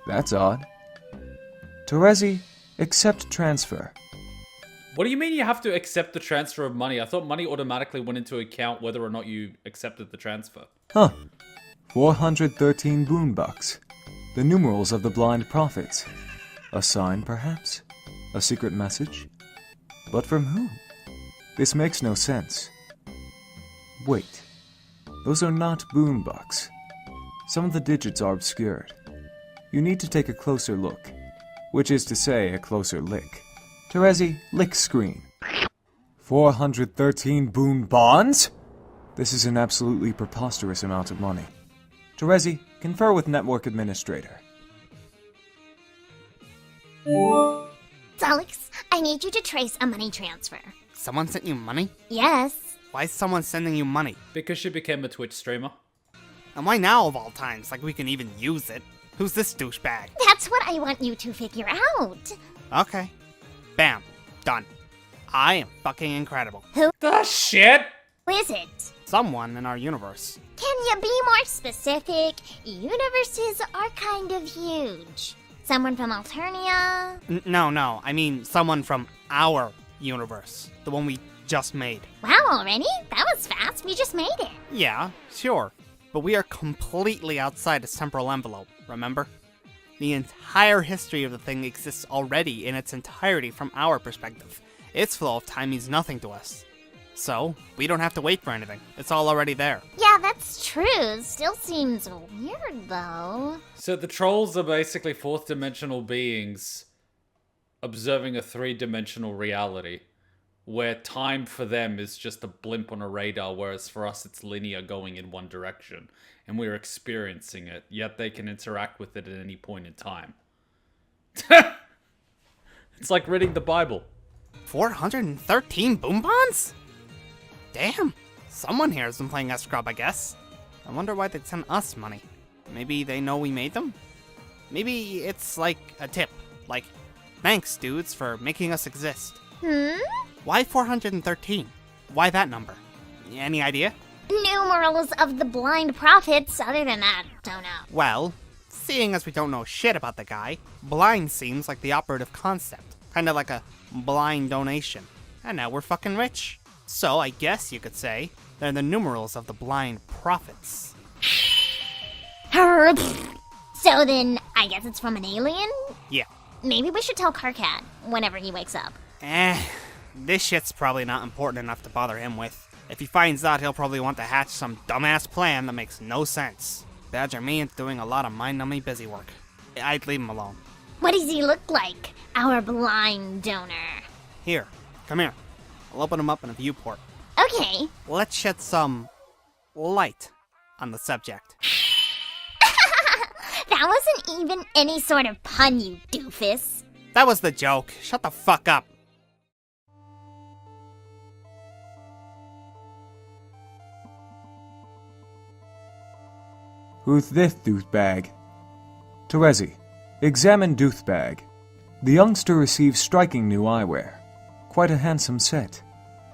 That's odd. Terezi, accept transfer. What do you mean you have to accept the transfer of money? I thought money automatically went into account whether or not you accepted the transfer. Huh. 413 boonbucks. The numerals of the blind prophets. A sign, perhaps? A secret message? But from who? This makes no sense. Wait. Those are not boonbucks. Some of the digits are obscured. You need to take a closer look. Which is to say, a closer lick. Terezi, lick screen. 413 boon bonds? This is an absolutely preposterous amount of money. Terezi, confer with network administrator. Alex, I need you to trace a money transfer. Someone sent you money? Yes. Why is someone sending you money? Because she became a Twitch streamer. And why now of all times? Like we can even use it. Who's this douchebag? That's what I want you to figure out. Okay. Bam. Done. I am fucking incredible. Who the shit? Who is it? Someone in our universe. Can you be more specific? Universes are kind of huge. Someone from Alternia? No. I mean someone from our universe. The one we just made. Wow, already? That was fast. We just made it. Yeah, sure. But we are completely outside its temporal envelope, remember? The entire history of the thing exists already in its entirety from our perspective. Its flow of time means nothing to us. So, we don't have to wait for anything. It's all already there. Yeah, that's true. Still seems weird, though. So the trolls are basically fourth dimensional beings observing a three-dimensional reality, where time for them is just a blimp on a radar, whereas for us it's linear going in one direction, and we're experiencing it, yet they can interact with it at any point in time. It's like reading the Bible. 413 boom bonds? Damn, someone here has been playing S-Scrub, I guess. I wonder why they'd send us money. Maybe they know we made them? Maybe it's like a tip, like, thanks dudes for making us exist. Why 413? Why that number? Any idea? Numerals of the blind prophets. Other than that, don't know. Well, seeing as we don't know shit about the guy, blind seems like the operative concept. Kinda like a blind donation. And now we're fucking rich. So I guess you could say they're the numerals of the blind prophets. So then, I guess it's from an alien? Yeah. Maybe we should tell KARKAT whenever he wakes up. This shit's probably not important enough to bother him with. If he finds out, he'll probably want to hatch some dumbass plan that makes no sense. Badger me into doing a lot of mind-numbing busy work. I'd leave him alone. What does he look like, our blind donor? Here, come here. I'll open him up in a viewport. Okay. Let's shed some light on the subject. That wasn't even any sort of pun, you doofus. That was the joke. Shut the fuck up. Who's this douchebag? Terezi, examine douchebag. The youngster receives striking new eyewear. Quite a handsome set.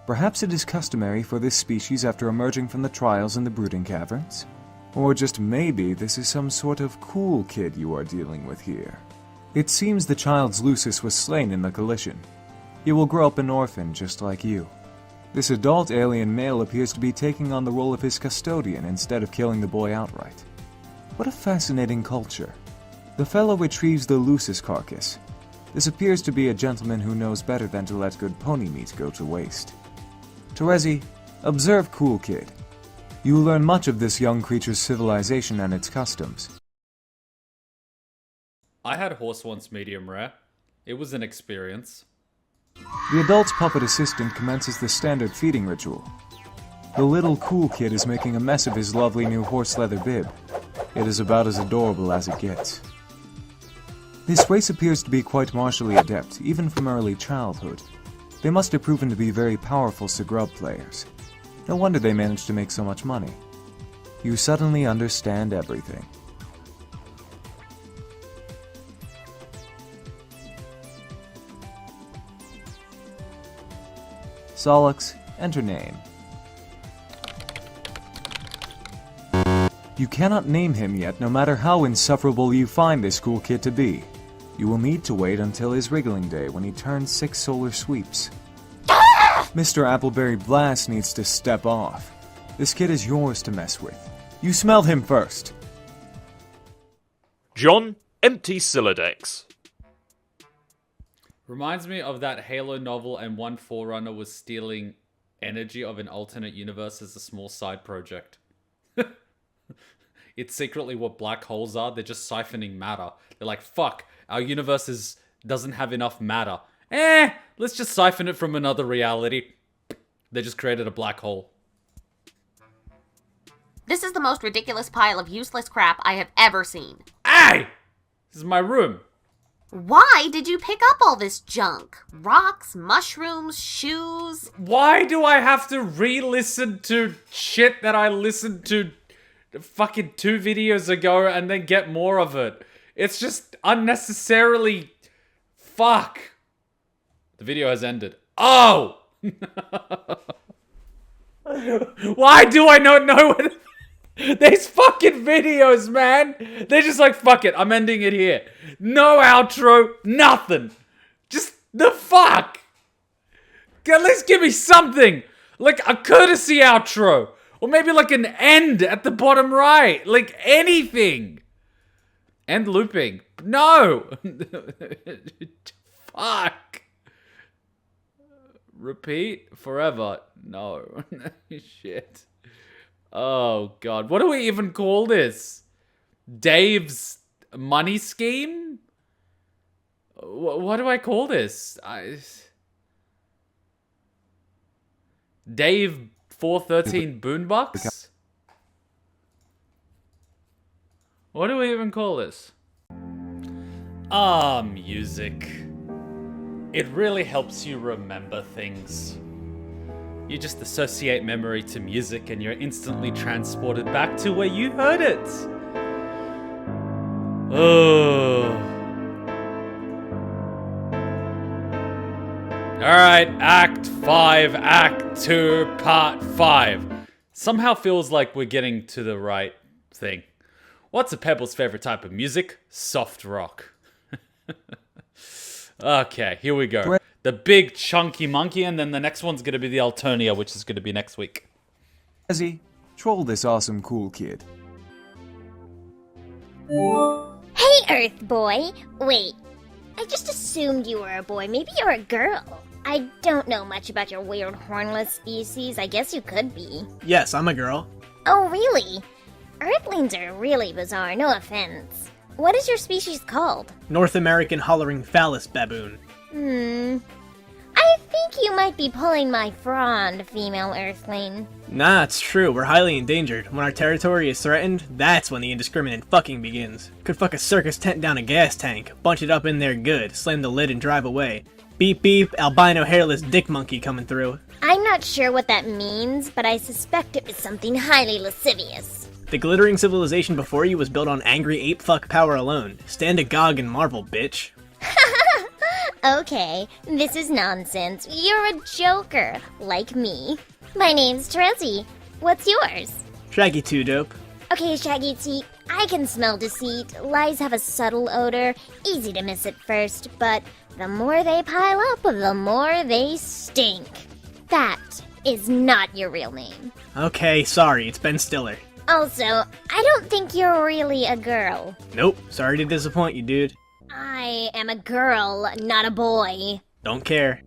Perhaps it is customary for this species after emerging from the trials in the brooding caverns? Or just maybe this is some sort of cool kid you are dealing with here. It seems the child's Lucis was slain in the collision. He will grow up an orphan just like you. This adult alien male appears to be taking on the role of his custodian instead of killing the boy outright. What a fascinating culture. The fellow retrieves the Lucis carcass. This appears to be a gentleman who knows better than to let good pony meat go to waste. Terezi, observe cool kid. You will learn much of this young creature's civilization and its customs. I had horse once medium rare. It was an experience. The adult's puppet assistant commences the standard feeding ritual. The little cool kid is making a mess of his lovely new horse leather bib. It is about as adorable as it gets. This race appears to be quite martially adept, even from early childhood. They must have proven to be very powerful Sigrub players. No wonder they managed to make so much money. You suddenly understand everything. Solix, enter name. You cannot name him yet, no matter how insufferable you find this cool kid to be. You will need to wait until his wriggling day when he turns 6 solar sweeps. Mr. Appleberry Blast needs to step off. This kid is yours to mess with. You smelled him first. John, empty Silodex. Reminds me of that Halo novel, and one Forerunner was stealing energy of an alternate universe as a small side project. It's secretly what black holes are. They're just siphoning matter. They're like, fuck, our universe doesn't have enough matter. Let's just siphon it from another reality. They just created a black hole. This is the most ridiculous pile of useless crap I have ever seen. Hey! This is my room. Why did you pick up all this junk? Rocks, mushrooms, shoes? Why do I have to re-listen to shit that I listened to fucking 2 videos ago and then get more of it? It's just unnecessarily... Fuck. The video has ended. Oh! Why do I not know what... These fucking videos, man! They're just like, fuck it, I'm ending it here. No outro, nothing. Just the fuck! At least give me something! Like a courtesy outro. Or maybe like an end at the bottom right. Like anything. End looping. No! Fuck. Repeat forever. No. Shit. Oh, God. What do we even call this? Dave's money scheme? What do I call this? Dave 413 Boonbucks? What do we even call this? Music. It really helps you remember things. You just associate memory to music and you're instantly transported back to where you heard it. Oh. Alright, Act 5, Act 2, Part 5. Somehow feels like we're getting to the right thing. What's a Pebble's favorite type of music? Soft rock. Okay, here we go. The big chunky monkey, and then the next one's gonna be the Alternia, which is gonna be next week. Terezi, troll this awesome cool kid. Hey, Earth Boy! Wait, I just assumed you were a boy. Maybe you're a girl. I don't know much about your weird hornless species. I guess you could be. Yes, I'm a girl. Oh, really? Earthlings are really bizarre, no offense. What is your species called? North American hollering phallus baboon. I I think you might be pulling my frond, female Earthling. Nah, it's true. We're highly endangered. When our territory is threatened, that's when the indiscriminate fucking begins. Could fuck a circus tent down a gas tank, bunch it up in there good, slam the lid and drive away. Beep beep, albino hairless dick monkey coming through. I'm not sure what that means, but I suspect it was something highly lascivious. The glittering civilization before you was built on angry ape fuck power alone. Stand agog and marvel, bitch. Okay, this is nonsense. You're a joker, like me. My name's Terezi. What's yours? Shaggy 2 dope. Okay, Shaggy T, I can smell deceit. Lies have a subtle odor, easy to miss at first, but the more they pile up, the more they stink. That is not your real name. Okay, sorry, it's Ben Stiller. Also, I don't think you're really a girl. Nope, sorry to disappoint you, dude. I am a girl, not a boy. Don't care.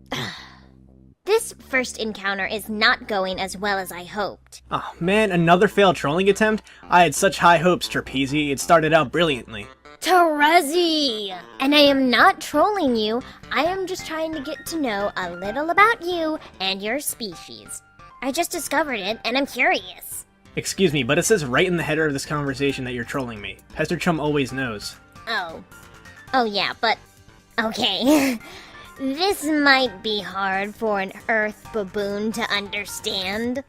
This first encounter is not going as well as I hoped. Oh man, another failed trolling attempt? I had such high hopes, Trapezi. It started out brilliantly. Terezi! And I am not trolling you, I am just trying to get to know a little about you and your species. I just discovered it, and I'm curious. Excuse me, but it says right in the header of this conversation that you're trolling me. Pester Chum always knows. Oh yeah, but... okay. This might be hard for an Earth baboon to understand,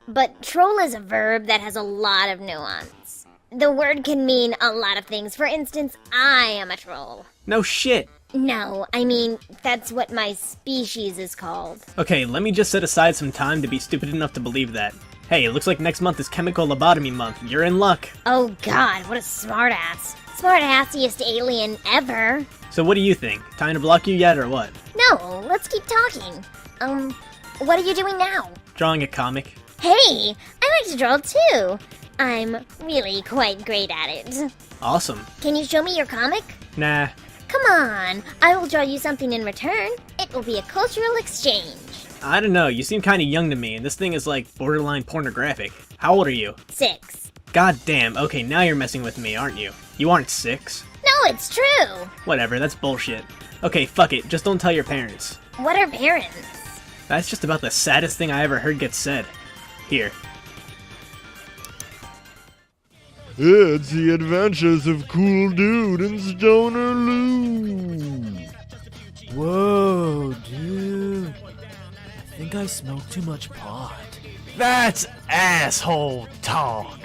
but troll is a verb that has a lot of nuance. The word can mean a lot of things. For instance, I am a troll. No shit. No, I mean, that's what my species is called. Okay, let me just set aside some time to be stupid enough to believe that. Hey, it looks like next month is Chemical Lobotomy Month. You're in luck. Oh god, what a smartass. Smartassiest alien ever. So what do you think? Time to block you yet or what? No, let's keep talking. What are you doing now? Drawing a comic. Hey, I like to draw too. I'm really quite great at it. Awesome. Can you show me your comic? Nah. Come on, I will draw you something in return. It will be a cultural exchange. I don't know, you seem kinda young to me, and this thing is like borderline pornographic. How old are you? 6. God damn, okay, now you're messing with me, aren't you? You aren't 6. No, it's true. Whatever, that's bullshit. Okay, fuck it, just don't tell your parents. What are parents? That's just about the saddest thing I ever heard get said. Here. It's the adventures of Cool Dude and Stoner Lou. Whoa, dude. I think I smoked too much pot. That's asshole talk.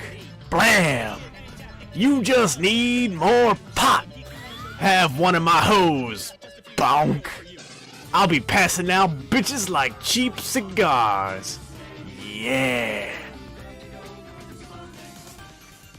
Blam! You just need more pot. Have one of my hoes. Bonk. I'll be passing out bitches like cheap cigars. Yeah.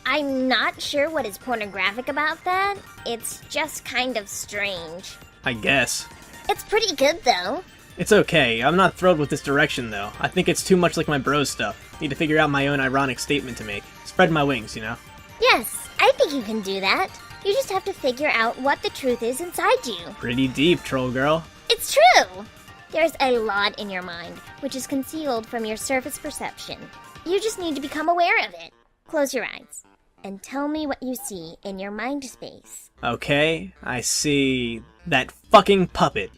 I'm not sure what is pornographic about that. It's just kind of strange. I guess. It's pretty good though. It's okay. I'm not thrilled with this direction though. I think it's too much like my bros stuff. Need to figure out my own ironic statement to make. Spread my wings, you know? Yes, I think you can do that. You just have to figure out what the truth is inside you. Pretty deep, troll girl. It's true! There's a lot in your mind, which is concealed from your surface perception. You just need to become aware of it. Close your eyes, and tell me what you see in your mind space. Okay, I see that fucking puppet.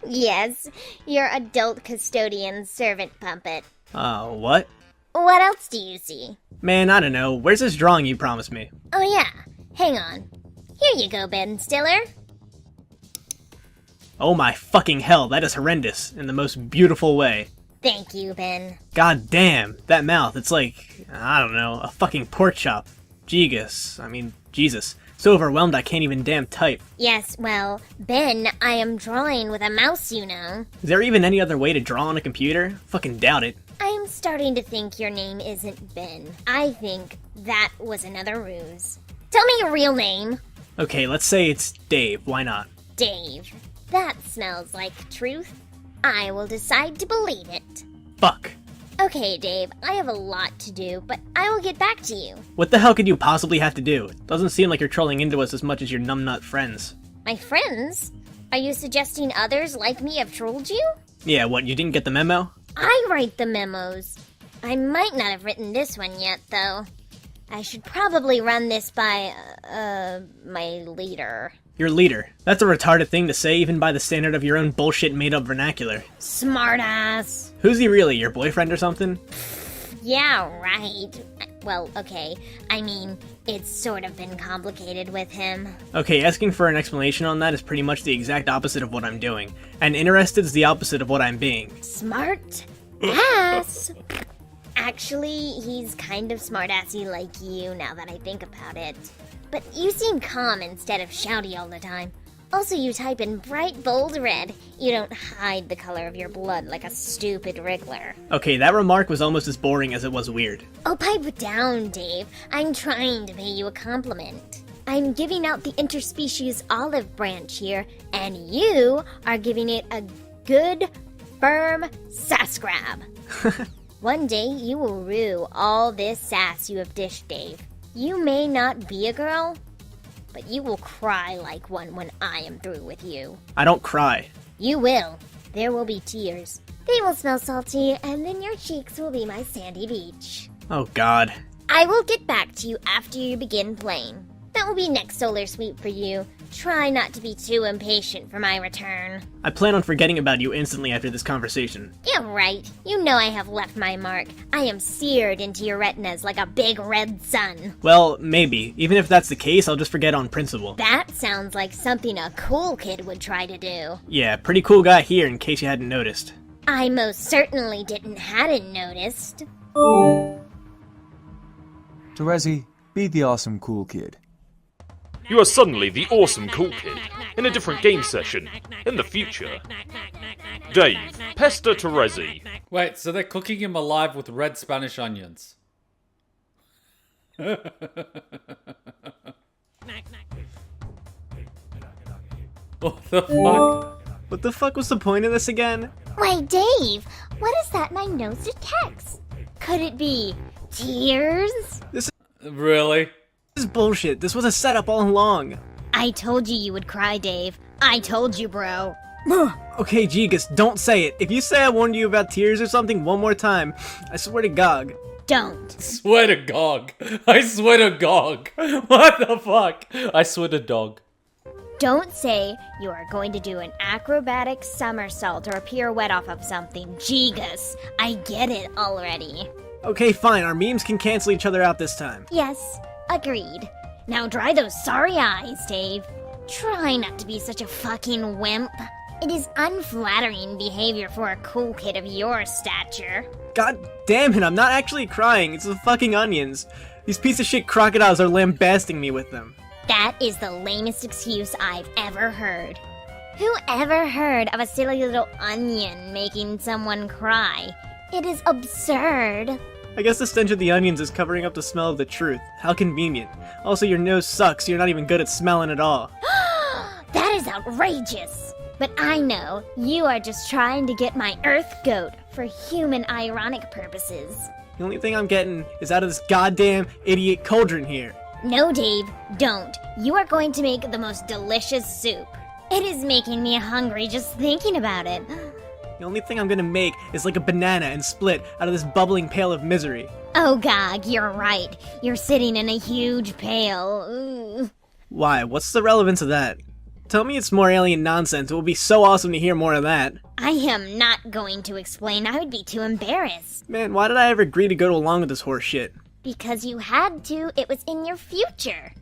Yes, your adult custodian servant puppet. What? What else do you see? Man, I don't know. Where's this drawing you promised me? Oh yeah, hang on. Here you go, Ben Stiller. Oh my fucking hell, that is horrendous, in the most beautiful way. Thank you, Ben. God damn, that mouth, it's like, I don't know, a fucking pork chop. Jesus. So overwhelmed I can't even damn type. Yes, well, Ben, I am drawing with a mouse, you know. Is there even any other way to draw on a computer? Fucking doubt it. I'm starting to think your name isn't Ben. I think that was another ruse. Tell me your real name. Okay, let's say it's Dave, why not? Dave. That smells like truth. I will decide to believe it. Fuck. Okay, Dave, I have a lot to do, but I will get back to you. What the hell could you possibly have to do? Doesn't seem like you're trolling into us as much as your numbnut friends. My friends? Are you suggesting others like me have trolled you? Yeah, what, you didn't get the memo? I write the memos. I might not have written this one yet, though. I should probably run this by, my leader. Your leader. That's a retarded thing to say even by the standard of your own bullshit made-up vernacular. Smartass. Who's he really, your boyfriend or something? Yeah, right. Well, okay. I mean, it's sort of been complicated with him. Okay, asking for an explanation on that is pretty much the exact opposite of what I'm doing. And interested is the opposite of what I'm being. Smart ass. Actually, he's kind of smartassy like you now that I think about it. But you seem calm instead of shouty all the time. Also, you type in bright, bold red. You don't hide the color of your blood like a stupid wriggler. Okay, that remark was almost as boring as it was weird. Oh, pipe down, Dave. I'm trying to pay you a compliment. I'm giving out the interspecies olive branch here, and you are giving it a good, firm sass grab. One day, you will rue all this sass you have dished, Dave. You may not be a girl, but you will cry like one when I am through with you. I don't cry. You will. There will be tears. They will smell salty, and then your cheeks will be my sandy beach. Oh god. I will get back to you after you begin playing. That will be next solar sweep for you. Try not to be too impatient for my return. I plan on forgetting about you instantly after this conversation. Yeah, right. You know I have left my mark. I am seared into your retinas like a big red sun. Well, maybe. Even if that's the case, I'll just forget on principle. That sounds like something a cool kid would try to do. Yeah, pretty cool guy here in case you hadn't noticed. I most certainly hadn't noticed. Terezi, be the awesome cool kid. You are suddenly the awesome cool kid, in a different game session, in the future. Dave, pester Terezi. Wait, so they're cooking him alive with red Spanish onions. What the fuck? What the fuck was the point of this again? Wait, Dave, what is that my nose detects? Could it be tears? Really? This is bullshit. This was a setup all along. I told you would cry, Dave. I told you, bro. Okay, Gigas, don't say it. If you say I warned you about tears or something one more time, I swear to Gog. Don't. Swear to Gog. I swear to Gog. What the fuck? I swear to dog. Don't say you are going to do an acrobatic somersault or a pirouette off of something. Gigas, I get it already. Okay, fine. Our memes can cancel each other out this time. Yes, agreed. Now dry those sorry eyes, Dave. Try not to be such a fucking wimp. It is unflattering behavior for a cool kid of your stature. God damn it, I'm not actually crying. It's the fucking onions. These piece of shit crocodiles are lambasting me with them. That is the lamest excuse I've ever heard. Who ever heard of a silly little onion making someone cry? It is absurd. I guess the stench of the onions is covering up the smell of the truth. How convenient. Also, your nose sucks, you're not even good at smelling at all. That is outrageous. But I know you are just trying to get my earth goat for human ironic purposes. The only thing I'm getting is out of this goddamn idiot cauldron here. No, Dave, don't. You are going to make the most delicious soup. It is making me hungry just thinking about it. The only thing I'm gonna make is like a banana and split out of this bubbling pail of misery. Oh, Gog, you're right. You're sitting in a huge pail. Ooh. Why? What's the relevance of that? Tell me it's more alien nonsense. It will be so awesome to hear more of that. I am not going to explain. I would be too embarrassed. Man, why did I ever agree to go along with this horse shit? Because you had to. It was in your future.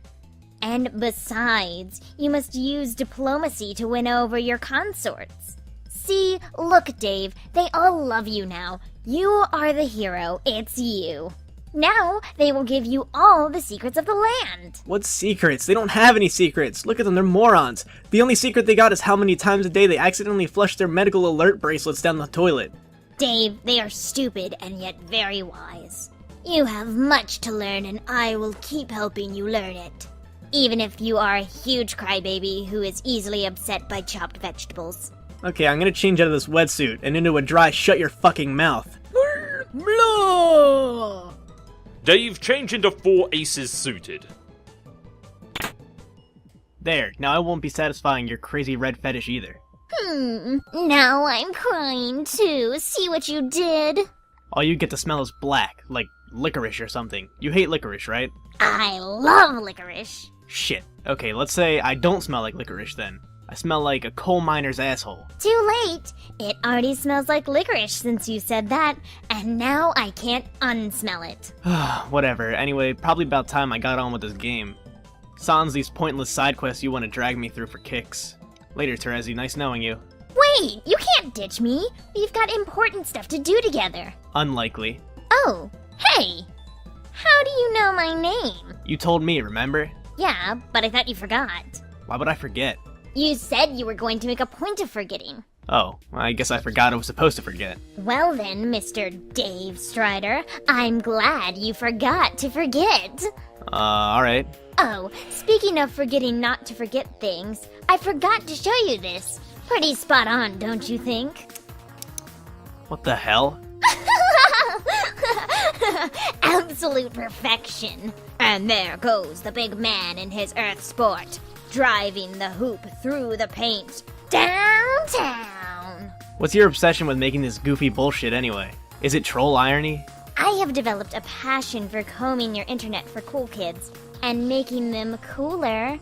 And besides, you must use diplomacy to win over your consorts. See, look, Dave, they all love you now. You are the hero. It's you. Now, they will give you all the secrets of the land. What secrets? They don't have any secrets. Look at them, they're morons. The only secret they got is how many times a day they accidentally flush their medical alert bracelets down the toilet. Dave, they are stupid and yet very wise. You have much to learn and I will keep helping you learn it. Even if you are a huge crybaby who is easily upset by chopped vegetables. Okay, I'm gonna change out of this wetsuit and into a dry shut your fucking mouth. Blah! Dave, change into 4 aces suited. There, now I won't be satisfying your crazy red fetish either. Now I'm crying too. See what you did? All you get to smell is black, like licorice or something. You hate licorice, right? I love licorice. Shit. Okay, let's say I don't smell like licorice then. I smell like a coal miner's asshole. Too late! It already smells like licorice since you said that, and now I can't unsmell it. Whatever. Anyway, probably about time I got on with this game. Sans these pointless side quests you want to drag me through for kicks. Later, Terezi. Nice knowing you. Wait! You can't ditch me! We've got important stuff to do together. Unlikely. Oh, hey! How do you know my name? You told me, remember? Yeah, but I thought you forgot. Why would I forget? You said you were going to make a point of forgetting. Oh, I guess I forgot I was supposed to forget. Well then, Mr. Dave Strider, I'm glad you forgot to forget. Alright. Oh, speaking of forgetting not to forget things, I forgot to show you this. Pretty spot on, don't you think? What the hell? Absolute perfection. And there goes the big man in his Earth sport, driving the hoop through the paint downtown. What's your obsession with making this goofy bullshit anyway? Is it troll irony? I have developed a passion for combing your internet for cool kids and making them cooler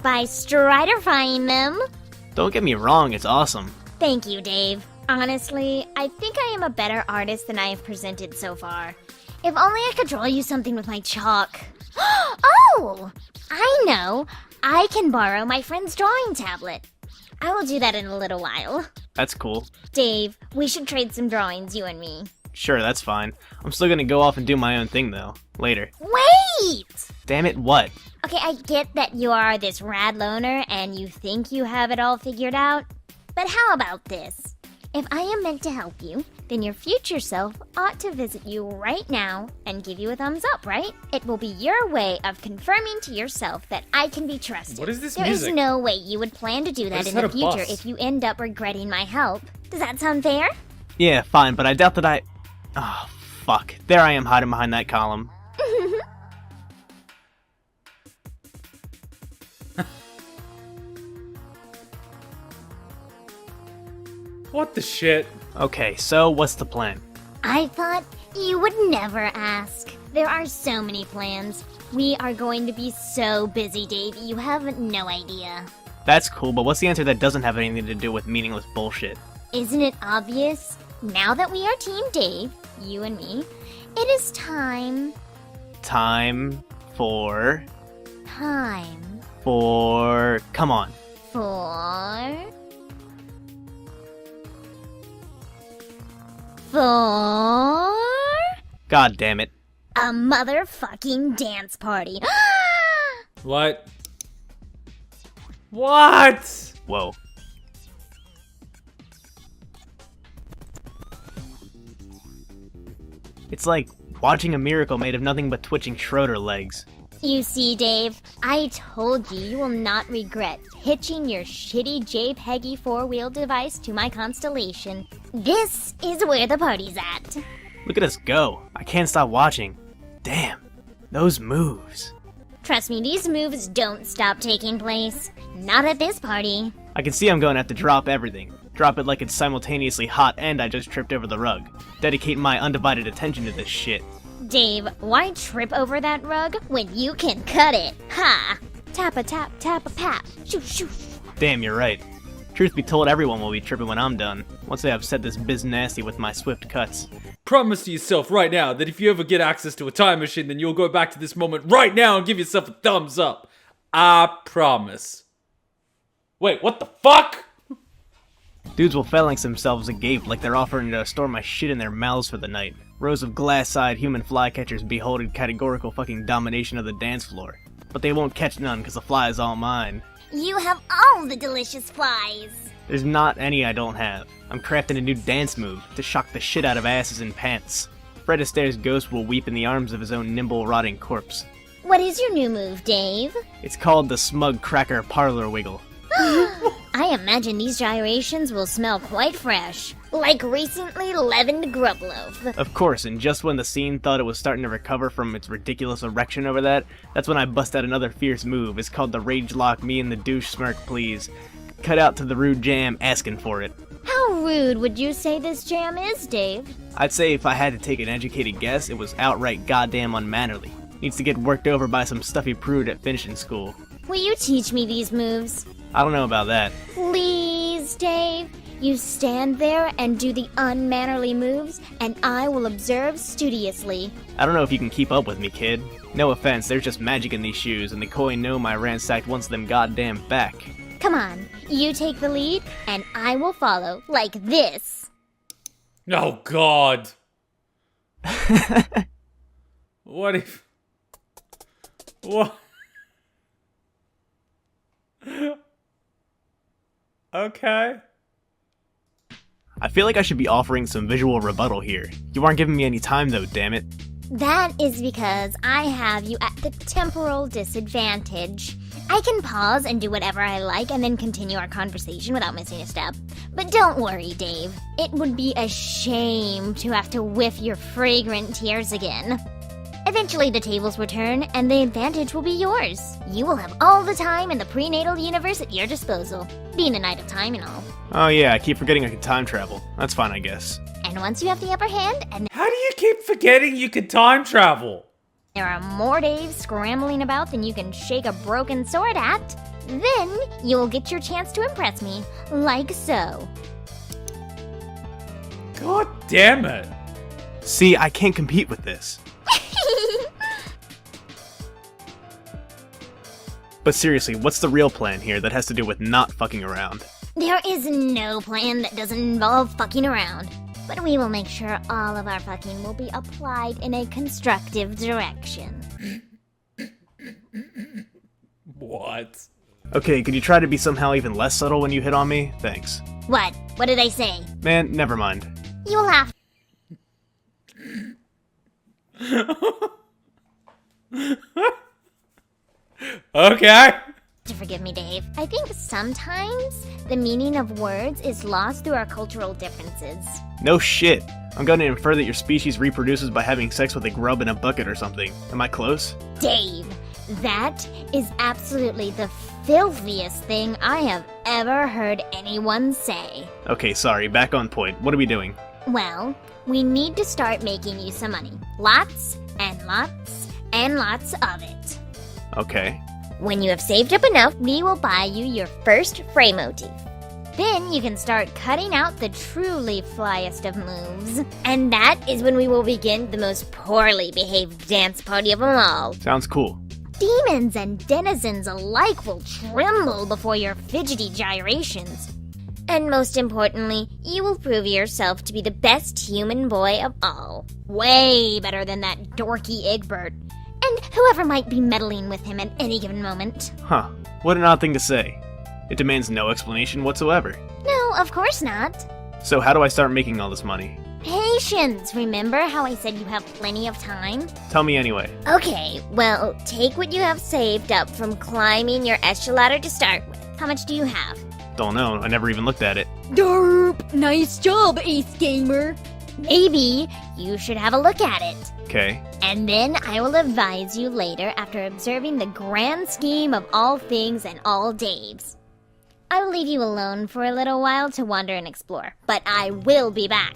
by striderifying them. Don't get me wrong, it's awesome. Thank you, Dave. Honestly, I think I am a better artist than I have presented so far. If only I could draw you something with my chalk. Oh! I know! I can borrow my friend's drawing tablet. I will do that in a little while. That's cool. Dave, we should trade some drawings, you and me. Sure, that's fine. I'm still gonna go off and do my own thing, though. Later. Wait! Damn it, what? Okay, I get that you are this rad loner and you think you have it all figured out. But how about this? If I am meant to help you, then your future self ought to visit you right now and give you a thumbs up, right? It will be your way of confirming to yourself that I can be trusted. What is this There music? is no way you would plan to do that in the future if you end up regretting my help. Does that sound fair? Yeah, fine, but I doubt that I... Oh, fuck. There I am hiding behind that column. What the shit? Okay, so what's the plan? I thought you would never ask. There are so many plans. We are going to be so busy, Dave, you have no idea. That's cool, but what's the answer that doesn't have anything to do with meaningless bullshit? Isn't it obvious? Now that we are Team Dave, you and me, it is time... Time for... Come on. For... God damn it. A motherfucking dance party. What? What? Whoa. It's like watching a miracle made of nothing but twitching Schroeder legs. You see, Dave, I told you you will not regret hitching your shitty JPEGy four-wheel device to my constellation. This is where the party's at. Look at us go. I can't stop watching. Damn. Those moves. Trust me, these moves don't stop taking place. Not at this party. I can see I'm going to have to drop everything. Drop it like it's simultaneously hot and I just tripped over the rug. Dedicate my undivided attention to this shit. Dave, why trip over that rug when you can cut it? Ha! Tap a tap, tap a pap. Shoo shoo. Damn, you're right. Truth be told, everyone will be tripping when I'm done, once I have set this biz nasty with my swift cuts. Promise to yourself right now that if you ever get access to a time machine, then you'll go back to this moment right now and give yourself a thumbs up. I promise. Wait, what the fuck? Dudes will phalanx themselves agape like they're offering to store my shit in their mouths for the night. Rows of glass-eyed human flycatchers beholding categorical fucking domination of the dance floor. But they won't catch none because the fly is all mine. You have all the delicious flies. There's not any I don't have. I'm crafting a new dance move to shock the shit out of asses and pants. Fred Astaire's ghost will weep in the arms of his own nimble, rotting corpse. What is your new move, Dave? It's called the Smug Cracker Parlor Wiggle. I imagine these gyrations will smell quite fresh. Like recently leavened grub loaf. Of course, and just when the scene thought it was starting to recover from its ridiculous erection over that's when I bust out another fierce move. It's called the Rage Lock Me and the Douche Smirk Please. Cut out to the rude jam asking for it. How rude would you say this jam is, Dave? I'd say if I had to take an educated guess, it was outright goddamn unmannerly. Needs to get worked over by some stuffy prude at finishing school. will you teach me these moves? I don't know about that. Please, Dave. You stand there and do the unmannerly moves, and I will observe studiously. I don't know if you can keep up with me, kid. No offense, there's just magic in these shoes, and the koi gnome I ransacked wants them goddamn back. Come on, you take the lead, and I will follow, like this. Oh, God. What if... What? Okay. I feel like I should be offering some visual rebuttal here. You aren't giving me any time though, damn it. That is because I have you at the temporal disadvantage. I can pause and do whatever I like and then continue our conversation without missing a step. But don't worry, Dave. It would be a shame to have to whiff your fragrant tears again. Eventually the tables will turn, and the advantage will be yours. You will have all the time in the prenatal universe at your disposal, being a night of time and all. Oh yeah, I keep forgetting I can time travel. That's fine, I guess. And once you have the upper hand, and How do you keep forgetting you can time travel? there are more Daves scrambling about than you can shake a broken sword at, then you'll get your chance to impress me, like so. God damn it. See, I can't compete with this. But seriously, what's the real plan here that has to do with not fucking around? There is no plan that doesn't involve fucking around. But we will make sure all of our fucking will be applied in a constructive direction. What? Okay, could you try to be somehow even less subtle when you hit on me? Thanks. What? What did I say? Man, never mind. You will have Okay. to forgive me, Dave. I think sometimes the meaning of words is lost through our cultural differences. No shit. I'm going to infer that your species reproduces by having sex with a grub in a bucket or something. Am I close? Dave, that is absolutely the filthiest thing I have ever heard anyone say. Okay, sorry, back on point. What are we doing? Well, we need to start making you some money. Lots and lots and lots of it. Okay. When you have saved up enough, we will buy you your first fray motif. Then you can start cutting out the truly flyest of moves. And that is when we will begin the most poorly behaved dance party of them all. Sounds cool. Demons and denizens alike will tremble before your fidgety gyrations. And most importantly, you will prove yourself to be the best human boy of all. Way better than that dorky Egbert. And whoever might be meddling with him at any given moment. Huh. What an odd thing to say. It demands no explanation whatsoever. No, of course not. So how do I start making all this money? Patience! Remember how I said you have plenty of time? Tell me anyway. Okay, well, take what you have saved up from climbing your echelon ladder to start with. How much do you have? Don't know, I never even looked at it. Derp! Nice job, Ace Gamer! Maybe you should have a look at it. Okay. And then I will advise you later after observing the grand scheme of all things and all Daves. I will leave you alone for a little while to wander and explore, but I will be back.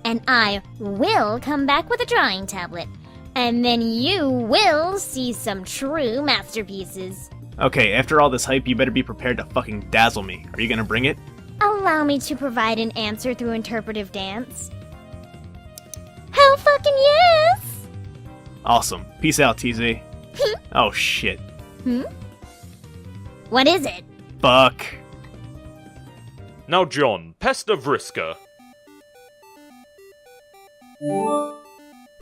And I will come back with a drawing tablet. And then you will see some true masterpieces. Okay, after all this hype, you better be prepared to fucking dazzle me. Are you gonna bring it? Allow me to provide an answer through interpretive dance. Hell fucking yes! Awesome. Peace out, TZ. Oh shit. What is it? Fuck. Now, John, Pest of Vriska.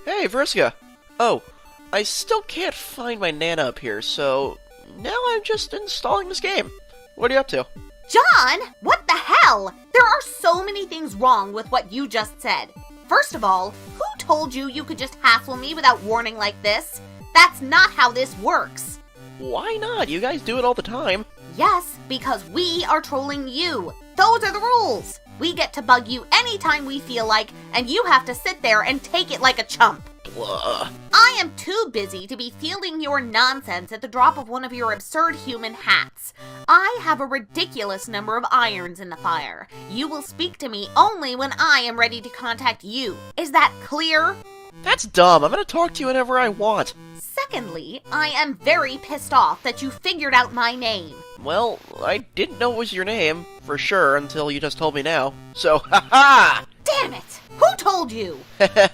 Hey, Vriska! Oh, I still can't find my Nana up here, so now I'm just installing this game. What are you up to? John, what the hell? There are so many things wrong with what you just said. First of all, who told you you could just hassle me without warning like this? That's not how this works. Why not? You guys do it all the time. Yes, because we are trolling you. Those are the rules. We get to bug you anytime we feel like, and you have to sit there and take it like a chump. Blah. I am too busy to be fielding your nonsense at the drop of one of your absurd human hats. I have a ridiculous number of irons in the fire. You will speak to me only when I am ready to contact you. Is that clear? That's dumb. I'm gonna talk to you whenever I want. Secondly, I am very pissed off that you figured out my name. Well, I didn't know it was your name, for sure, until you just told me now. So, haha! Damn it! Who told you?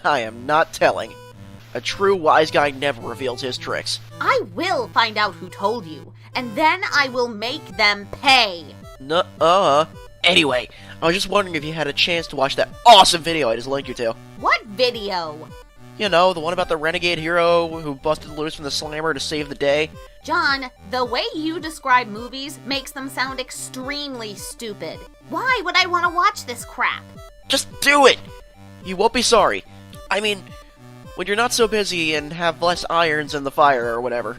I am not telling. A true wise guy never reveals his tricks. I will find out who told you, and then I will make them pay. Nuh-uh. Anyway, I was just wondering if you had a chance to watch that awesome video I just linked you to. What video? You know, the one about the renegade hero who busted loose from the slammer to save the day. John, the way you describe movies makes them sound extremely stupid. Why would I want to watch this crap? Just do it! You won't be sorry. I mean, when you're not so busy and have less irons in the fire or whatever.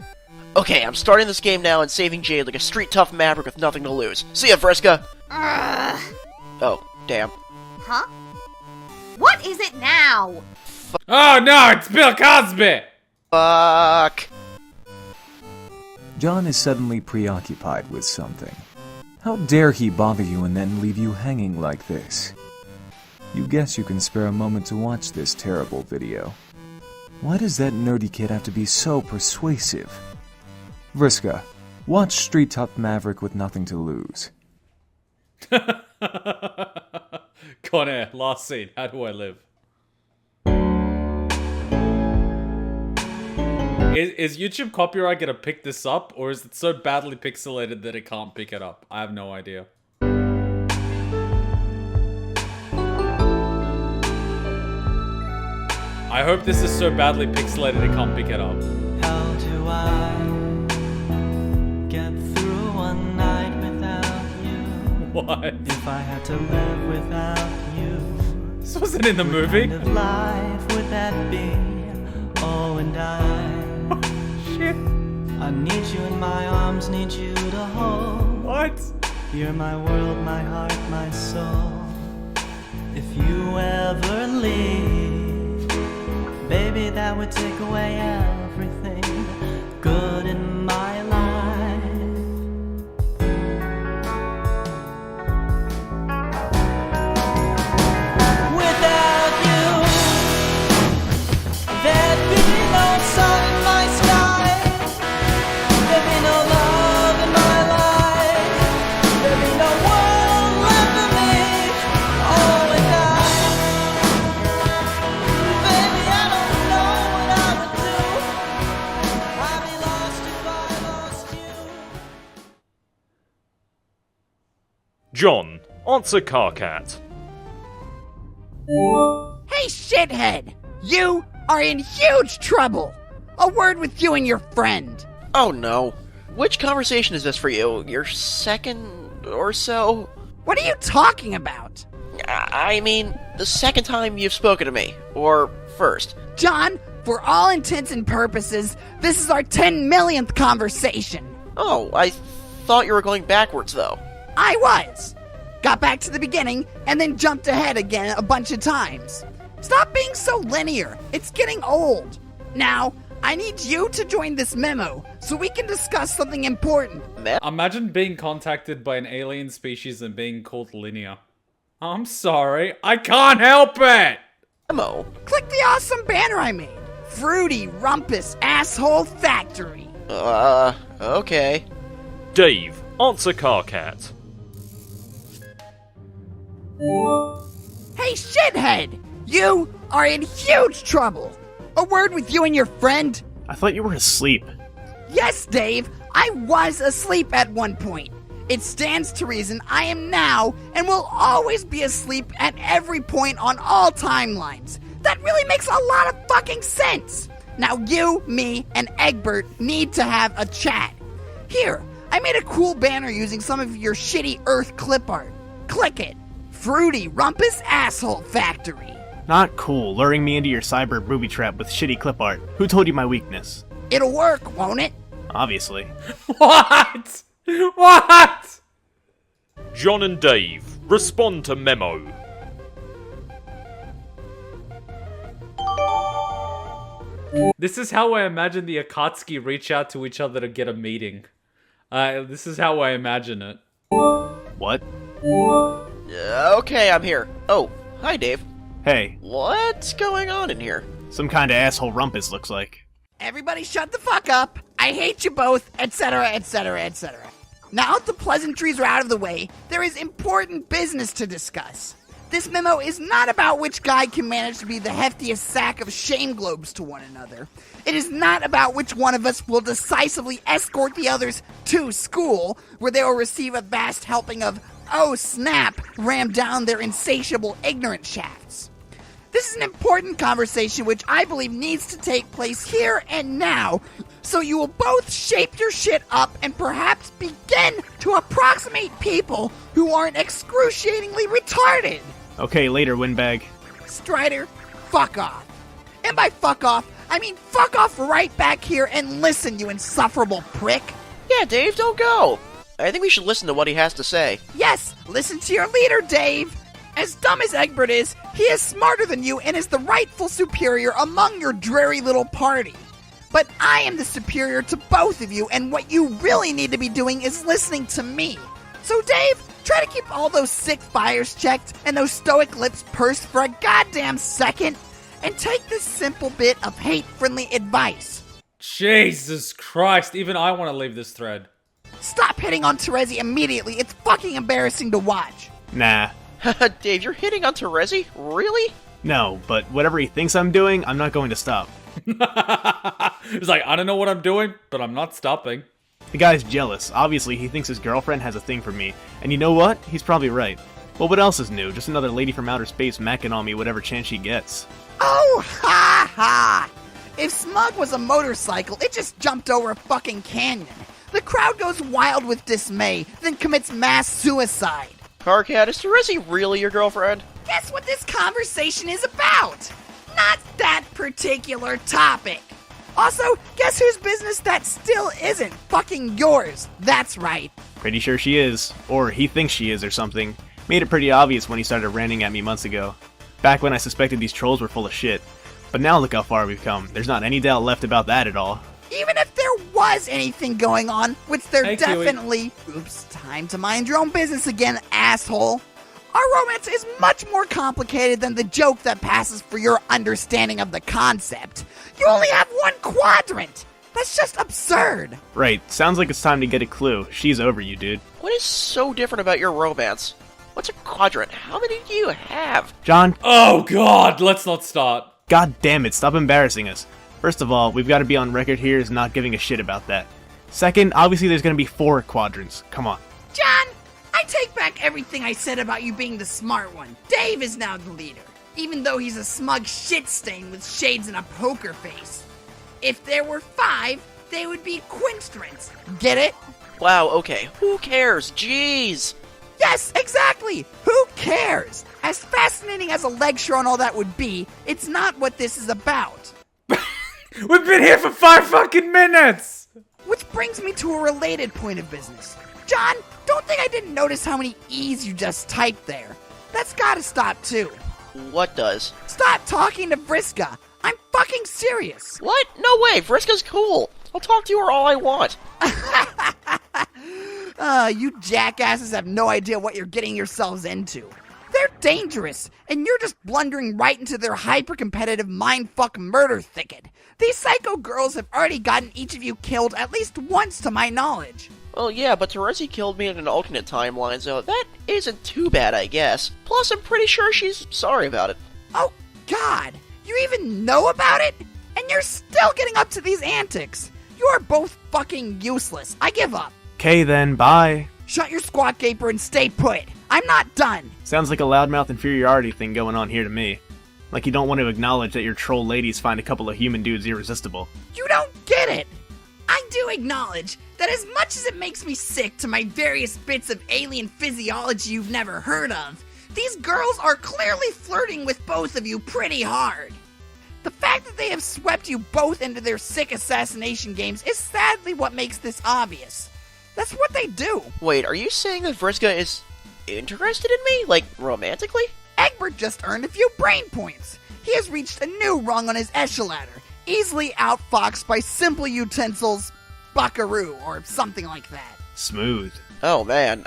Okay, I'm starting this game now and saving Jade like a street tough maverick with nothing to lose. See ya, Vriska! Oh, damn. Huh? What is it now? Oh no, it's Bill Cosby! Fuck. John is suddenly preoccupied with something. How dare he bother you and then leave you hanging like this? You guess you can spare a moment to watch this terrible video. Why does that nerdy kid have to be so persuasive? Vriska, watch Street Tough Maverick with nothing to lose. Con Air, last scene, how do I live? Is YouTube copyright gonna pick this up, or is it so badly pixelated that it can't pick it up? I have no idea. I hope this is so badly pixelated it can't pick it up. How do I get through one night without you? What? If I had to live without you, this wasn't in the movie. What kind of life would that be? Oh, and shit. I need you in my arms, need you to hold. What? You're my world, my heart, my soul. If you ever leave, baby, that would take away everything good in my life. Without you, there'd be no sun in my sky. There'd be no love in my life. There'd be no world left for me. Oh, and baby, I don't know what I would do. I'd be lost if I lost you. John, answer KARKAT. Hey, shithead! You are in huge trouble! A word with you and your friend. Oh no. Which conversation is this for you? Your second or so? What are you talking about? I mean, the second time you've spoken to me. Or first. John, for all intents and purposes, this is our 10 millionth conversation. Oh, I thought you were going backwards, though. I was. Got back to the beginning, and then jumped ahead again a bunch of times. Stop being so linear. It's getting old. Now, I need you to join this memo so we can discuss something important. Imagine being contacted by an alien species and being called linear. I'm sorry, I can't help it! Memo? Click the awesome banner I made. Fruity Rumpus Asshole Factory. Okay. Dave, answer KARKAT. Hey, shithead! You are in huge trouble! A word with you and your friend? I thought you were asleep. Yes, Dave, I was asleep at one point. It stands to reason I am now and will always be asleep at every point on all timelines. That really makes a lot of fucking sense. Now you, me, and Egbert need to have a chat. Here, I made a cool banner using some of your shitty Earth clip art. Click it. Fruity Rumpus Asshole Factory. Not cool, luring me into your cyber booby trap with shitty clip art. Who told you my weakness? It'll work, won't it? Obviously. What? What? John and Dave, respond to memo. This is how I imagine the Akatsuki reach out to each other to get a meeting. This is how I imagine it. What? Okay, I'm here. Oh, hi, Dave. Hey. What's going on in here? Some kind of asshole rumpus, looks like. Everybody shut the fuck up. I hate you both, etc., etc., etc. Now that the pleasantries are out of the way, there is important business to discuss. This memo is not about which guy can manage to be the heftiest sack of shame globes to one another. It is not about which one of us will decisively escort the others to school, where they will receive a vast helping of, oh snap, rammed down their insatiable ignorant shafts. This is an important conversation which I believe needs to take place here and now, so you will both shape your shit up and perhaps begin to approximate people who aren't excruciatingly retarded. Okay, later, windbag. Strider, fuck off. And by fuck off, I mean fuck off right back here and listen, you insufferable prick. Yeah, Dave, don't go. I think we should listen to what he has to say. Yes, listen to your leader, Dave. As dumb as Egbert is, he is smarter than you and is the rightful superior among your dreary little party. But I am the superior to both of you, and what you really need to be doing is listening to me. So Dave, try to keep all those sick fires checked and those stoic lips pursed for a goddamn second, and take this simple bit of hate-friendly advice. Jesus Christ, even I want to leave this thread. Stop hitting on Terezi immediately, it's fucking embarrassing to watch. Nah. Dave, you're hitting on Terezi? Really? No, but whatever he thinks I'm doing, I'm not going to stop. He's like, I don't know what I'm doing, but I'm not stopping. The guy's jealous. Obviously, he thinks his girlfriend has a thing for me. And you know what? He's probably right. Well, what else is new? Just another lady from outer space macking on me whatever chance she gets. Oh, ha ha! If Smug was a motorcycle, it just jumped over a fucking canyon. The crowd goes wild with dismay, then commits mass suicide. KARKAT, is Terezi really your girlfriend? Guess what this conversation is about? Not that particular topic. Also, guess whose business that still isn't fucking yours? That's right. Pretty sure she is. Or he thinks she is or something. Made it pretty obvious when he started ranting at me months ago. Back when I suspected these trolls were full of shit. But now look how far we've come. There's not any doubt left about that at all. Even if there was anything going on, which there definitely... Oops, time to mind your own business again, asshole. Our romance is much more complicated than the joke that passes for your understanding of the concept. You only have one quadrant. That's just absurd. Right, sounds like it's time to get a clue. She's over you, dude. What is so different about your romance? What's a quadrant? How many do you have? John? Oh god, let's not start. God damn it, stop embarrassing us. First of all, we've got to be on record here as not giving a shit about that. Second, obviously there's going to be 4 quadrants. Come on. John, I take back everything I said about you being the smart one. Dave is now the leader, even though he's a smug shit stain with shades and a poker face. If there were 5, they would be quinstrants. Get it? Wow, okay. Who cares? Jeez. Yes, exactly. Who cares? As fascinating as a lecture on all that would be, it's not what this is about. We've been here for 5 fucking minutes! Which brings me to a related point of business. John, don't think I didn't notice how many E's you just typed there. That's gotta stop too. What does? Stop talking to Vriska. I'm fucking serious. What? No way, Vriska's cool. I'll talk to her all I want. You jackasses have no idea what you're getting yourselves into. They're dangerous, and you're just blundering right into their hyper-competitive mindfuck murder thicket. These psycho girls have already gotten each of you killed at least once to my knowledge. Well, yeah, but Terezi killed me in an alternate timeline, so that isn't too bad, I guess. Plus, I'm pretty sure she's sorry about it. Oh, God! You even know about it? And you're still getting up to these antics! You are both fucking useless. I give up. Okay then, bye. Shut your squawk gaper and stay put. I'm not done. Sounds like a loudmouth inferiority thing going on here to me. Like you don't want to acknowledge that your troll ladies find a couple of human dudes irresistible. You don't get it. I do acknowledge that as much as it makes me sick to my various bits of alien physiology you've never heard of, these girls are clearly flirting with both of you pretty hard. The fact that they have swept you both into their sick assassination games is sadly what makes this obvious. That's what they do. Wait, are you saying that Vriska is interested in me? Like, romantically? Egbert just earned a few brain points. He has reached a new rung on his echelon, easily outfoxed by Simple Utensils, Buckaroo, or something like that. Smooth. Oh, man,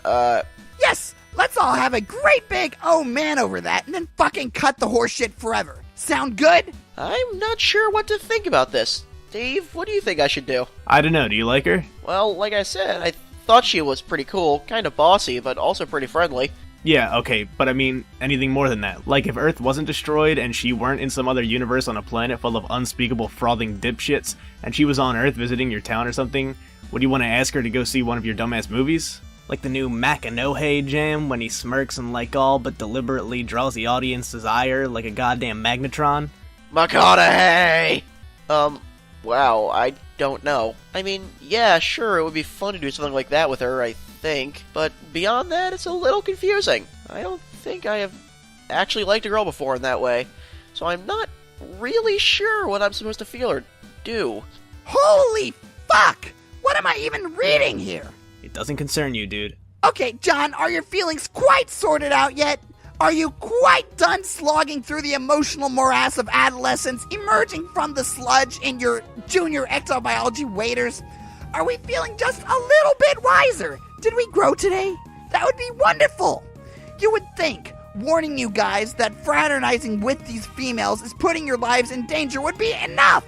Yes, let's all have a great big oh man over that, and then fucking cut the horse shit forever. Sound good? I'm not sure what to think about this. Dave, what do you think I should do? I don't know, do you like her? Well, like I said, I thought she was pretty cool, kind of bossy, but also pretty friendly. Yeah, okay, but I mean, anything more than that. Like, if Earth wasn't destroyed and she weren't in some other universe on a planet full of unspeakable frothing dipshits, and she was on Earth visiting your town or something, would you want to ask her to go see one of your dumbass movies? Like the new Makanohe jam, when he smirks and like all but deliberately draws the audience's ire like a goddamn magnetron? McConaughey! Wow, I don't know. I mean, yeah, sure, it would be fun to do something like that with her, I think, but beyond that, it's a little confusing. I don't think I have actually liked a girl before in that way, so I'm not really sure what I'm supposed to feel or do. Holy fuck! What am I even reading here? It doesn't concern you, dude. Okay, John, are your feelings quite sorted out yet? Are you quite done slogging through the emotional morass of adolescence, emerging from the sludge in your junior ectobiology waders? Are we feeling just a little bit wiser? Did we grow today? That would be wonderful. You would think warning you guys that fraternizing with these females is putting your lives in danger would be enough.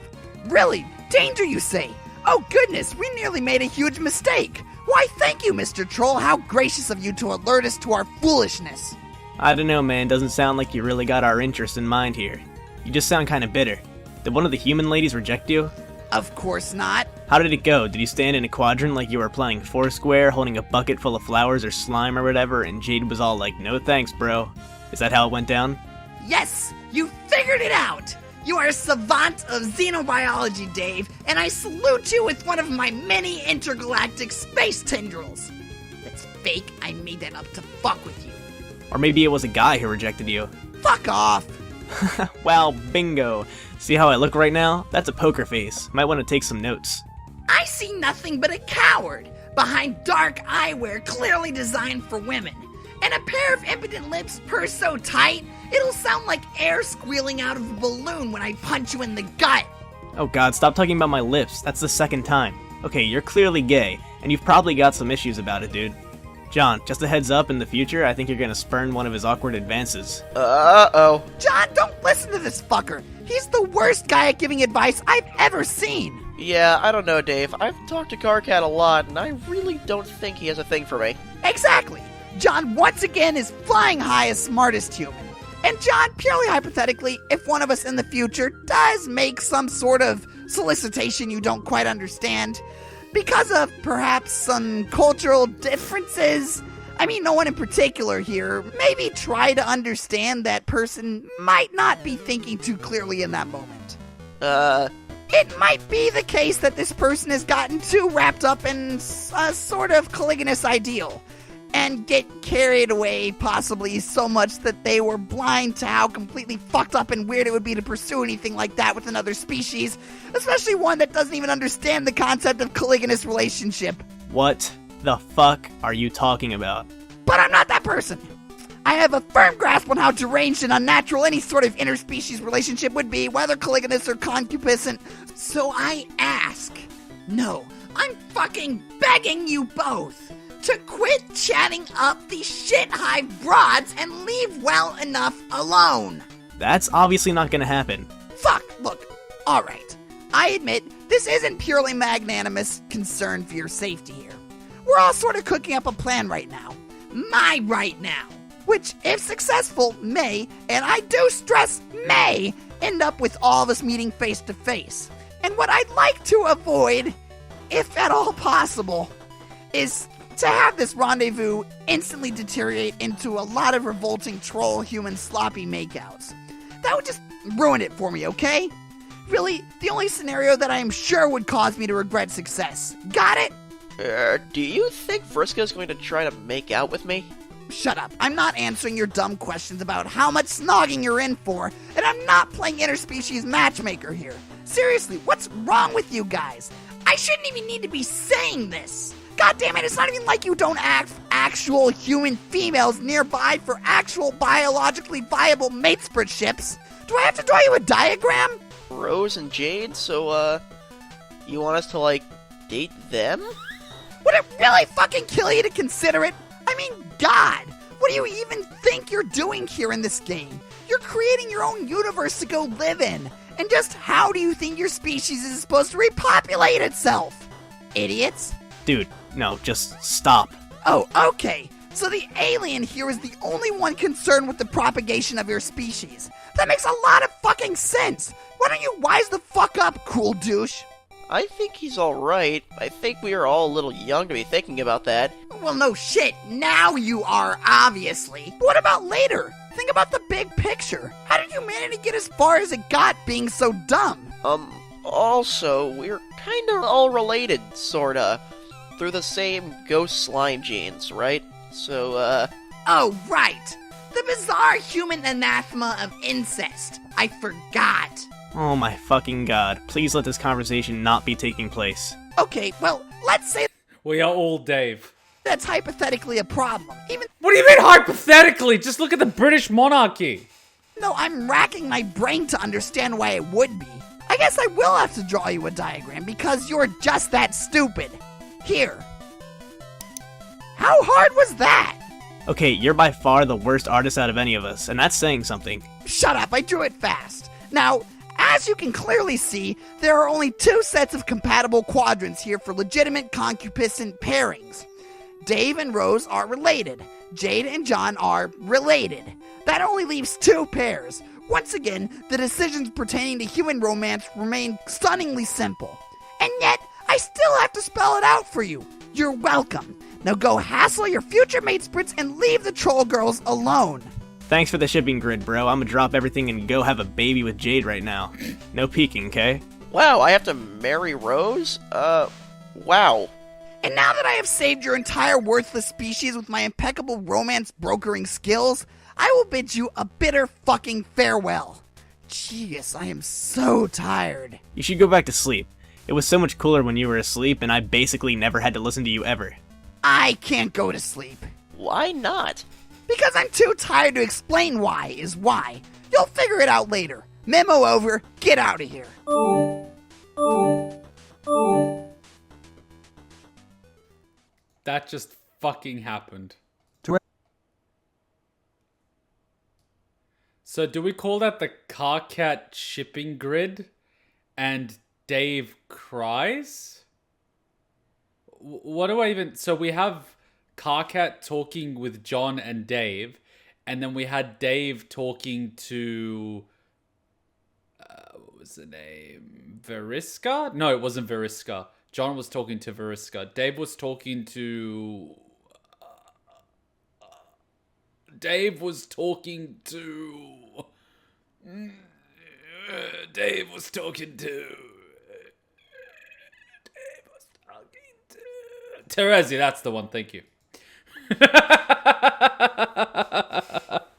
Really? Danger, you say? Oh goodness, we nearly made a huge mistake. Why, thank you, Mr. Troll. How gracious of you to alert us to our foolishness. I don't know, man. Doesn't sound like you really got our interest in mind here. You just sound kind of bitter. Did one of the human ladies reject you? Of course not. How did it go? Did you stand in a quadrant like you were playing Foursquare, holding a bucket full of flowers or slime or whatever, and Jade was all like, no thanks, bro? Is that how it went down? Yes, you figured it out. You are a savant of xenobiology, Dave, and I salute you with one of my many intergalactic space tendrils. That's fake. I made that up to fuck with you. Or maybe it was a guy who rejected you. Fuck off! Wow, bingo. See how I look right now? That's a poker face. Might want to take some notes. I see nothing but a coward behind dark eyewear clearly designed for women. And a pair of impotent lips pursed so tight, it'll sound like air squealing out of a balloon when I punch you in the gut. Oh god, stop talking about my lips. That's the second time. Okay, you're clearly gay, and you've probably got some issues about it, dude. John, just a heads up, in the future, I think you're gonna spurn one of his awkward advances. Uh-oh. John, don't listen to this fucker. He's the worst guy at giving advice I've ever seen. Yeah, I don't know, Dave. I've talked to KARKAT a lot, and I really don't think he has a thing for me. Exactly. John, once again, is flying high as smartest human. And John, purely hypothetically, if one of us in the future does make some sort of solicitation you don't quite understand, because of perhaps some cultural differences, I mean no one in particular here, maybe try to understand that person might not be thinking too clearly in that moment. It might be the case that this person has gotten too wrapped up in a sort of Caligulous ideal, and get carried away possibly so much that they were blind to how completely fucked up and weird it would be to pursue anything like that with another species, especially one that doesn't even understand the concept of Caligulous relationship. What the fuck are you talking about? But I'm not that person. I have a firm grasp on how deranged and unnatural any sort of interspecies relationship would be, whether Caligulous or concupiscent. So I ask, no, I'm fucking begging you both to quit chatting up these shit-hive broads and leave well enough alone. That's obviously not gonna happen. Fuck, look, alright. I admit, this isn't purely magnanimous concern for your safety here. We're all sort of cooking up a plan right now. My right now. Which, if successful, may, and I do stress may, end up with all of us meeting face to face. And what I'd like to avoid, if at all possible, is to have this rendezvous instantly deteriorate into a lot of revolting troll human sloppy makeouts. That would just ruin it for me, okay? Really, the only scenario that I am sure would cause me to regret success. Got it? Do you think Vriska's going to try to make out with me? Shut up. I'm not answering your dumb questions about how much snogging you're in for, and I'm not playing interspecies matchmaker here. Seriously, what's wrong with you guys? I shouldn't even need to be saying this. God damn it, it's not even like you don't have actual human females nearby for actual biologically viable matespritships. Do I have to draw you a diagram? Rose and Jade, so, you want us to, like, date them? Would it really fucking kill you to consider it? I mean, God, what do you even think you're doing here in this game? You're creating your own universe to go live in, And just how do you think your species is supposed to repopulate itself? Idiots? Dude, no, just stop. Oh, okay. So the alien here is the only one concerned with the propagation of your species. That makes a lot of fucking sense. Why don't you wise the fuck up, cool douche? I think he's alright. I think we are all a little young to be thinking about that. Well, no shit. Now you are, obviously. But what about later? Think about the big picture. How did humanity get as far as it got being so dumb? Also, we're kind of all related, sorta. Through the same ghost slime genes, right? So, Oh, right. The bizarre human anathema of incest. I forgot. Oh my fucking god. Please let this conversation not be taking place. Okay, well, let's say We are all Dave. that's hypothetically a problem. Even What do you mean hypothetically? Just look at the British monarchy. though I'm racking my brain to understand why it would be. I guess I will have to draw you a diagram because you're just that stupid. Here. How hard was that? Okay, you're by far the worst artist out of any of us, and that's saying something. Shut up, I drew it fast. Now, as you can clearly see, there are only 2 sets of compatible quadrants here for legitimate concupiscent pairings. Dave and Rose are related. Jade and John are related. That only leaves 2 pairs. Once again, the decisions pertaining to human romance remain stunningly simple. And yet, I still have to spell it out for you. You're welcome. Now go hassle your future mate Spritz and leave the troll girls alone. Thanks for the shipping grid, bro. I'm gonna drop everything and go have a baby with Jade right now. No peeking, okay? wow, I have to marry Rose? Wow. And now that I have saved your entire worthless species with my impeccable romance brokering skills, I will bid you a bitter fucking farewell. Jeez, I am so tired. You should go back to sleep. It was so much cooler when you were asleep, and I basically never had to listen to you ever. I can't go to sleep. Why not? Because I'm too tired to explain why is why. You'll figure it out later. Memo over, get out of here. That just fucking happened. So do we call that the KARKAT shipping grid? And Dave cries? What do I even... So we have KARKAT talking with John and Dave, and then we had Dave talking to... what was the name? Veriska? No, it wasn't Veriska. John was talking to Veriska. Dave was talking to... Dave was talking to... Dave was talking to... Terezi, that's the one, thank you.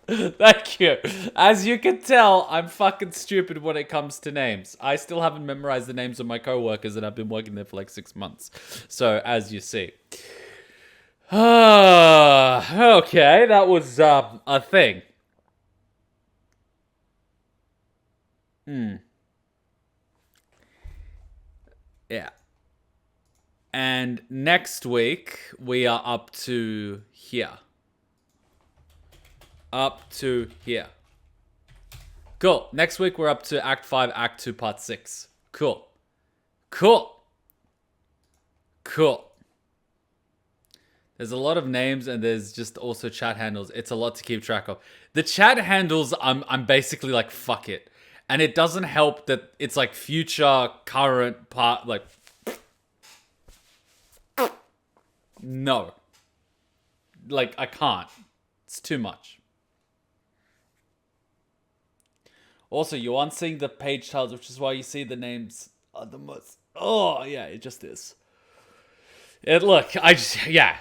Thank you. As you can tell, I'm fucking stupid when it comes to names. I still haven't memorized the names of my co-workers and I've been working there for like 6 months. So, as you see. Okay, that was a thing. Yeah. And next week, we are up to here. Up to here. Cool. Next week, we're up to Act 5, Act 2, Part 6. Cool. Cool. Cool. There's a lot of names and there's just also chat handles. It's a lot to keep track of. The chat handles, I'm basically like, fuck it. And it doesn't help that it's like future, current, part, like... No. Like, I can't. It's too much. Also, you aren't seeing the page titles, which is why you see the names are the most... Oh, yeah, it just is. Look, I just... Yeah.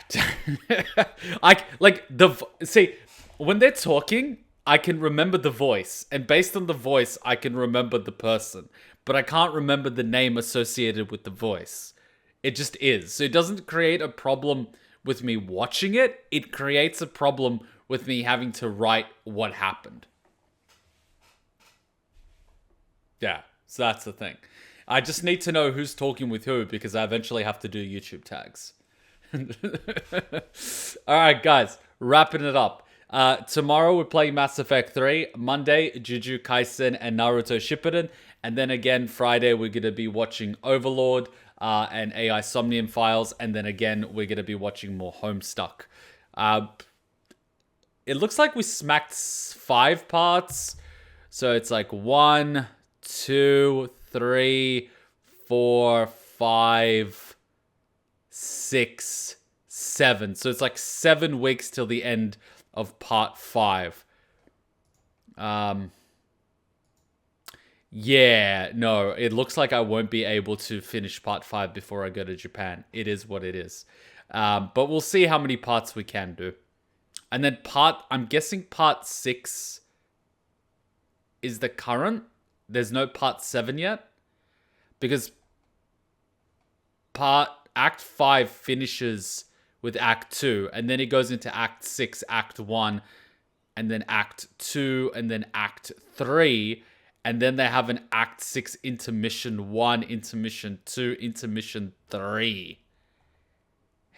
See, when they're talking, I can remember the voice. And based on the voice, I can remember the person. But I can't remember the name associated with the voice. It just is. So it doesn't create a problem with me watching it. It creates a problem with me having to write what happened. Yeah, so that's the thing. I just need to know who's talking with who because I eventually have to do YouTube tags. Alright, guys, wrapping it up. Tomorrow we're playing Mass Effect 3. Monday, Jujutsu Kaisen and Naruto Shippuden. And then again, Friday, we're going to be watching Overlord and AI Somnium Files. And then again, we're going to be watching more Homestuck. It looks like we smacked 5 parts. So it's like 1, 2, 3, 4, 5, 6, 7. So it's like 7 weeks till the end of part 5. Yeah, no, it looks like I won't be able to finish part 5 before I go to Japan. It is what it is. But we'll see how many parts we can do. And then I'm guessing part 6 is the current. There's no part 7 yet. Because Act 5 finishes with Act 2. And then it goes into Act 6, Act 1. And then Act 2. And then Act 3. And then they have an Act 6 Intermission 1, Intermission 2, Intermission 3.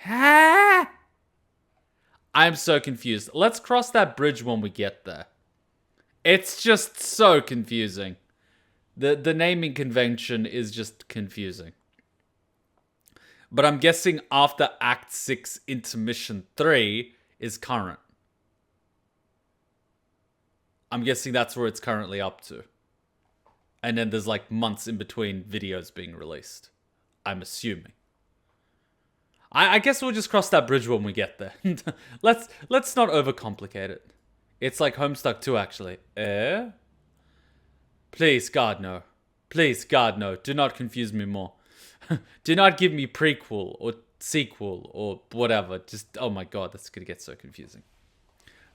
Huh? I'm so confused. Let's cross that bridge when we get there. It's just so confusing. The naming convention is just confusing. But I'm guessing after Act 6 Intermission 3 is current. I'm guessing that's where it's currently up to. And then there's like months in between videos being released. I'm assuming. I guess we'll just cross that bridge when we get there. Let's not overcomplicate it. It's like Homestuck 2 actually. Please, God, no. Please, God, no. Do not confuse me more. Do not give me prequel or sequel or whatever. Just, oh my God, that's gonna get so confusing.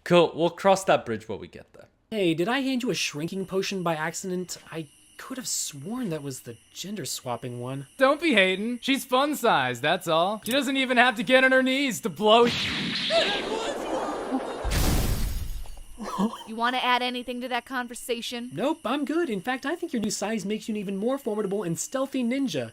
Cool, we'll cross that bridge when we get there. Hey, did I hand you a shrinking potion by accident? I could have sworn that was the gender swapping one. Don't be hating. She's fun sized, that's all. She doesn't even have to get on her knees to blow. You want to add anything to that conversation? Nope, I'm good. In fact, I think your new size makes you an even more formidable and stealthy ninja.